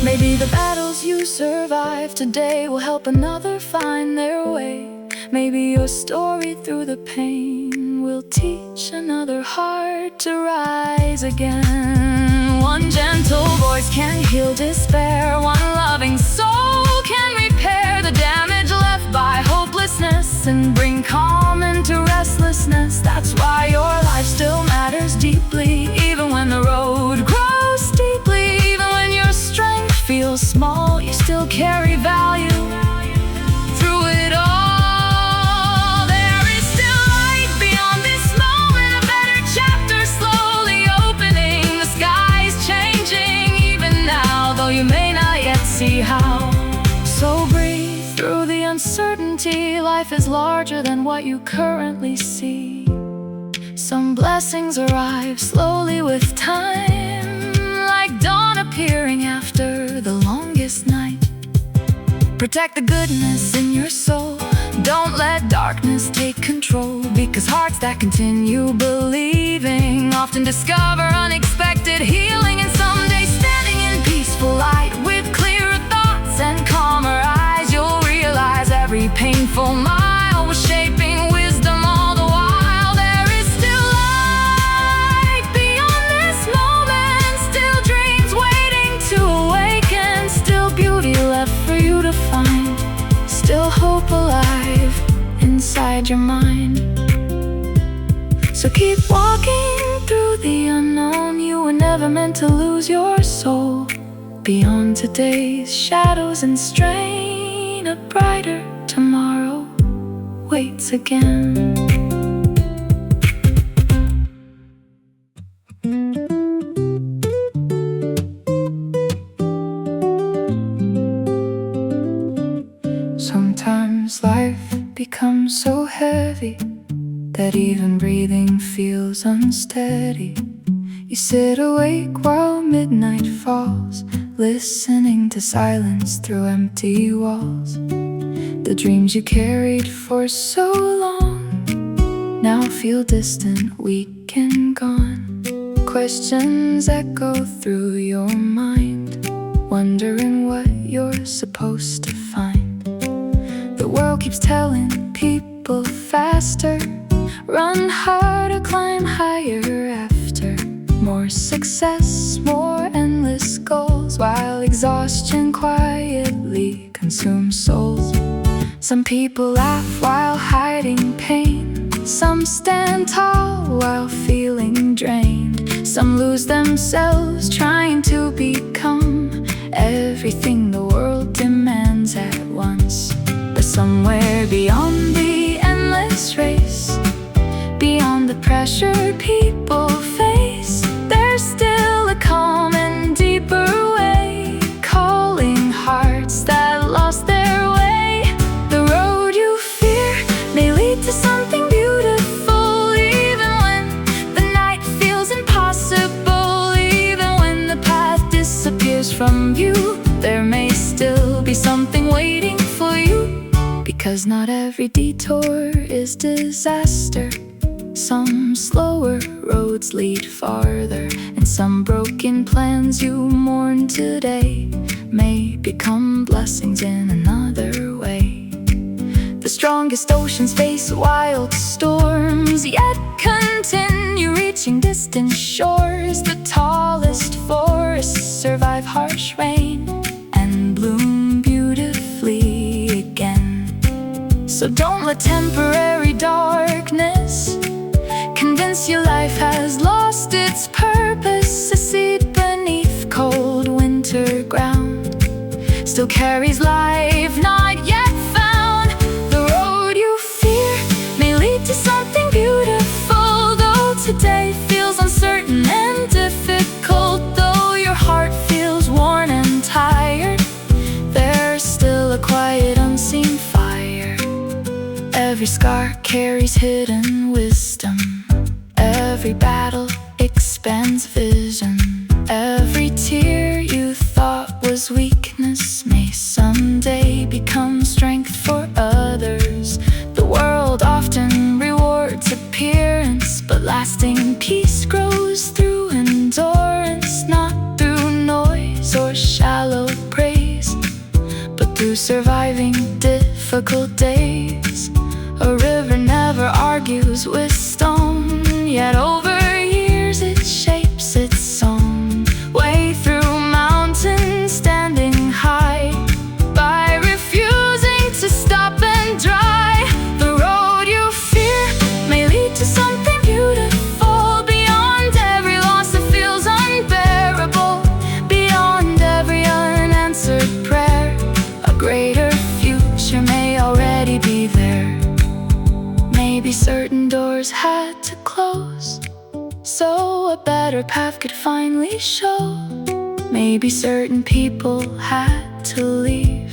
Maybe the battles you survive today will help another find their way. Maybe your story through the pain will teach another heart to rise again. One gentle voice can heal despair. One loving soul can repair the damage left by hopelessness and bring calm into restlessness. That's why your life still matters deeply, even when the road grows steeply. Even when your strength feels small, you still carry value. Through it all, there is still light beyond this moment. A better chapter slowly opening. The sky's changing even now, though you may not yet see how. So breathe through the uncertainty. Life is larger than what you currently see. Some blessings arrive slowly with time, like dawn appearing after the longest night. Protect the goodness in your soul. Don't let darkness take control, because hearts that continue believing often discover unexpected healing. And someday, standing in peaceful light with clearer thoughts and calmer eyes, you'll realize every painful mile was shaping wisdom all the while. There is still light beyond this moment, still dreams waiting to awaken, still beauty left for you to find, still hope alive inside your mind. So keep walking through the unknown. You were never meant to lose your soul. Beyond today's shadows and strain, a brighter tomorrow waits again. Sometimes life becomes so heavy that even breathing feels unsteady. You sit awake while midnight falls, listening to silence through empty walls. The dreams you carried for so long now feel distant, weak and gone. Questions echo through your mind, wondering what you're supposed to find. The world keeps telling people faster, run harder, climb higher after more success, more endless goals, while exhaustion quietly consumes souls. Some people laugh while hiding pain, some stand tall while feeling drained, some lose themselves trying to become everything the world demands at once. But somewhere beyond the endless race, beyond the pressure people face, there's still a calm and deeper way, calling hearts that lost their way. The road you fear may lead to something beautiful, even when the night feels impossible. Even when the path disappears from view, there may still be something waiting for you, because not every detour is disaster. Some slower roads lead farther, and some broken plans you mourn today may become blessings in another way. The strongest oceans face wild storms, yet continue reaching distant shores. The tallest forests survive harsh rain and bloom beautifully again. So don't let temporary darkness carries life not yet found. The road you fear may lead to something beautiful, though today feels uncertain and difficult. Though your heart feels worn and tired, there's still a quiet unseen fire. Every scar carries hidden wisdom. Every battle expands vision. Every tear you thought was weakness may someday become strength for others. The world often rewards appearance, but lasting peace grows through endurance, not through noise or shallow praise, but through surviving difficult days. A river never argues with stone, yet over years it shapes its own way through mountains standing high. By refusing to stop and dry, the road you fear may lead to something beautiful. Beyond every loss that feels unbearable, beyond every unanswered prayer, a greater future may already be there. Maybe certain doors had to close so a better path could finally show. Maybe certain people had to leave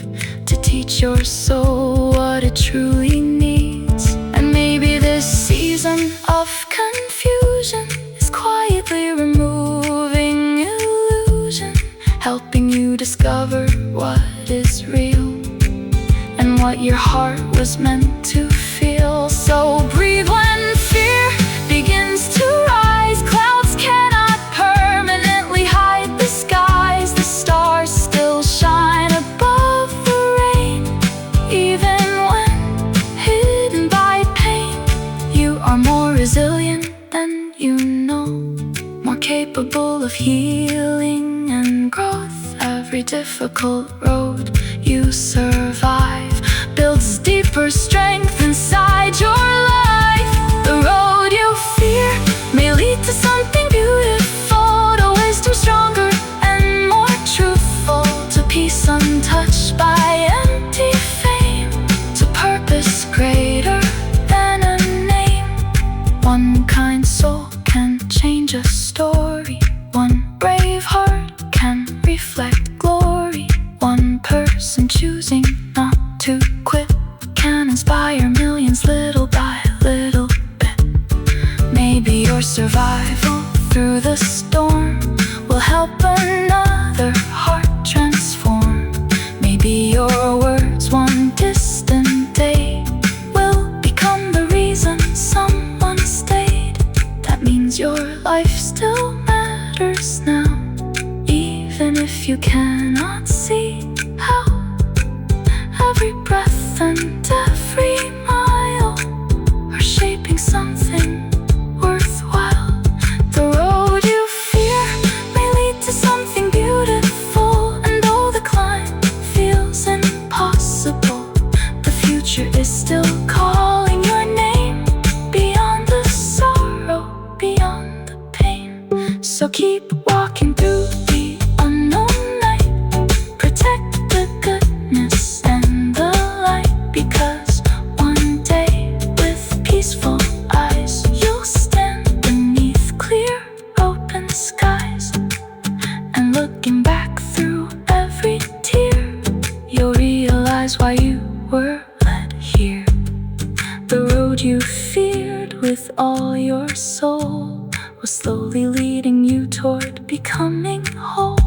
to teach your soul what it truly needs. And maybe this season of confusion is quietly removing illusion, helping you discover what is real and what your heart was meant to feel. So breathe when fear begins to rise. Clouds cannot permanently hide the skies. The stars still shine above the rain. Even when hidden by pain, you are more resilient than you know, more capable of healing and growth. Every difficult road you survive builds deeper strength inside your life. The road you fear may lead to something beautiful, to wisdom stronger and more truthful, to peace untouched by empty fame, to purpose greater than a name. One kind soul can change a story. One brave heart can reflect glory. One person choosing not to quit can inspire millions little by little bit. Maybe your survival through the storm will help another heart transform. Maybe your words one distant day will become the reason someone stayed. That means your life still matters now, even if you cannot see how. Every breath and every mile are shaping something worthwhile. The road you fear may lead to something beautiful, and though the climb feels impossible, the future is still calling your name. Beyond the sorrow, beyond the pain, so keep walking through the unknown night. Protect the goodness and the light, because one day with peaceful eyes you'll stand beneath clear open skies. And looking back through every tear, you'll realize why you were led here. The road you feared with all your soul was slowly leading you toward becoming whole.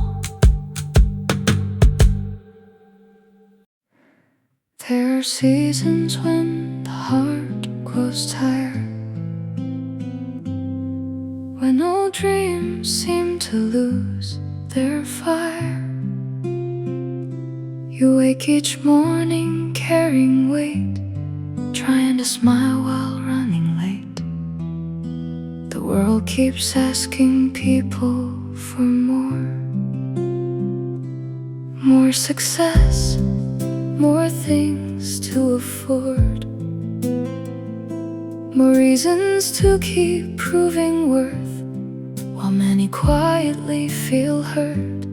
There are seasons when the heart grows tired, when old dreams seem to lose their fire. You wake each morning carrying weight, trying to smile while running late. The world keeps asking people for more success, more things to afford, more reasons to keep proving worth, while many quietly feel hurt,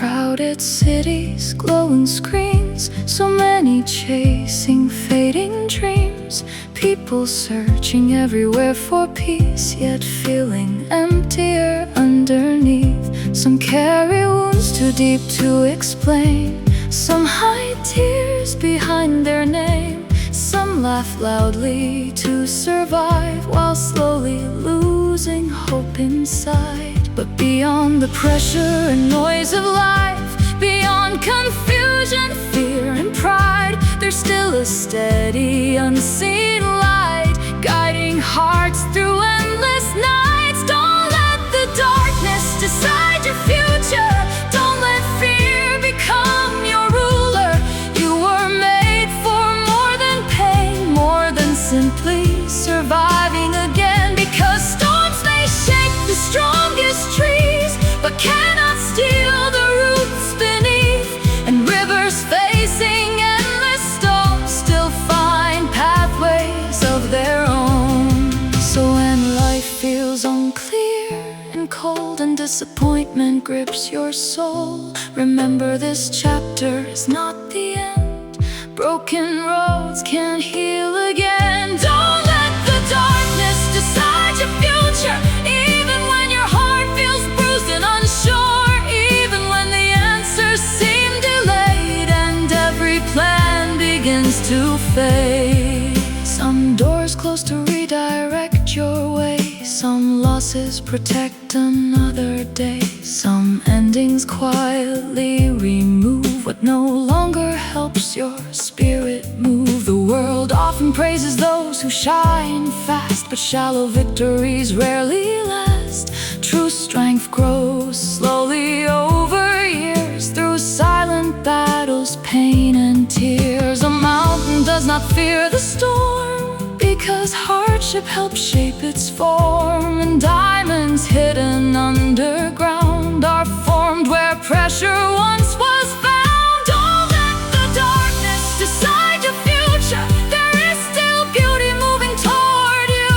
Crowded cities, glowing screens, so many chasing fading dreams. People searching everywhere for peace, yet feeling emptier underneath. Some carry wounds too deep to explain, some hide tears behind their name. Some laugh loudly to survive, while slowly losing hope inside. But beyond the pressure and noise of life, beyond confusion, fear and pride, there's still a steady, unseen light, guiding hearts through endless nights. Don't let the darkness decide your future. Don't let fear become your ruler. You were made for more than pain, more than simply surviving again. Because storms may shake the strongest trees, but cannot steal the roots beneath. And rivers facing endless storms still find pathways of their own. So when life feels unclear and cold and disappointment grips your soul, remember this chapter is not the end. Broken roads can heal again. Don't let the darkness decide your future. Even when your heart feels bruised and unsure, even when the answers seem delayed and every plan begins to fade. Some doors close to redirect your way, some losses protect another day. Some endings quietly remove what no longer helps your spirit move. The world often praises those who shine fast, but shallow victories rarely last. True strength grows slowly over years, through silent battles, pain and tears. A mountain does not fear the storm, because hardship helps shape its form. And diamonds hidden underground are formed where pressure once was found. Don't let the darkness decide your future. There is still beauty moving toward you,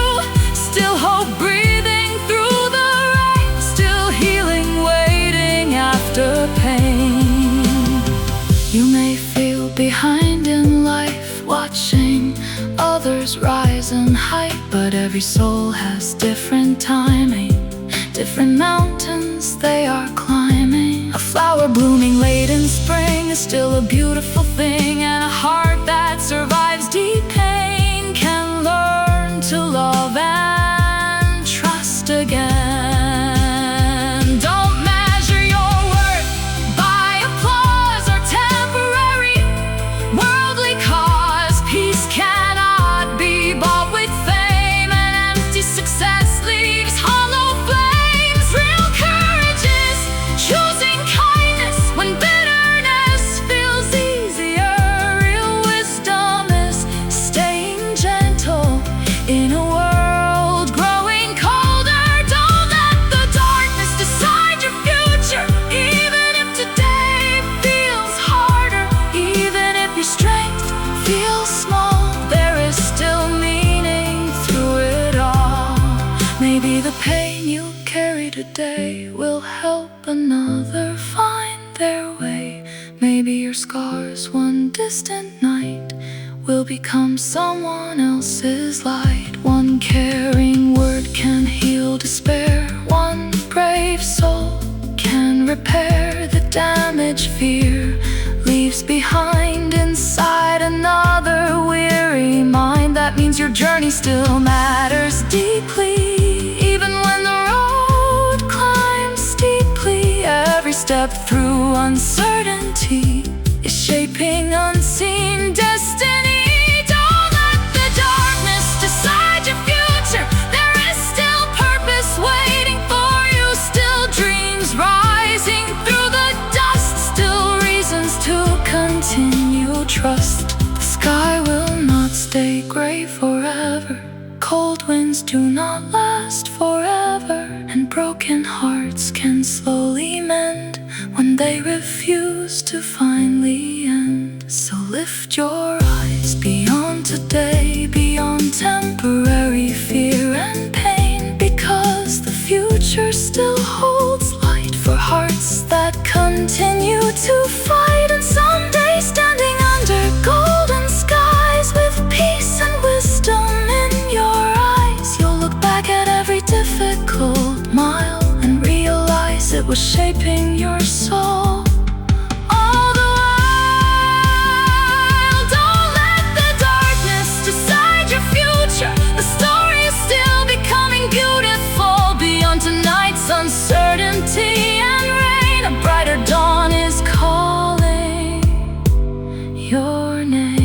still hope breathing through the rain, still healing waiting after pain. You may feel behind in life, watching others rise and height, but every soul has different timing, different mountains they are climbing. A flower blooming late in spring is still a beautiful thing, and a heart that survives deep pain can learn to love and trust again. Don't measure your worth by applause or temporary worldly cause. Peace cannot be bought with fame, and empty success leaves hollow flames. Real courage is choosing kindness when bitterness feels easier. Real wisdom is staying gentle in a world growing colder. Don't let the darkness decide your future. Even if today feels harder, even if your strength feels small, there is still meaning through it all. Maybe the pain you carry today will help another find their way. Maybe your scars one distant night will become someone else's light. One caring word can heal despair. One brave soul can repair the damage fear leaves behind inside another weary mind. That means your journey still matters deeply, even when the road climbs steeply. Every step through uncertainty is shaping unseen destiny. Don't let the darkness decide your future. There is still purpose waiting for you, still dreams rising through the dust, still reasons to continue trust. The sky will not stay gray forever, cold winds do not last forever, and broken hearts can slowly mend when they refuse to finally end. So lift your eyes beyond today, beyond temporary fear and pain, because the future still holds light for hearts that continue to fight, and someday standing under golden skies with peace and wisdom in your eyes, you'll look back at every difficult mile and realize it was shaping your soul. All the while, don't let the darkness decide your future. The story is still becoming beautiful beyond tonight's uncertainty and rain. A brighter dawn is calling your name.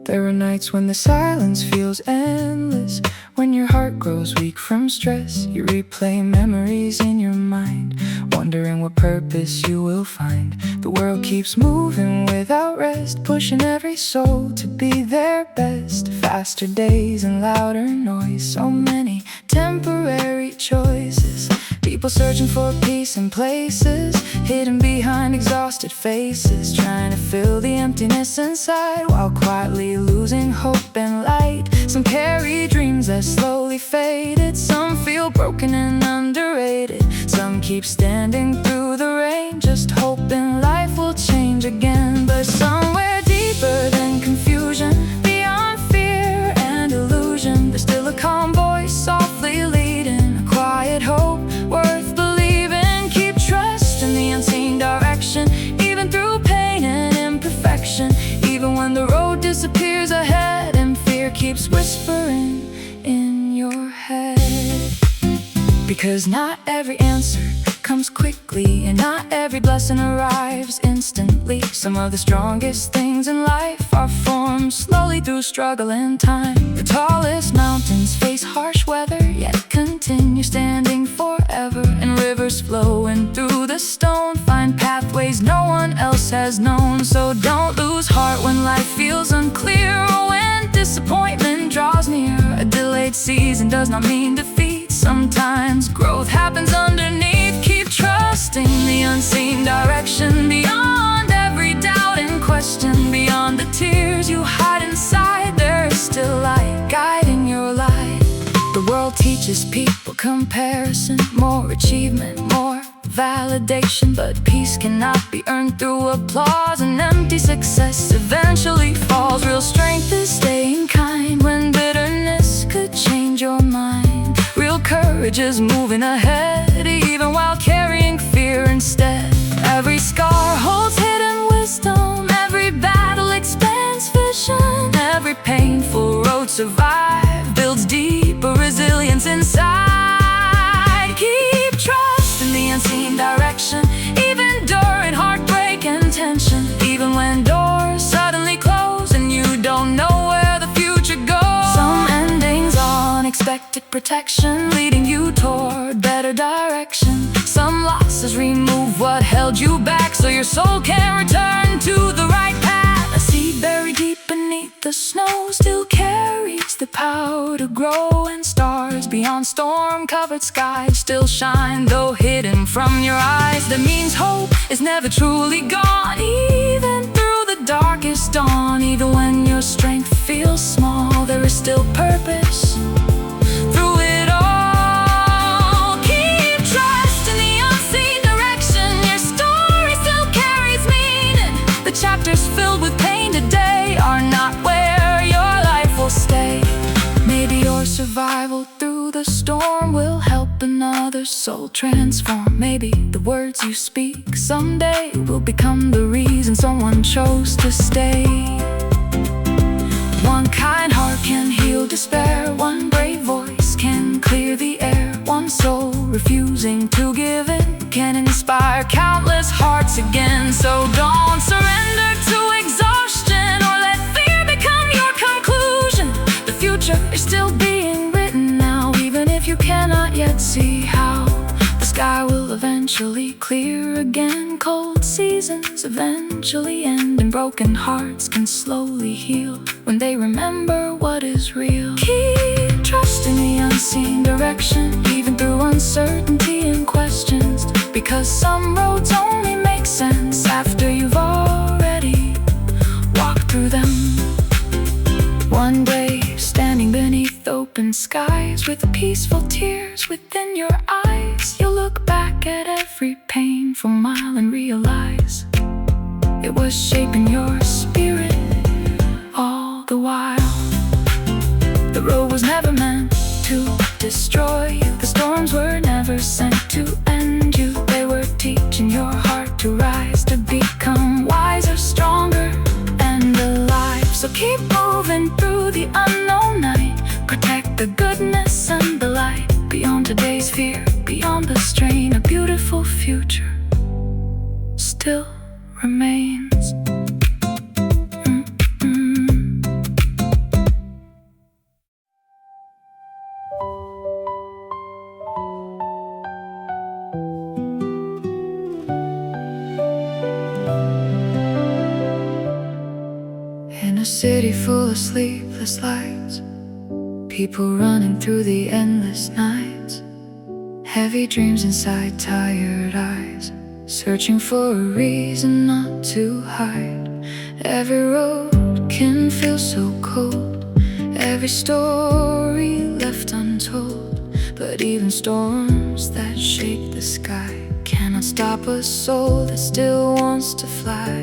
There are nights when the silence feels endless, when your heart grows weak from stress. You replay memories in your mind, wondering what purpose you will find. The world keeps moving without rest, pushing every soul to be their best. Faster days and louder noise, so many temporary choices. People searching for peace in places, hidden behind exhausted faces, trying to fill the emptiness inside while quietly losing hope and light. Some carry dreams that slowly faded, some feel broken and underrated. Some keep standing through the rain, just hoping life will change again. But somewhere deeper than confusion, beyond fear and illusion, there's still a calm voice softly leading, a quiet hope worth believing. Keep trusting the unseen direction, even through pain and imperfection. Even when the road disappears ahead and fear keeps whispering in your head. Because not every answer comes quickly, and not every blessing arrives instantly. Some of the strongest things in life are formed slowly through struggle and time. The tallest mountains face harsh weather, yet continue standing forever. And rivers flowing through the stone find pathways no one else has known. So don't lose heart when life feels unclear, or when disappointment draws near. A delayed season does not mean defeat. Sometimes growth happens underneath. Keep trusting the unseen direction, beyond every doubt and question. Beyond the tears you hide inside, there is still light guiding your life. The world teaches people comparison, more achievement, more validation. But peace cannot be earned through applause, and empty success eventually falls. Real strength is staying kind when bitterness could change your mind. Real courage is moving ahead, even while carrying fear instead. Every scar holds hidden wisdom, every battle expands vision. Every painful road survived builds deeper resilience inside. Keep trusting the unseen direction, even during heartbreak and tension. Even when doors suddenly close and you don't know where the future goes. Some endings are unexpected protection, leading you toward better direction. Some losses remove what held you back, so your soul can return to the right path. A seed buried deep beneath the snow still carries the power to grow, and stars beyond storm-covered skies still shine, though hidden from your eyes. That means hope is never truly gone, even through the darkest dawn. Even when your strength feels small, there is still purpose through it all. Keep trusting the unseen direction, your story still carries meaning. The chapters filled with pain today are not where your life will stay. Maybe your survival through the storm will help another soul transform. Maybe the words you speak someday will become the reason someone chose to stay. One kind heart can heal despair, one brave voice can clear the air. One soul refusing to give in can inspire countless hearts again. So don't surrender to exhaustion, or let fear become your conclusion. The future is still being written now, even if you cannot yet see how. The sky will eventually clear again, cold seasons eventually end, and broken hearts can slowly heal when they remember what is real. Keep trusting the unseen direction, even through uncertainty and questions, because some roads only make sense after you've already skies with peaceful tears within your eyes. You'll look back at every painful mile and realize it was shaping your spirit all the while. The road was never meant to destroy you. The storms were never sent to end you. They were teaching your heart to rise, to become wiser, stronger, and alive. So keep moving through the unknown night. Protect the goodness and the light. Beyond today's fear, beyond the strain, a beautiful future still remains. In a city full of sleepless lights, people running through the endless nights, heavy dreams inside tired eyes, searching for a reason not to hide. Every road can feel so cold, every story left untold. But even storms that shake the sky cannot stop a soul that still wants to fly.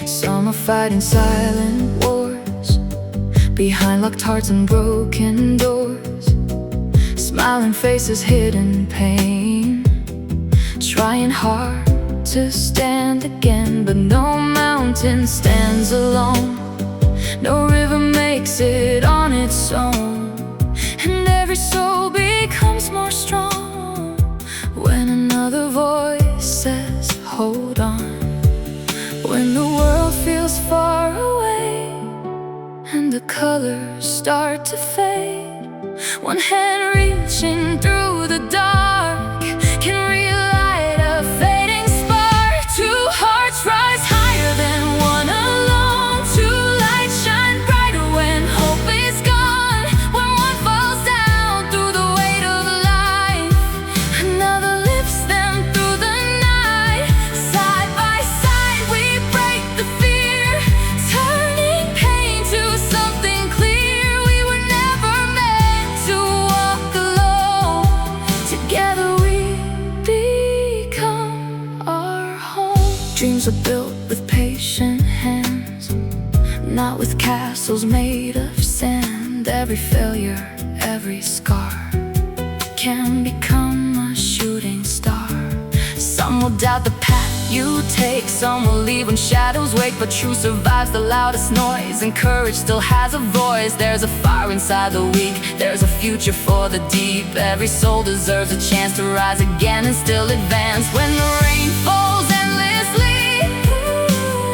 Some are fighting silent wars behind locked hearts and broken doors, smiling faces, hidden pain, trying hard to stand again. But no mountain stands alone, no river makes it on its own, and every soul becomes more strong when another voice says, hold on. When the world feels far away and the colors start to fade, one hand reaching through the dark can relight a fading spark. Two hearts rise higher than one alone. Two lights shine brighter when hope is gone. When one falls down through the weight of life, another lifts them through the night. Side by side we break the fear, turning pain to something clear. We were never meant to walk alone. Together we become our home. Dreams are built with patient hands, not with castles made of sand. Every failure, every scar can become a shooting star. Some will doubt the path you take, some will leave when shadows wake. But truth survives the loudest noise, and courage still has a voice. There's a fire inside the weak, there's a future for the deep. Every soul deserves a chance to rise again and still advance. When the rain falls endlessly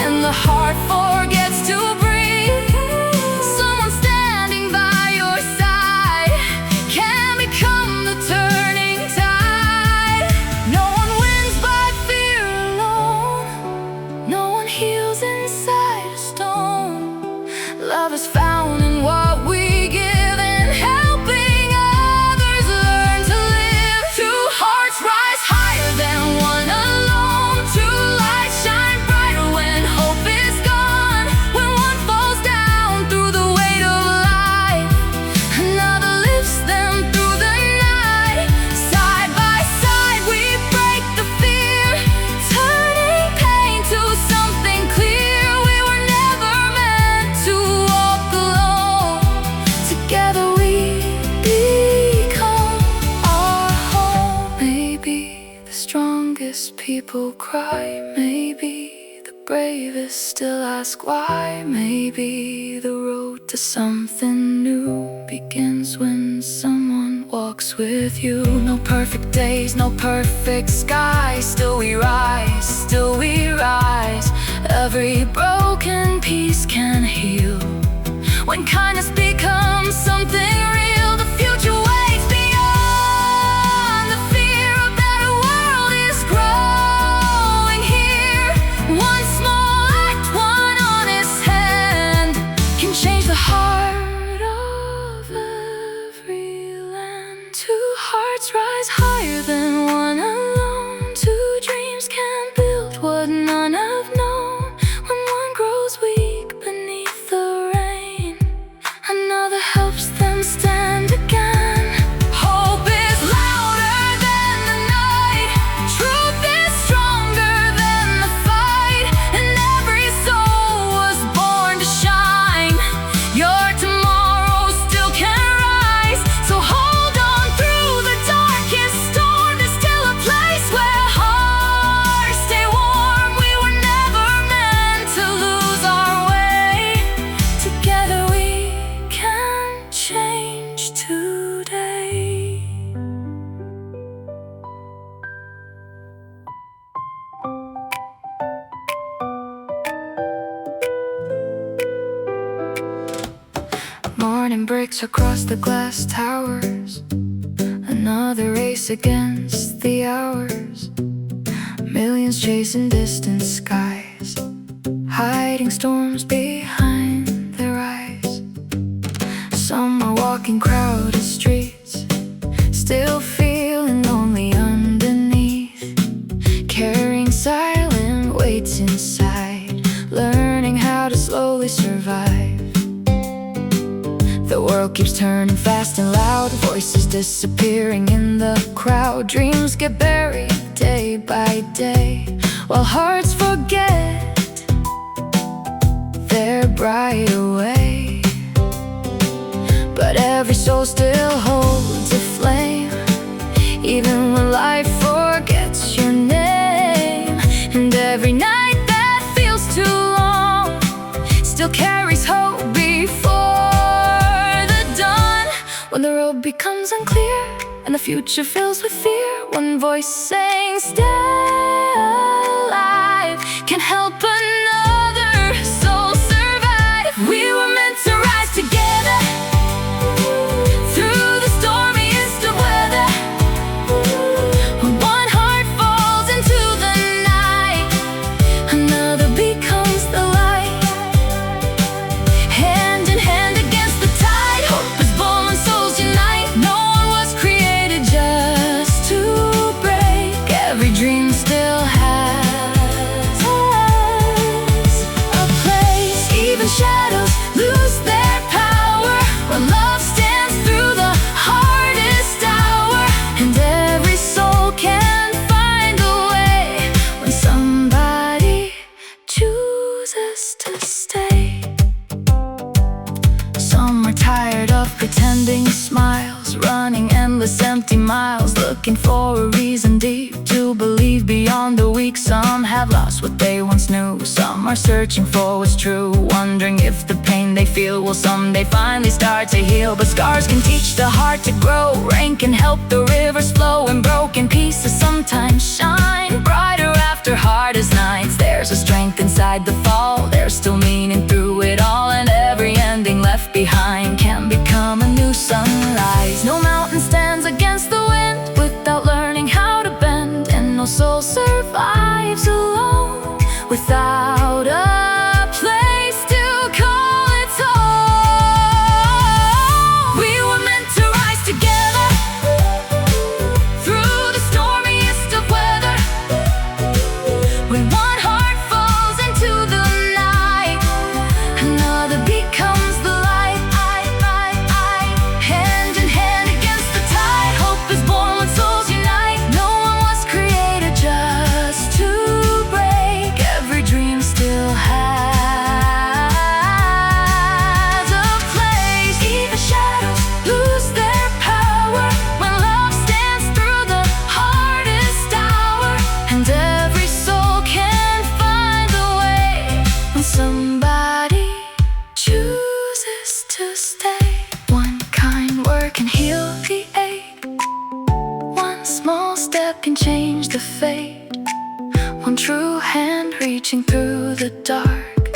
and the heart forgets to breathe, someone standing by your side can become the turning tide. No one wins by fear alone, no one heals inside a stone. Love is found in what we give, and helping others learn to live. Two hearts rise higher than one alone. Two lights shine brighter when hope is gone. When one falls down through the weight of life, another lifts them through the night. Side by side we break the fear, turning pain to something clear. We were never meant to walk alone. Together we become our home. Maybe the strongest people cry, maybe the bravest still ask why. Maybe the road to something new begins when someone walks with you. No perfect days, no perfect skies, still we rise, still we rise. Every broken piece can heal when kindness becomes something real. The future waits beyond the fear. A better world is growing here. One small act, one honest hand can change the heart of every land. Two hearts rise higher than one alone. Two dreams can build what none have known. When one grows weak beneath the rain, another helps them stand again. breaks across the glass towers. Another race against the hours. Millions chasing distant skies, hiding storms behind their eyes. Some are walking crowded streets, still feeling lonely underneath, carrying silent weights inside, learning how to slowly survive. The world keeps turning fast and loud, voices disappearing in the crowd. Dreams get buried day by day, while hearts forget their bright away. But every soul still holds a flame, even when life forgets your name. And every night that feels too long still carries hope before the dawn. When the road becomes unclear and the future fills with fear, one voice saying stay alive can help another soul survive. We were meant to rise together through the stormiest of weather. When one heart falls into the night, another becomes the light. Hand in hand against the tide, hope is born when souls unite. No one was created just to break. Every dream still has a place. Even shadows lose their power when love stands through the hardest hour. And every soul can find a way when somebody chooses to stay. Some are tired of pretending smiles, running endless empty miles, looking for a reason deep to believe beyond the weak. Some have lost what they once knew. Some are searching for what's true, wondering if the pain they feel will someday finally start to heal. But scars can teach the heart to grow, rain can help the rivers flow, and broken pieces sometimes shine brighter after hardest nights. There's a strength inside the fall, there's still meaning through it all, and every ending left behind can become a new sunrise. No mountain stands against the wind without learning how to bend, and no soul survives alone without a place to call its own. We were meant to rise together through the stormiest of weather. When one heart falls into the night, another becomes the light. Hand in hand against the tide, hope is born when souls unite. No one was created just to break. Every dream still has a place. Even shadows lose their power when love stands through the hardest hour. And every soul can find a way when somebody chooses to stay. One kind word can heal the ache, one small step can change the fate. One true hand reaching through the dark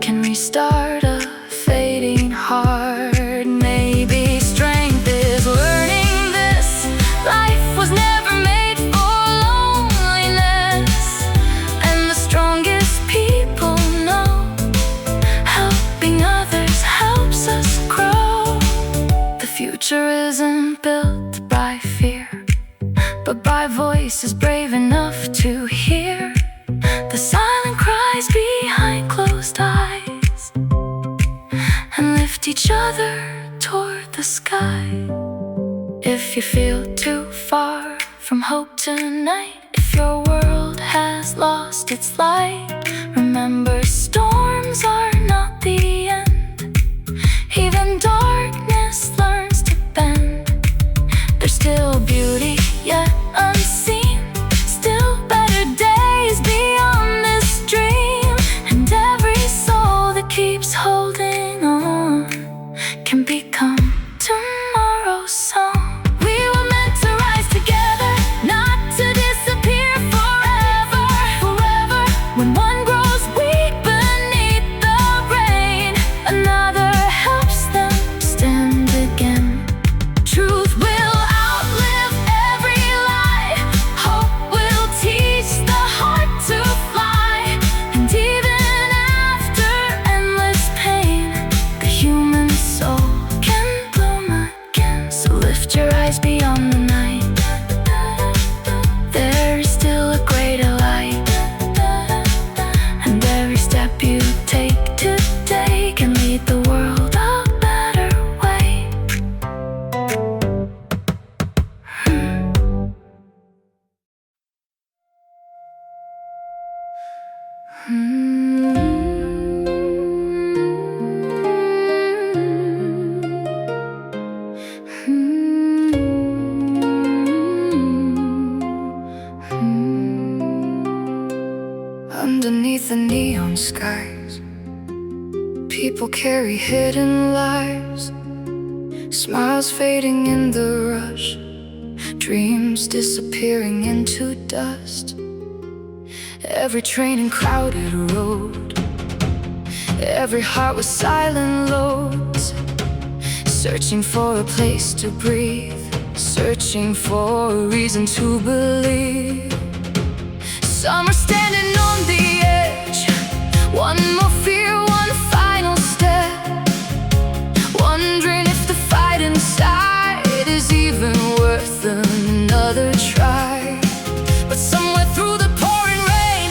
can restart a fading heart. Maybe strength is learning this. Life was never made for loneliness, and the strongest people know helping others helps us grow. The future isn't built by fear, but by voices brave enough to hear the silent cries behind closed eyes, and lift each other toward the sky. If you feel too far from hope tonight, if your world has lost its light, remember storms are not the end. Even darkness learns to bend. There's still beauty yet unseen, still better days beyond this dream. And every soul that keeps holding on can become tomorrow's song. We were meant to rise together, not to disappear forever. When one grows weak beneath the neon skies. People carry hidden lives, smiles fading in the rush, dreams disappearing into dust. Every train and crowded road, every heart with silent loads, searching for a place to breathe, searching for a reason to believe. Some are standing on the edge, one more fear, one final step, wondering if the fight inside is even worth another try. But somewhere through the pouring rain,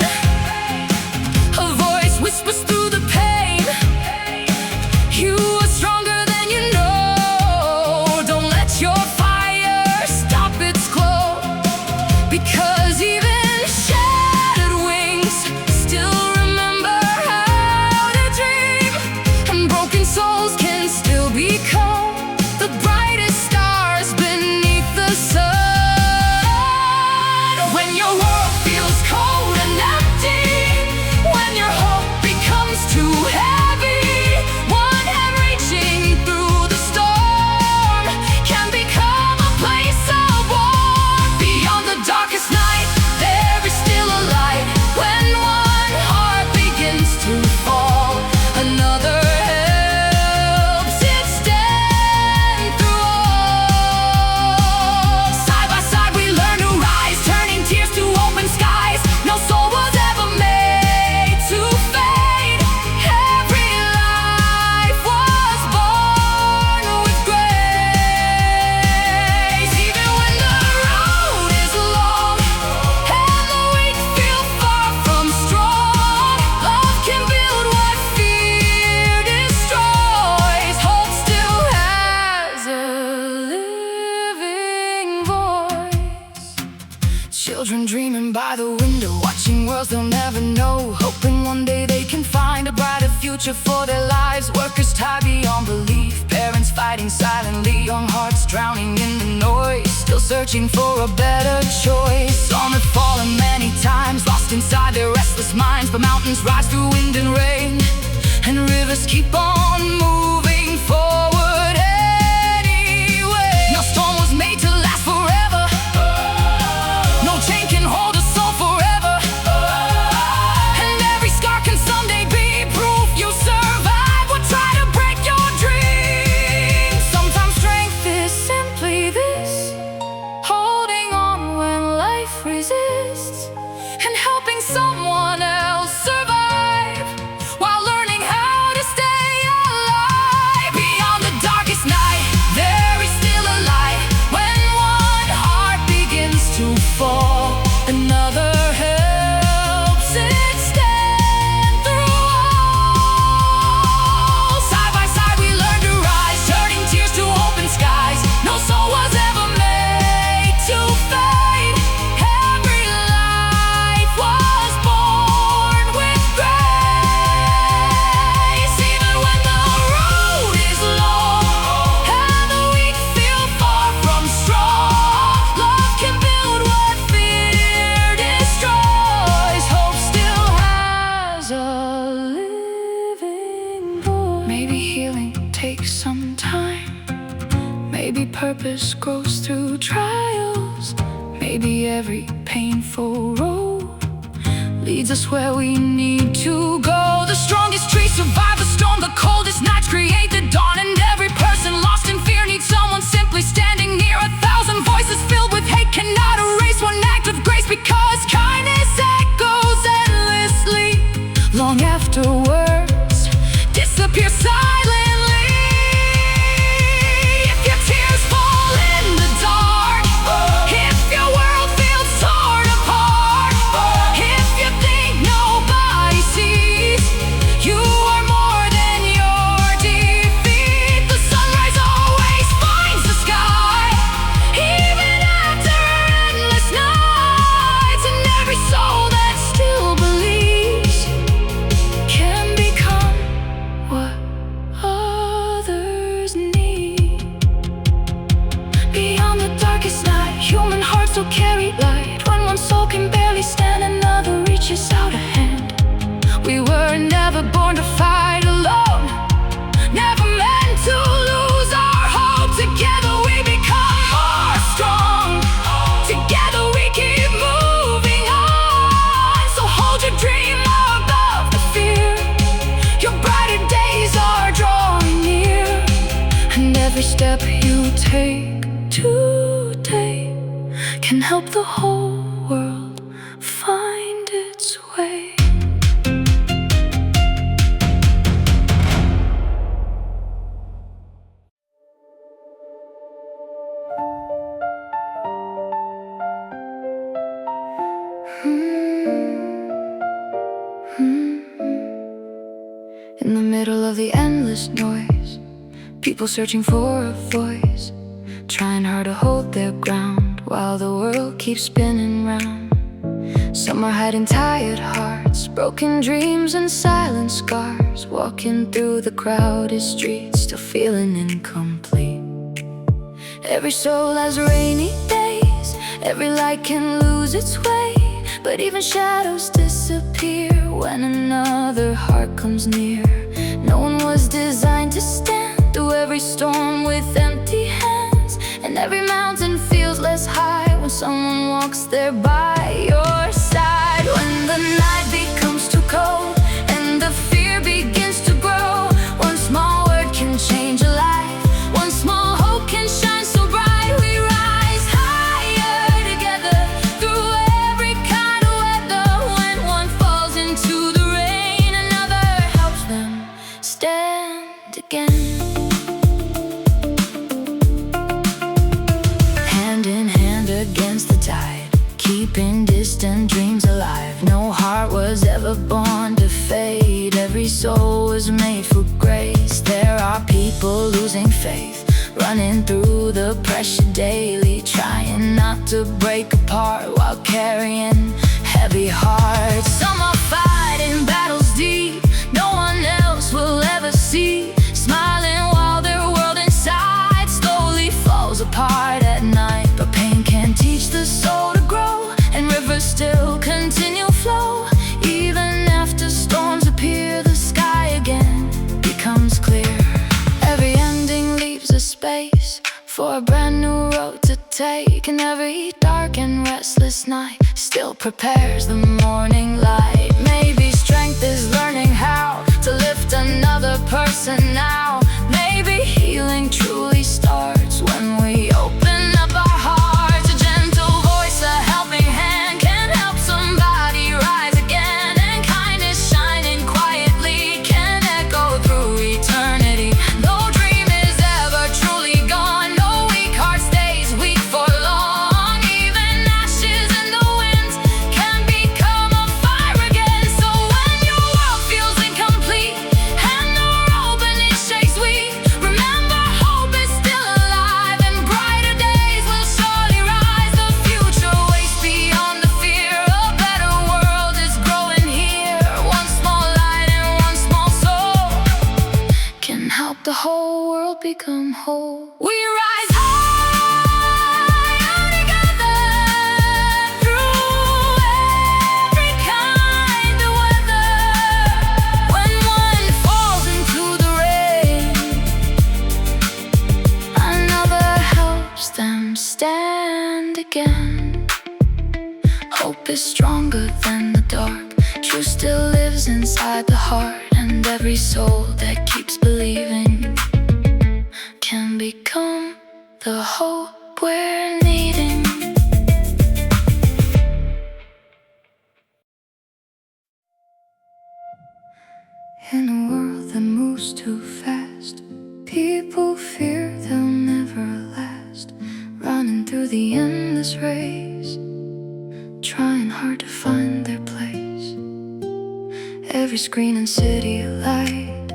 a voice whispers through the pain, you are stronger than you know. Don't let your fire stop its glow, because even souls can still become the brightest stars beneath the sun. When your world feels cold and empty, when your hope becomes too heavy, one hand reaching through the storm can become a place of warmth. Beyond the darkest night, there is still a light. When one heart begins to fall, another children dreaming by the window, watching worlds they'll never know, hoping one day they can find a brighter future for their lives. Workers tired beyond belief, parents fighting silently, young hearts drowning in the noise, still searching for a better choice. Some have fallen many times, lost inside their restless minds, but mountains rise through wind and rain, and rivers keep on moving forward anyway. No storm was made to last forever, no chain can hold a soul forever, and every scar can someday be proof you survive what try to break your dreams. Sometimes strength is simply this, holding on when life resists, and helping someone else survive while learning how to stay alive. Beyond the darkest night, there is still a light. When one heart begins to fall, another helps it stand through all. Side by side we learn to rise, turning tears to open skies. No soul was ever made to fade. Every life was born with grace. Even when the road is long and the weak feel far from strong, love can build what fear destroys. Hope still has a living voice. Maybe healing takes some time, maybe purpose grows through trials, maybe every painful road leads us where we need to go. The strongest trees survive the storm, the coldest nights create the dawn, and every person lost in fear needs someone simply standing near. 1,000 voices filled with hate cannot erase one act of grace, because kindness echoes endlessly long after words disappear silently. If your tears fall in the dark, if your world feels torn apart, if you think nobody sees, you are more than your deeds. step you take today can help the whole world find its way. In the middle of the endless noise, people searching for a voice, trying hard to hold their ground while the world keeps spinning round. Some are hiding tired hearts, broken dreams and silent scars, walking through the crowded streets, still feeling incomplete. Every soul has rainy days, every light can lose its way, but even shadows disappear when another heart comes near. No one was designed to stand through every storm with empty hands, and every mountain feels less high when someone walks there by your side. When the night becomes too cold and the fear begins to grow, one small word can change a life, one small hope can shine so bright. We rise higher together through every kind of weather. When one falls into the rain, another helps them stand again. Hand in hand against the tide, keeping distant dreams alive. No heart was ever born to fade, every soul was made for grace. There are people losing faith, running through the pressure daily, trying not to break apart while carrying heavy hearts. Some are fighting battles deep no one else will ever see, smiling while their world inside slowly falls apart at night. But pain can teach the soul to grow, and rivers still continue flow. Even after storms appear, the sky again becomes clear. Every ending leaves a space for a brand new road to take, and every dark and restless night still prepares the morning light. Maybe strength is learning how to lift another person now. Maybe healing truly starts when we open up our hearts. A gentle voice, a helping hand can help somebody rise again, and kindness shining quietly can echo through eternity. No dream is ever truly gone, no weak heart stays weak for long. Even ashes in the wind can become a fire again. So when your world feels incomplete and the road beneath shakes weak, remember hope is still alive, and brighter days will surely rise. The future waits beyond the fear, a better world is growing here. One small light and one small soul can help the whole world become whole. We rise higher together through every kind of weather. When one falls into the rain, another helps them stand again. Hope is stronger than the dark, truth still lives inside the heart, and every soul that keeps believing can become the hope we're needing. In a world that moves too fast, people fear they'll never last, running through the endless race, trying hard to find their place. Every screen and city light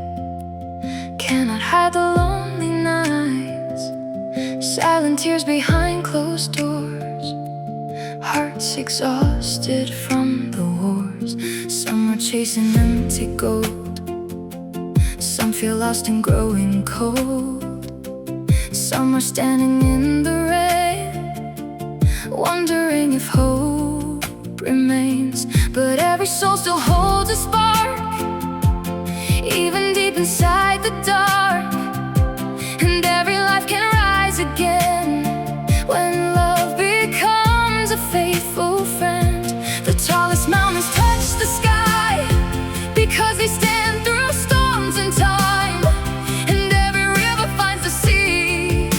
cannot hide the lonely nights, silent tears behind closed doors, hearts exhausted from the wars. Some are chasing empty gold, some feel lost and growing cold. Some are standing in the rain, wondering if hope remains. But every soul still holds a spark, even deep inside the dark. And every life can rise again when love becomes a faithful friend. The tallest mountains touch the sky because they stand through storms and time. And every river finds the sea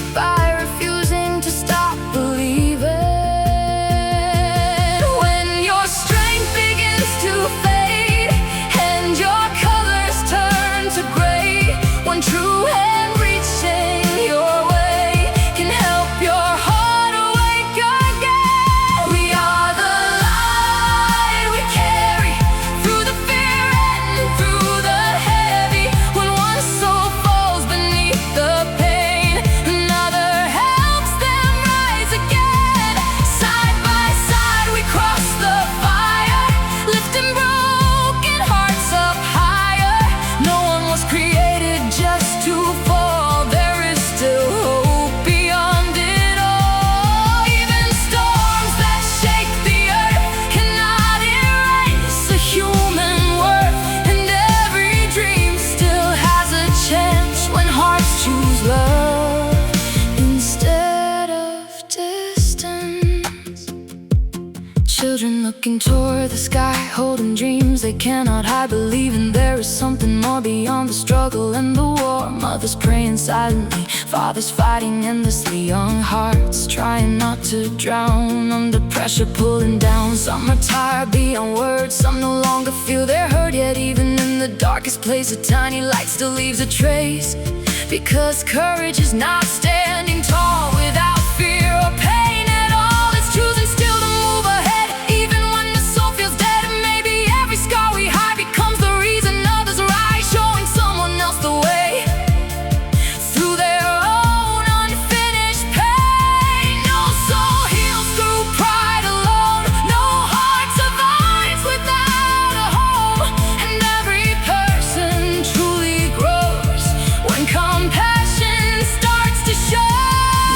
Children looking toward the sky, holding dreams they cannot hide, believing there is something more beyond the struggle and the war. Mothers praying silently, fathers fighting endlessly, young hearts trying not to drown under pressure pulling down. Some are tired beyond words, some no longer feel they're hurt, yet even in the darkest place a tiny light still leaves a trace. Because courage is not standing tall without fear or pain at all. It's choosing still to move ahead, even when the soul feels dead. And maybe every scar we hide becomes the reason others rise, showing someone else the way through their own unfinished pain. No soul heals through pride alone, no heart survives without a home. And every person truly grows when compassion starts to show.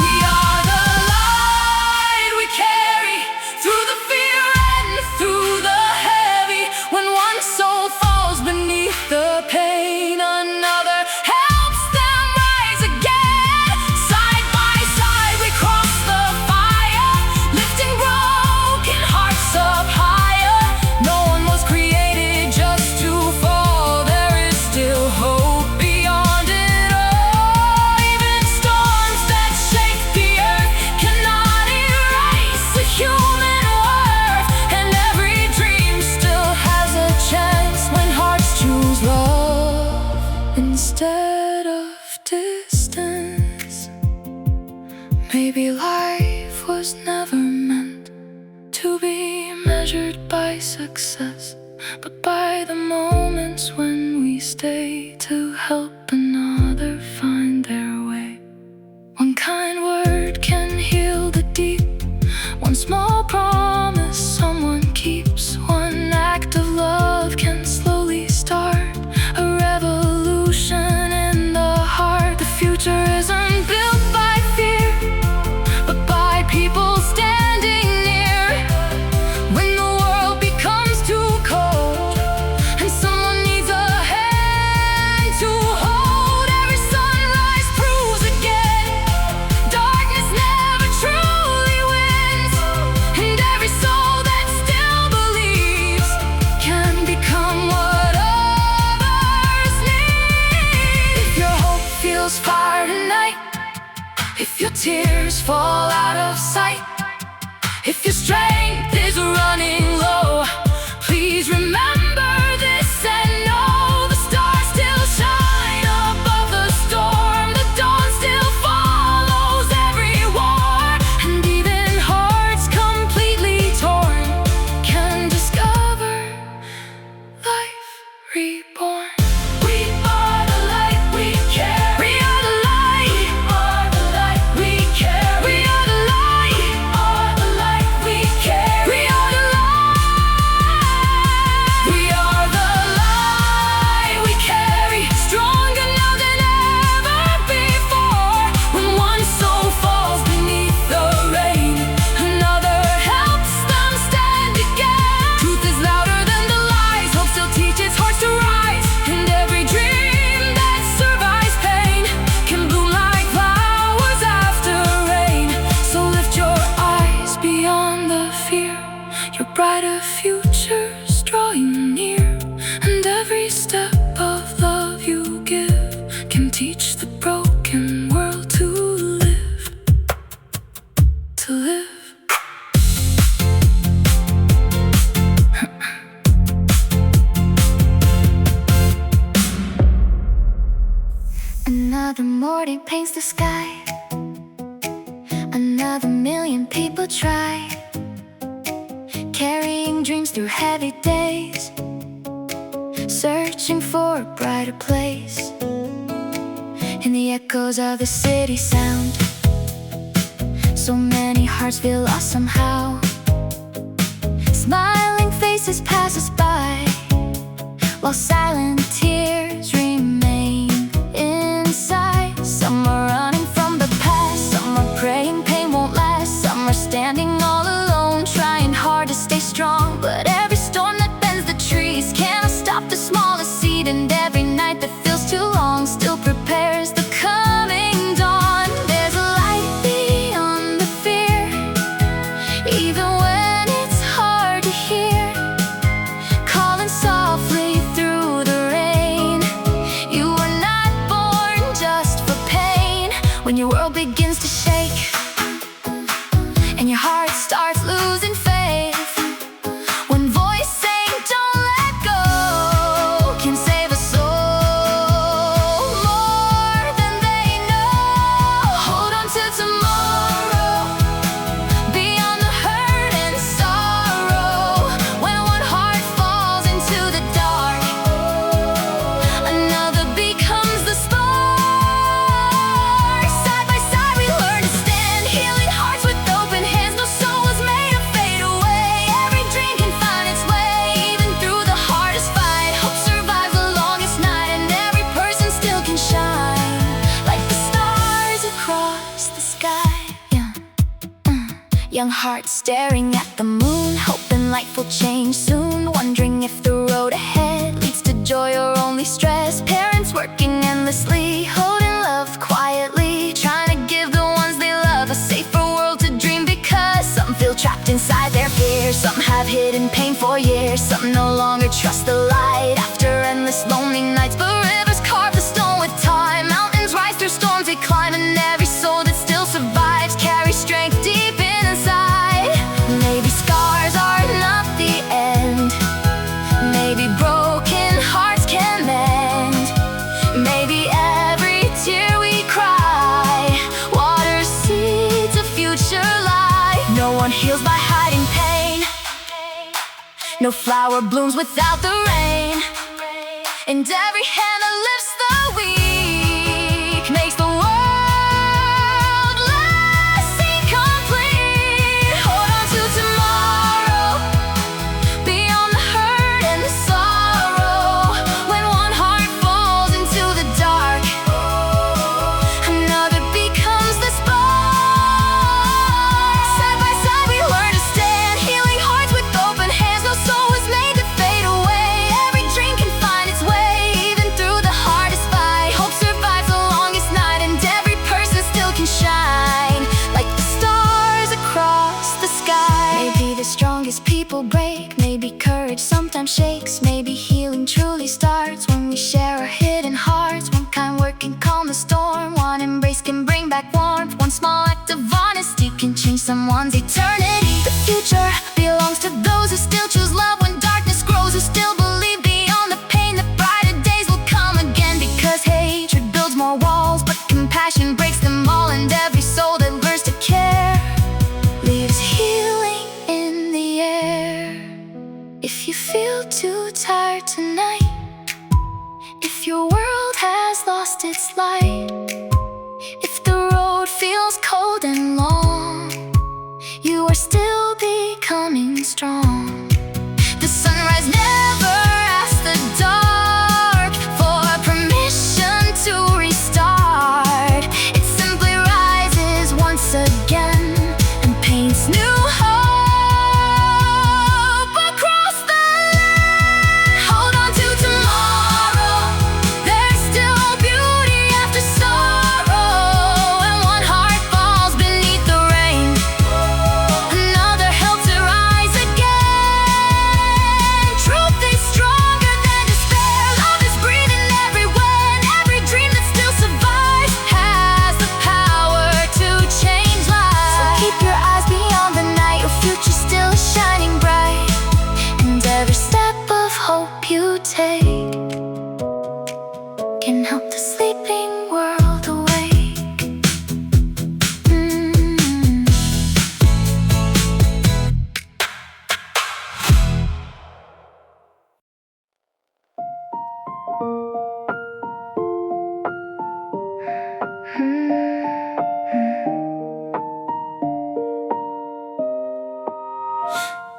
We are the light we carry through the fear and through the heavy. When one soul falls beneath the pain, another helps them rise again. Side by side we cross the fire, lifting broken hearts up higher. No one was created just to fall, there is still hope beyond it all. Even storms that shake the earth cannot erase the human worth. And every dream still has a chance when hearts choose love instead of distance. Maybe life was never meant to be measured by success, but by the moments when we stay to help another find their way. One kind word can heal the deep, one small promise someone keeps, one act of love can slowly start a revolution in the heart. The future isn't built by fear, but by people standing near. When the world becomes too cold and someone needs a hand to hold, every sunrise proves again darkness never truly wins. And every soul that still believes can become what others need. If your hope feels fire tonight, if your tears fall out of sight, if your strength is running low, please remember this and know the stars still shine above the storm. The dawn still follows every war, and even hearts completely torn can discover life reborn. We are the light we carry. We are the light. We are the light we carry. We are the light. We are the light we carry. We are the light. We are the light we carry. Stronger now than ever before. When one soul falls beneath the rain, another helps them stand again. Truth is louder than the lies. Hope still teaches hearts to rise. And every dream that survives pain can bloom like flowers after rain. So lift your eyes beyond the fear, your brighter future's drawing near. And every step of love you give can teach the broken world to live, to live. Another morning paints the sky, another million people try, carrying dreams through heavy days, searching for a brighter place. In the echoes of the city sound, so many hearts feel lost somehow. Smiling faces pass us by, while silent tears remain inside. Some are running from the past, some are praying pain won't last, some are standing all alone, trying hard to stay strong. But every storm that bends the trees cannot stop the smallest seed, and every night that feels too long still prepares the coming dawn. There's a light beyond the fear, even when it's hard. heart staring at the moon, hoping life will change soon, wondering if the road ahead leads to joy or only stress. Parents working endlessly, holding love quietly, trying to give the ones they love a safer world to dream, because some feel trapped inside their fears, some have hidden pain for years, some no longer trust the light after endless lonely nights. But rivers carve the stone with time, mountains rise through storms they climb, and every soul that still survives carries strength deep inside. Maybe scars are not the end, maybe broken hearts can mend, maybe every tear we cry waters seeds of future life. No one heals by hiding pain, no flower blooms without the rain, and every hand that lifts the weak makes the world less incomplete. Hold on to tomorrow, beyond the hurt and the sorrow. When one heart falls into the dark, another becomes the spark. Side by side we learn to stand, healing hearts with open hands. No soul was made to fade away, every dream can find its way, even through the hardest fight. Hope survives the longest night, and every person still can shine like the stars across the sky. Maybe the strongest people break, maybe courage sometimes shakes, maybe healing truly starts when we share our hidden hearts. One kind word can calm the storm, one embrace can bring back warmth, one small act of honesty can change someone's eternity. The future belongs to those who still choose love when darkness grows, who still believe beyond the pain that brighter days will come again. Because hatred builds more walls, but compassion breaks them all, and every soul that learns to care leaves healing in the air. If you feel too tired tonight, if your world has lost its light, if the road feels cold and long, you are still becoming strong. The sunrise never asks the dark for permission to restart. It simply rises once again and paints new hope across the land. Hold on to tomorrow, there's still beauty after sorrow. When one heart falls beneath the rain, another helps it rise again. Truth is stronger than despair, love is breathing everywhere, and every dream that still survives has the power to change lives. So keep your eyes beyond the night, your future still is shining bright, and every step of hope you take can help the sleeping world awake.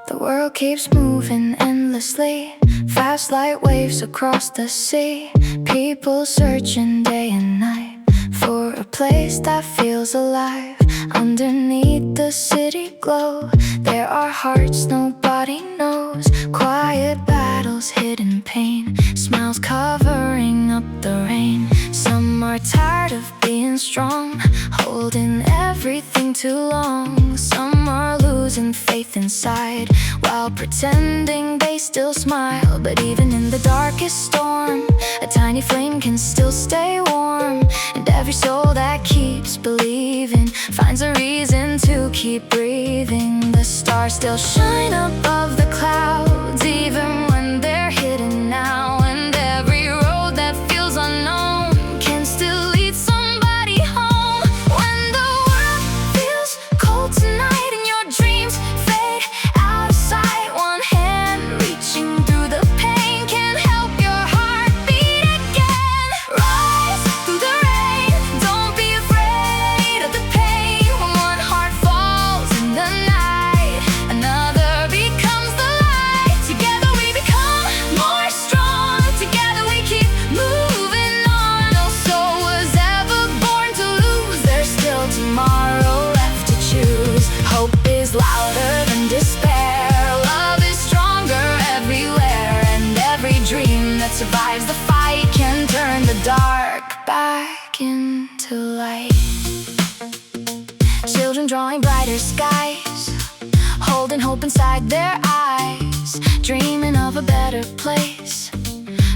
The world keeps moving endlessly, fast light waves across the sea. People searching day and night for a place that feels alive. Underneath the city glow, there are hearts nobody knows, quiet battles, hidden pain, smiles covering up the rain. Some are tired of being strong, holding everything too long. Some are losing faith inside while pretending they still smile. But even in the darkest storm, a tiny flame can still stay warm, and every soul that keeps believing finds a reason to keep breathing. The stars still shine above the clouds, even when they're hidden now, and every road that feels unknown can still lead somebody home. When the world feels cold tonight and your dreams fade out of sight, one hand reaching through the pain can help your heart beat again. Rise through the rain, don't be afraid of the pain. When one heart falls in the night, another becomes the drawing brighter skies, holding hope inside their eyes, dreaming of a better place,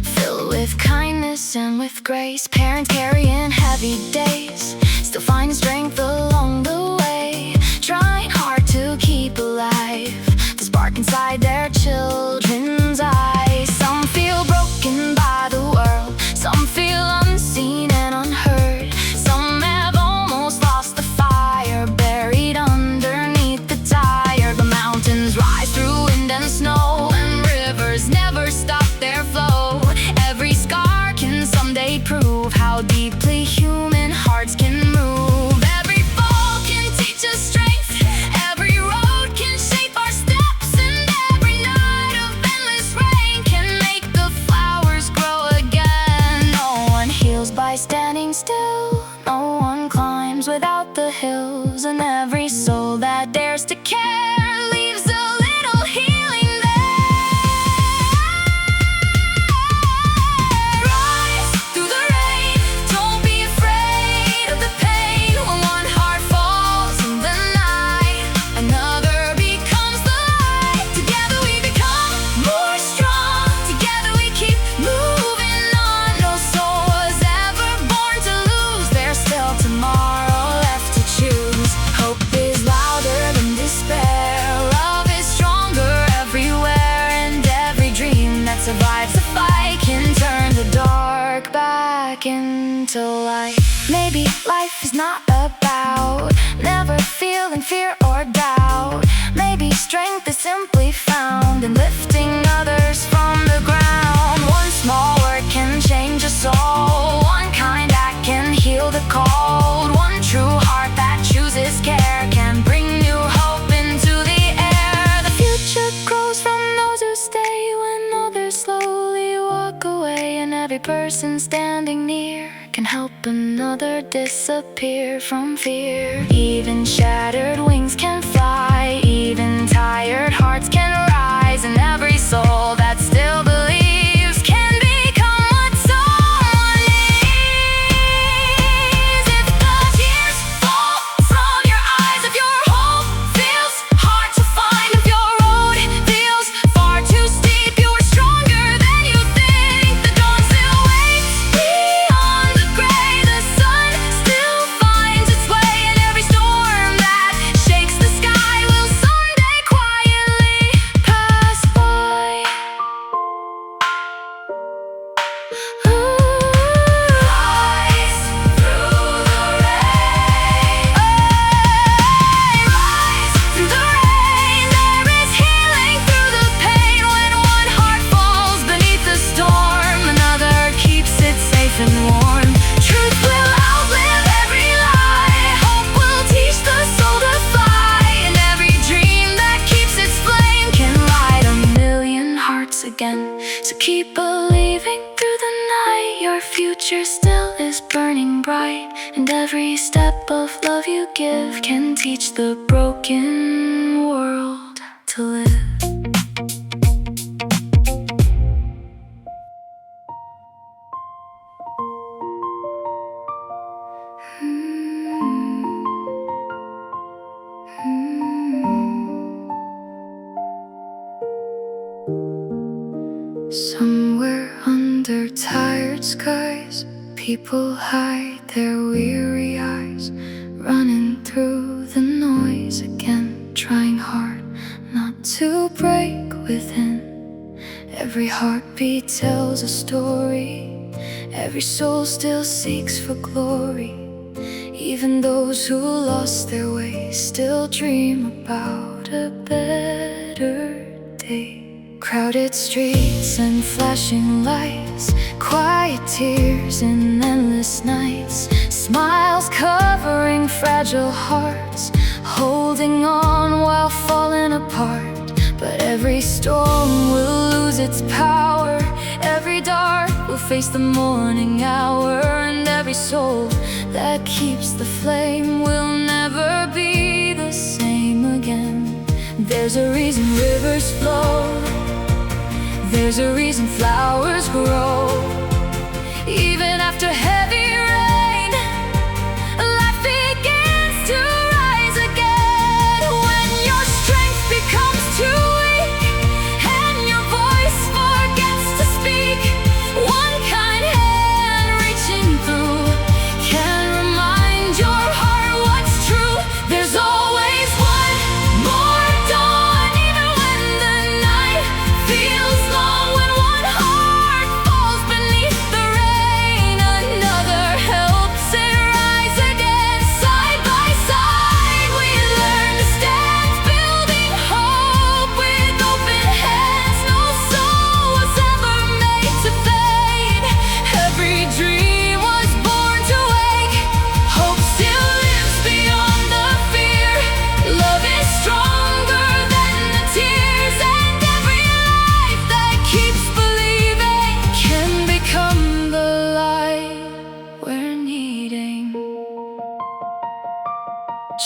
filled with kindness and with grace. Parents carrying heavy days, still finding strength along the way, trying hard to keep alive the spark inside their children's eyes. Some feel broken by the world, some feel unseen and unheard. Some have almost lost the fire, buried underneath the tire. The mountains rise through wind and snow, and rivers never stop their flow. Every scar can someday prove how deeply human hearts can move. Every fall can teach us strength, every road can shape our steps, and every night of endless rain can make the flowers grow again. No one heals by standing still, no one climbs without the hills, and every soul that dares to care leaves a little healing there. Rise through the rain, don't be afraid of the pain. When one heart falls in the night, another becomes the light. Together we become more strong, together we keep moving on. No soul was ever born to lose, there's still tomorrow left to choose. Hope is louder than despair, love is stronger everywhere, and every dream that survives the fight can turn the dark back into light. Maybe life is not about never feeling fear or doubt. Maybe strength is simply found in lifting others from the ground. One small word can change a soul, one kind act can heal the cold. One true heart that chooses care can bring new hope into the air. The future grows from those who stay when others slowly walk away, and every person standing near can help another disappear from fear. Even shattered wings can fly, even tired hearts can rise, and every soul that still believes can become what someone needs. If the tears fall from your eyes, if your hope feels hard to find, if your road feels far too steep, you are stronger than you think. The dawn still waits beyond the gray, the sun still finds its way, and every storm that shakes the sky will someday quietly pass by. Rise through the rain, rise through the rain. There is healing through the pain. When one heart falls beneath the storm, another keeps it safe and warm. Truth will outlive every lie, hope will teach the soul to fly, and every dream that keeps its flame can light a million hearts again. So keep believing through the night, your future still is burning bright, and every step of love you give can teach the broken world to live. Somewhere under tired skies, people hide their weary eyes, running through the noise again, trying hard not to break within. Every heartbeat tells a story, every soul still seeks for glory. Even those who lost their way still dream about a better day. Crowded streets and flashing lights, quiet tears and endless nights, smiles covering fragile hearts, holding on while falling apart. But every storm will lose its power, every dark will face the morning hour, and every soul that keeps the flame will never be the same again. There's a reason rivers flow, there's a reason flowers grow. Even after heavy rain, life begins to rise again.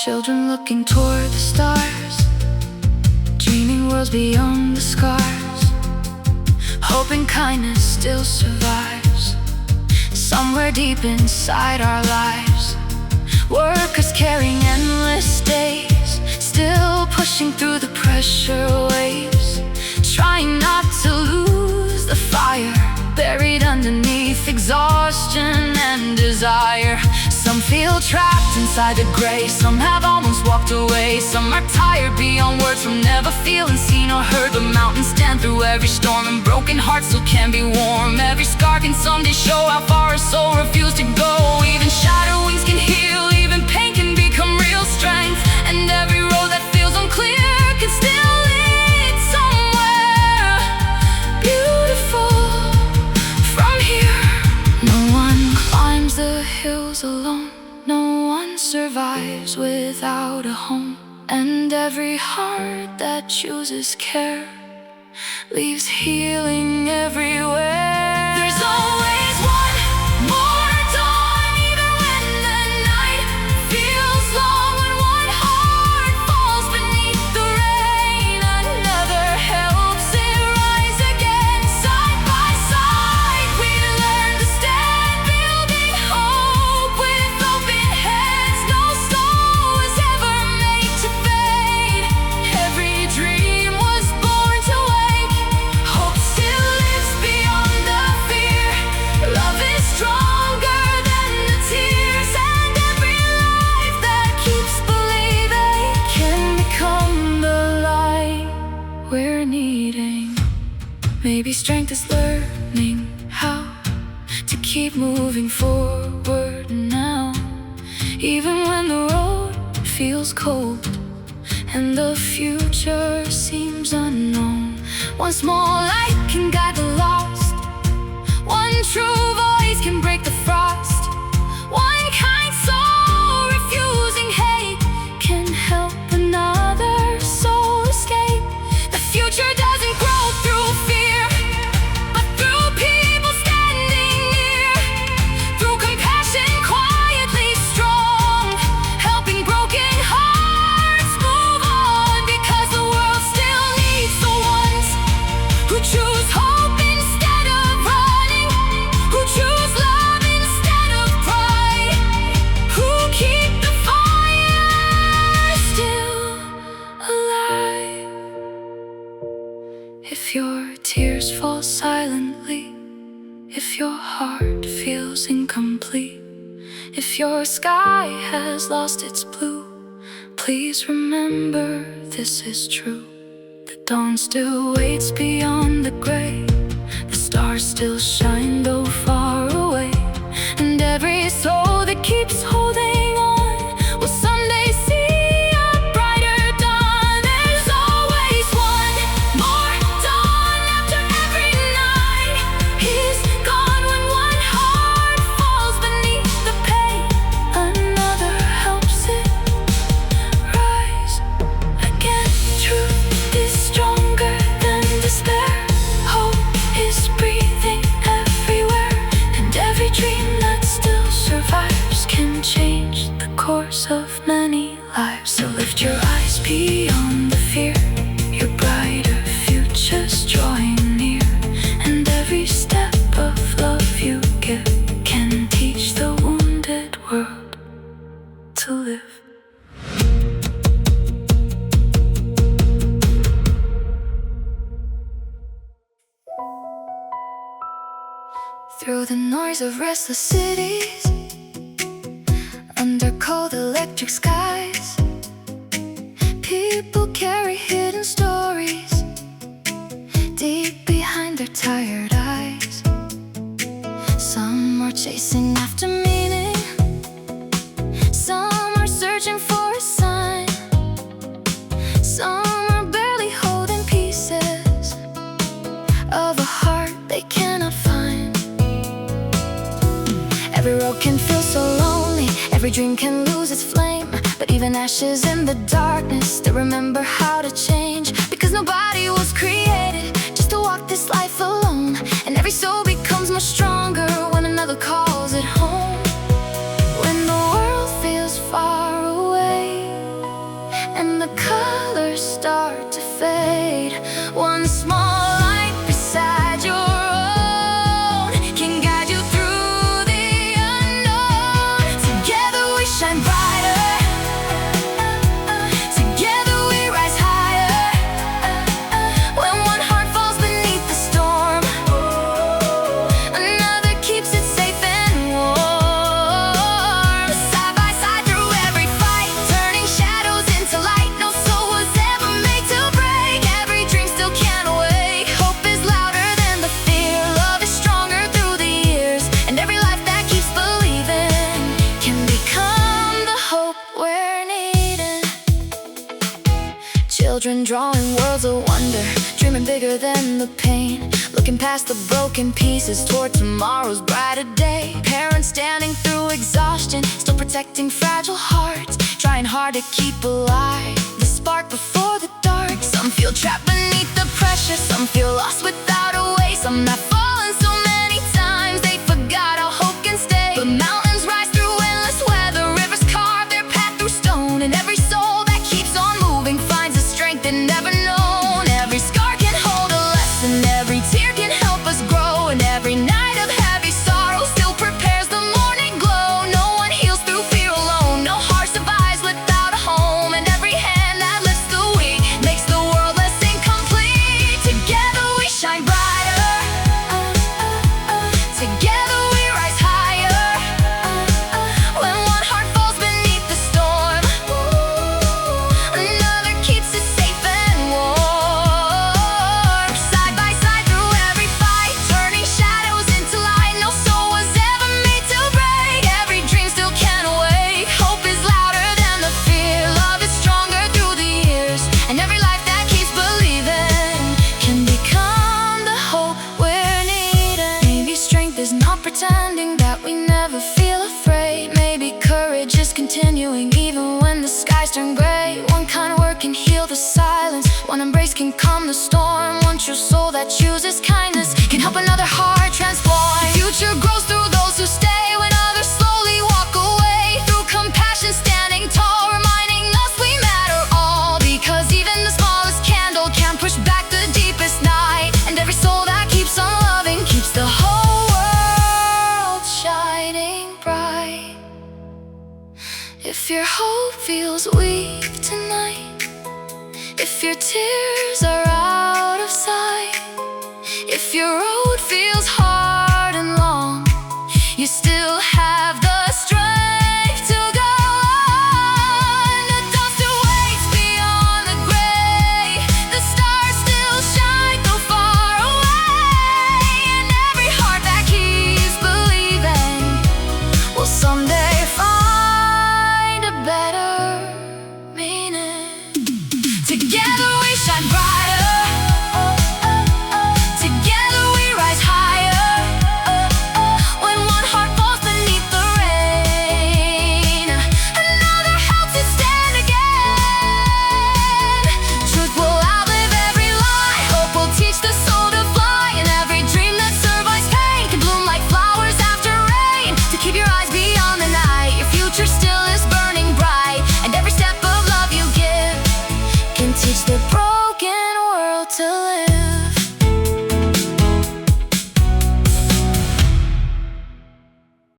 Children looking toward the stars, dreaming worlds beyond the scars, hoping kindness still survives somewhere deep inside our lives. Workers carrying endless days, still pushing through the pressure waves, trying not to lose the fire, buried underneath exhaustion and desire. Some feel trapped inside the gray, some have almost walked away. Some are tired beyond words from never feeling seen or heard. But mountains stand through every storm, and broken hearts still can be warm. Every scar can someday show how far a soul refused to go. Even shattered wings can heal, even pain can become real strength. And every road that feels unclear can still lead somewhere beautiful from here. No one climbs the hills alone, no one survives without a home. And every heart that chooses care leaves healing everywhere. There's always one more dawn, even when the night feels long. When one heart falls beneath the rain, another helps it rise again. Side by side, we learn to stand, building hope with open heads. No soul was ever made to fade. Every dream was born to wake. Hope still lives beyond the fear. Love is stronger than the tears. And every life that keeps believing can become the light we're needing. Maybe strength is learning how to keep moving forward now, even when the road feels cold and the future seems unknown. One small light can guide the lost, one true voice can break the frost. One kind soul refusing hate can help another soul escape. The future doesn't grow through fear, but through people standing near. Through compassion quietly strong, helping broken hearts move on. Because the world still needs the ones who choose hope instead of running, who choose love instead of pride, who keep the fire still alive. If your tears fall silently, if your heart feels incomplete, if your sky has lost its blue, please remember this is true. The dawn still waits beyond the gray, the stars still shine though far away. And every soul that keeps holding on will someday see a brighter dawn. There's always one more dawn after every night is gone. When one heart falls beneath the pain, another helps it rise again. Truth is stronger than despair. Hope is breathing everywhere. And every dream that still survives can change the course of many lives. So lift your eyes beyond the fear, your brighter future's drawing near. And every step of love you give can teach the wounded world to live. Through the noise of restless cities, under cold electric skies, people carry hidden stories deep behind their tired eyes. Some are chasing after meaning, some are searching for a sign, some are barely holding pieces of a heart they cannot find. Every road can feel so lonely, every dream can lose its flame. But even ashes in the darkness still remember how to change. Because nobody was created just to walk this life alone. And every soul becomes much stronger when another calls it home. When the world feels far away, fade. One small light beside your own can guide you through the unknown. Together we shine brighter, together we rise higher. When one heart falls beneath the storm, another keeps it safe and warm. Side by side through every fight, turning shadows into light. No soul was ever made to break. Every dream still can't wait. Hope is louder than the fear. Love is stronger through the years. And every life that keeps believing can become the hope we're needing. Children drawing worlds of wonder, dreaming bigger than the pain, looking past the broken pieces toward tomorrow's brighter day. Parents standing through exhaustion, still protecting fragile hearts, trying hard to keep alive the spark before the dark. Some feel trapped beneath the pressure, some feel lost without a way. Some have fallen so many times they forgot how hope can stay. But mountains rise through endless weather, rivers carve their path through stone, and every soul that keeps on moving finds a strength it never known. Every scar can hold a lesson, every tear can help us grow, and every night of heavy sorrow still prepares the morning glow. No one heals through fear alone, no heart survives without a home, and every hand that lifts the weak makes the world less incomplete. Together we shine brighter, together we rise higher. When one heart falls beneath the storm, another keeps it safe and warm. Side by side through every fight, turning shadows into light. No soul was ever made to break. Every dream still can't wait. Hope is louder than the fear. Love is stronger through the years. And every life that keeps believing can become the hope we're needing. Maybe strength is not pretending that we never feel afraid. Maybe courage is continuing even when the skies turn gray. One kind word can heal the silence, one embrace can calm the storm. One true soul that chooses kindness can help another heart transform. The future grows through those who stay when others slowly walk away. Through compassion standing tall, reminding us we matter all. Because even the smallest candle can push back the deepest night. And every soul that keeps on loving keeps the whole world shining bright. If your hope feels weak tonight, if your tears are out of sight, if you're